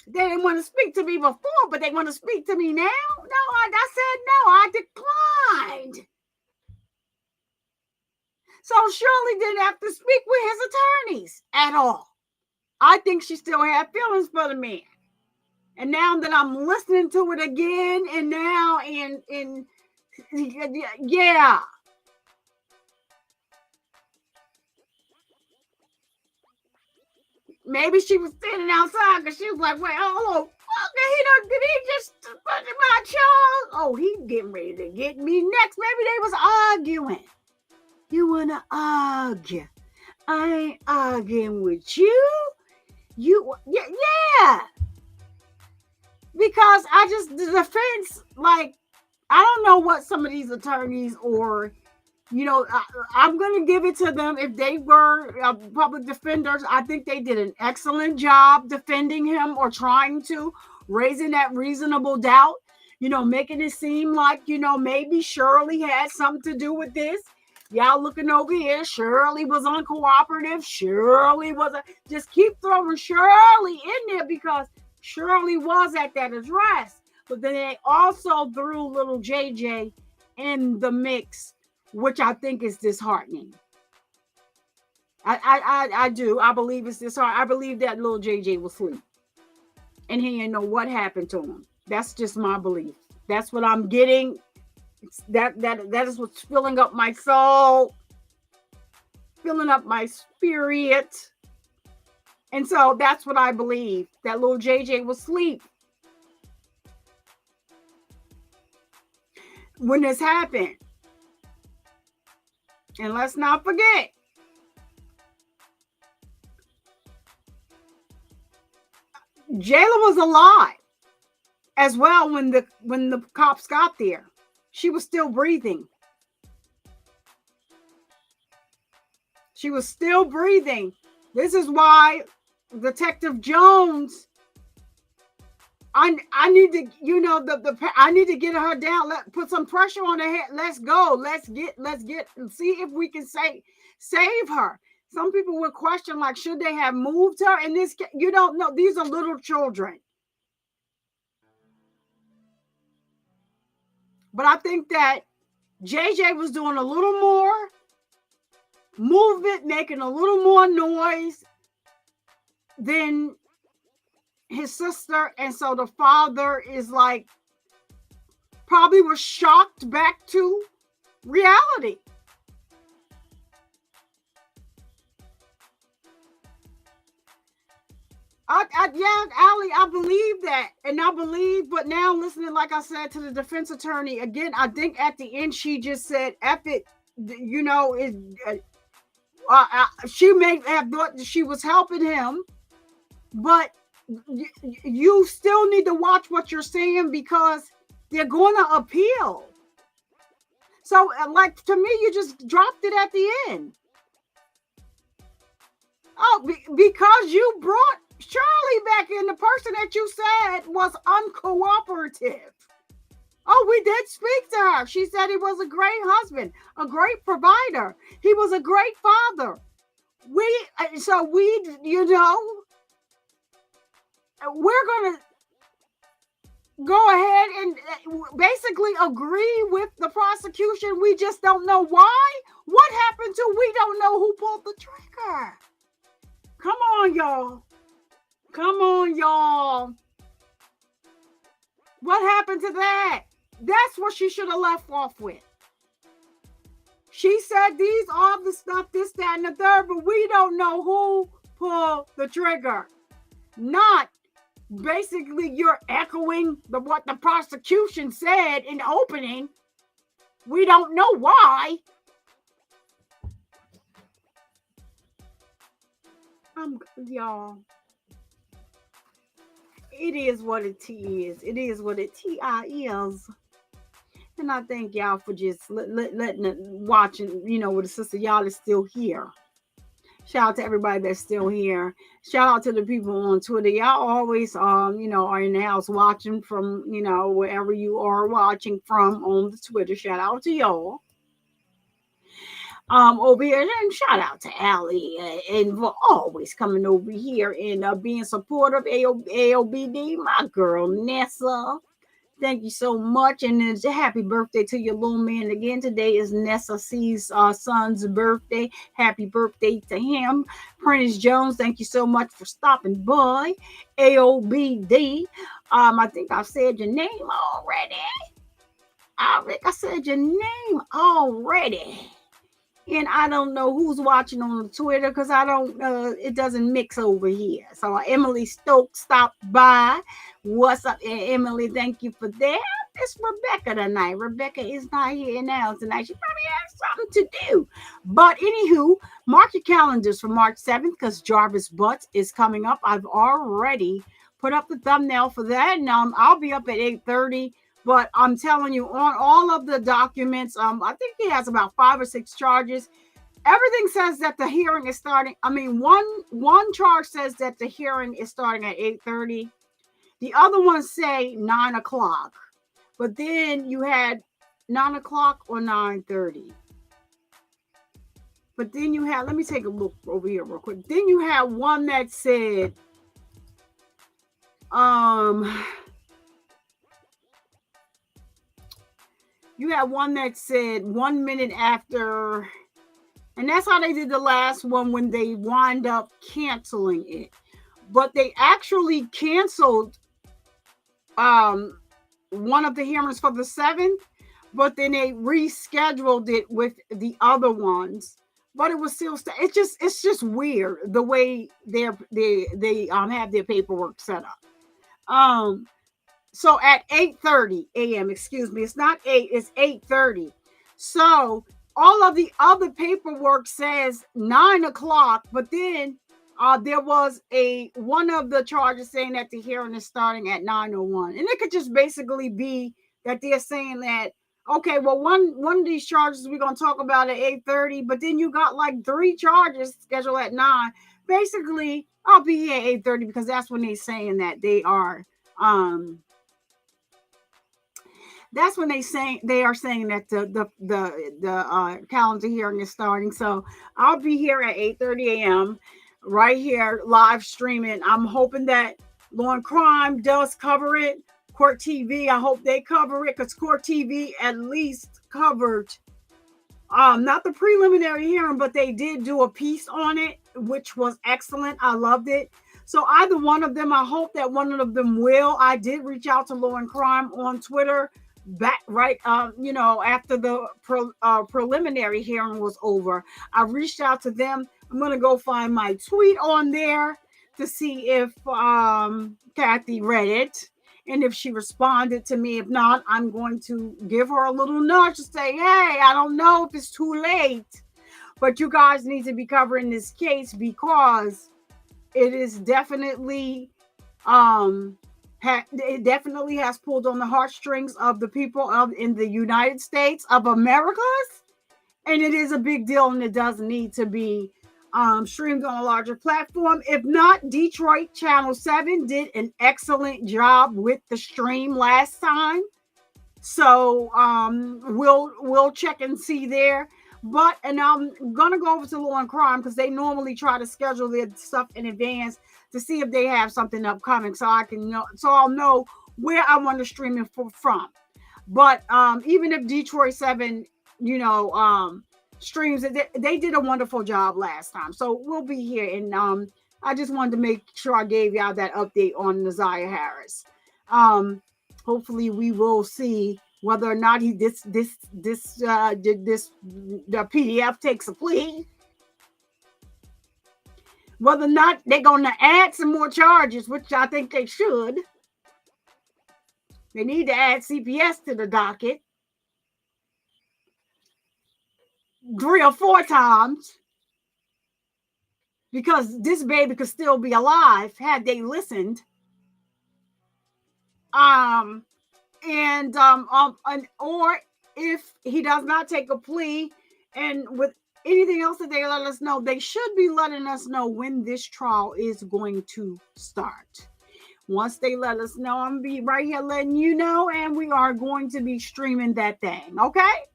They didn't want to speak to me before, but they want to speak to me now? No, I said no, I declined. So Shirley didn't have to speak with his attorneys at all. I think she still had feelings for the man. And now that I'm listening to it again, and now yeah. Maybe she was standing outside because she was like, wait, hold on. Did he just put my child? Oh, he getting ready to get me next. Maybe they was arguing. You want to argue? I ain't arguing with you. Yeah. Because the defense, like, I don't know what some of these attorneys or, I'm going to give it to them. If they were public defenders, I think they did an excellent job defending him or trying to, raising that reasonable doubt, making it seem like, maybe Shirley had something to do with this. Y'all looking over here, Shirley was uncooperative. Shirley just keep throwing Shirley in there because Shirley was at that address. But then they also threw little JJ in the mix, which I think is disheartening. I do. I believe it's disheartening. I believe that little JJ was asleep. And he didn't know what happened to him. That's just my belief. That's what I'm getting. That is what's filling up my soul, filling up my spirit. And so that's what I believe. That little JJ was asleep when this happened. And let's not forget, Jayla was alive as well when the cops got there. She was still breathing. She was still breathing. This is why Detective Jones I need to, you know, I need to get her down. Put some pressure on her head. Let's go. Let's get see if we can save her. Some people would question, like, should they have moved her? In this, you don't know. These are little children. But I think that JJ was doing a little more movement, making a little more noise than his sister. And so the father is like, probably was shocked back to reality. Yeah, Allie, I believe that. And I believe, but now listening, like I said, to the defense attorney, again, I think at the end, she just said, F it, you know, she may have thought that she was helping him, but you still need to watch what you're saying because they're going to appeal. So, like, to me, you just dropped it at the end. Oh, because you brought Shirley back in, the person that you said was uncooperative. Oh, we did speak to her. She said he was a great husband, a great provider. He was a great father. We, you know, we're going to go ahead and basically agree with the prosecution. We just don't know why. What happened to we don't know who pulled the trigger? Come on, y'all. Come on, y'all. What happened to that? That's what she should have left off with. She said these are the stuff, this, that, and the third, but we don't know who pulled the trigger. Not basically you're echoing what the prosecution said in the opening. We don't know why. Y'all. It is what it is. It is what it is. And I thank y'all for just letting it, watching, you know, with the sister. Y'all is still here. Shout out to everybody that's still here. Shout out to the people on Twitter. Y'all always, you know, are in the house watching from, you know, wherever you are watching from on the Twitter. Shout out to y'all. Over here, and shout out to Allie and for always coming over here and being supportive. AOBD, my girl Nessa, thank you so much, and it's a happy birthday to your little man again. Today is Nessa C's son's birthday. Happy birthday to him. Prentice Jones, thank you so much for stopping by. AOBD, I think I said your name already. I think I said your name already. And I don't know who's watching on Twitter because I don't, it doesn't mix over here. So Emily Stokes stopped by. What's up, Emily? Thank you for that. It's Rebecca tonight. Rebecca is not here now tonight. She probably has something to do. But anywho, mark your calendars for March 7th because Jarvis Butts is coming up. I've already put up the thumbnail for that. And I'll be up at 8:30. But I'm telling you, on all of the documents, I think he has about 5 or 6 charges. Everything says that the hearing is starting. I mean, one charge says that the hearing is starting at 8:30. The other ones say 9 o'clock. But then you had 9 o'clock or 9:30. But then you had, let me take a look over here real quick. Then you had one that said, you had one that said 1 minute after, and that's how they did the last one when they wind up canceling it. But they actually canceled one of the hearings for the 7th, but then they rescheduled it with the other ones. But it was still, it's just weird the way they have their paperwork set up. So at 8:30 a.m., excuse me, it's not 8, it's 8:30. So all of the other paperwork says 9 o'clock, but then there was one of the charges saying that the hearing is starting at 9:01. And it could just basically be that they're saying that, okay, well, one of these charges we're going to talk about at 8:30, but then you got like 3 charges scheduled at 9. Basically, I'll be here at 8:30 because that's when they're saying that they are That's when they are saying that the calendar hearing is starting. So I'll be here at 8:30 a.m. right here live streaming. I'm hoping that Law and Crime does cover it. Court TV, I hope they cover it, because Court TV at least covered not the preliminary hearing, but they did do a piece on it, which was excellent. I loved it. So either one of them, I hope that one of them will. I did reach out to Law and Crime on Twitter after the preliminary hearing was over. I reached out to them. I'm going to go find my tweet on there to see if Kathy read it and if she responded to me. If not, I'm going to give her a little nudge to say, hey, I don't know if it's too late, but you guys need to be covering this case, because it is definitely it definitely has pulled on the heartstrings of the people in the United States of Americas, and it is a big deal, and it does need to be streamed on a larger platform. If not, Detroit Channel 7 did an excellent job with the stream last time, so we'll check and see there. And I'm gonna go over to Law and Crime, because they normally try to schedule their stuff in advance to see if they have something upcoming, so I'll know where I want to stream it from. But even if Detroit 7, streams it, they did a wonderful job last time. So we'll be here, and I just wanted to make sure I gave y'all that update on Naziah Harris. Hopefully, we will see whether or not the PDF takes a plea. Whether or not they're going to add some more charges, which I think they should. They need to add CPS to the docket 3 or 4 times, because this baby could still be alive had they listened. Or if he does not take a plea, and with anything else that they let us know, they should be letting us know when this trial is going to start. Once they let us know, I'm gonna be right here letting you know, and we are going to be streaming that thing, okay?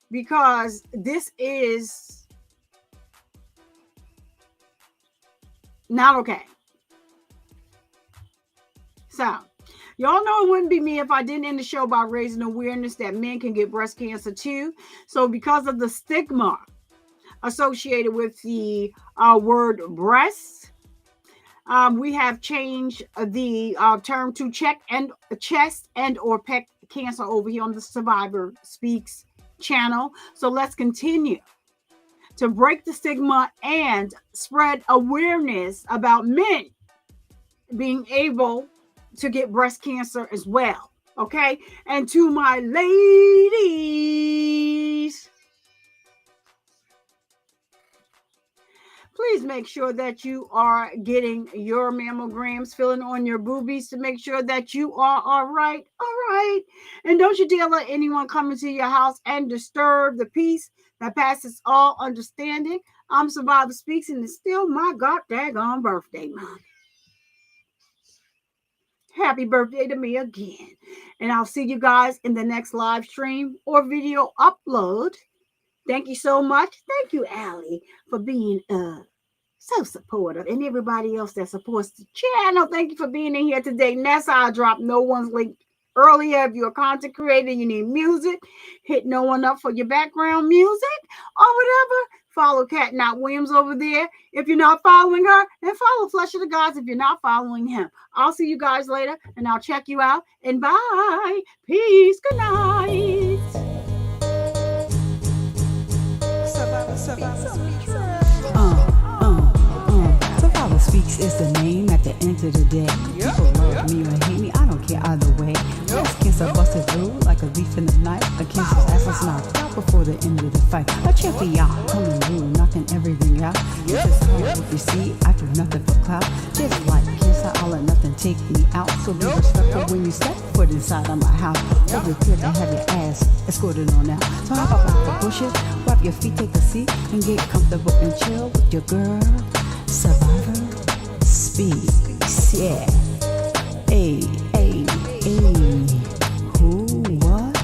Because this is not okay. So, y'all know it wouldn't be me if I didn't end the show by raising awareness that men can get breast cancer too. So because of the stigma associated with the word breast, we have changed the term to chest and or pec cancer over here on the Survivor Speaks channel. So let's continue to break the stigma and spread awareness about men being able to get breast cancer as well. Okay. And to my ladies, please make sure that you are getting your mammograms, filling on your boobies to make sure that you are all right. All right. And don't you dare let anyone come into your house and disturb the peace that passes all understanding. I'm Survivor Speaks, and it's still my god daggone birthday month. Happy birthday to me again. And I'll see you guys in the next live stream or video upload. Thank you so much. Thank you, Allie, for being so supportive. And everybody else that supports the channel, thank you for being in here today. Nessa, I dropped no one's link earlier. If you're a content creator, you need music, hit no one up for your background music or whatever. Follow Kat Not Williams over there. If you're not following her, and follow Flesh of the Gods if you're not following him. I'll see you guys later, and I'll check you out. And bye. Peace. Good night. Survivor Speaks is the name at the end of the day. People love me or hate me, I don't care either way. Breast cancer busted through like a leaf in the night. A cancer's ass was knocked out before the end of the fight. A champion coming through, knocking everything out. It's just hard if you see, I do nothing for clout. Just like cancer, I'll let nothing take me out. So be respectful when you step foot inside of my house. Or prepare to have your ass escorted on out. So hop up out the bushes, wipe your feet, take a seat, and get comfortable and chill with your girl. Survivor Speaks, yeah. Hey, hey, hey. Who, what?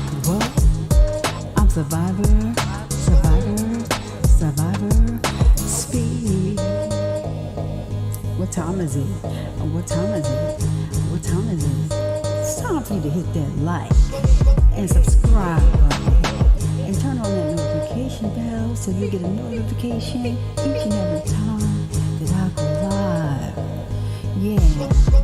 I'm survivor, speak. What time is it? What time is it? What time is it? It's time for you to hit that like and subscribe button and turn on that notification bell so you get a notification each and every time that I go live. Yeah.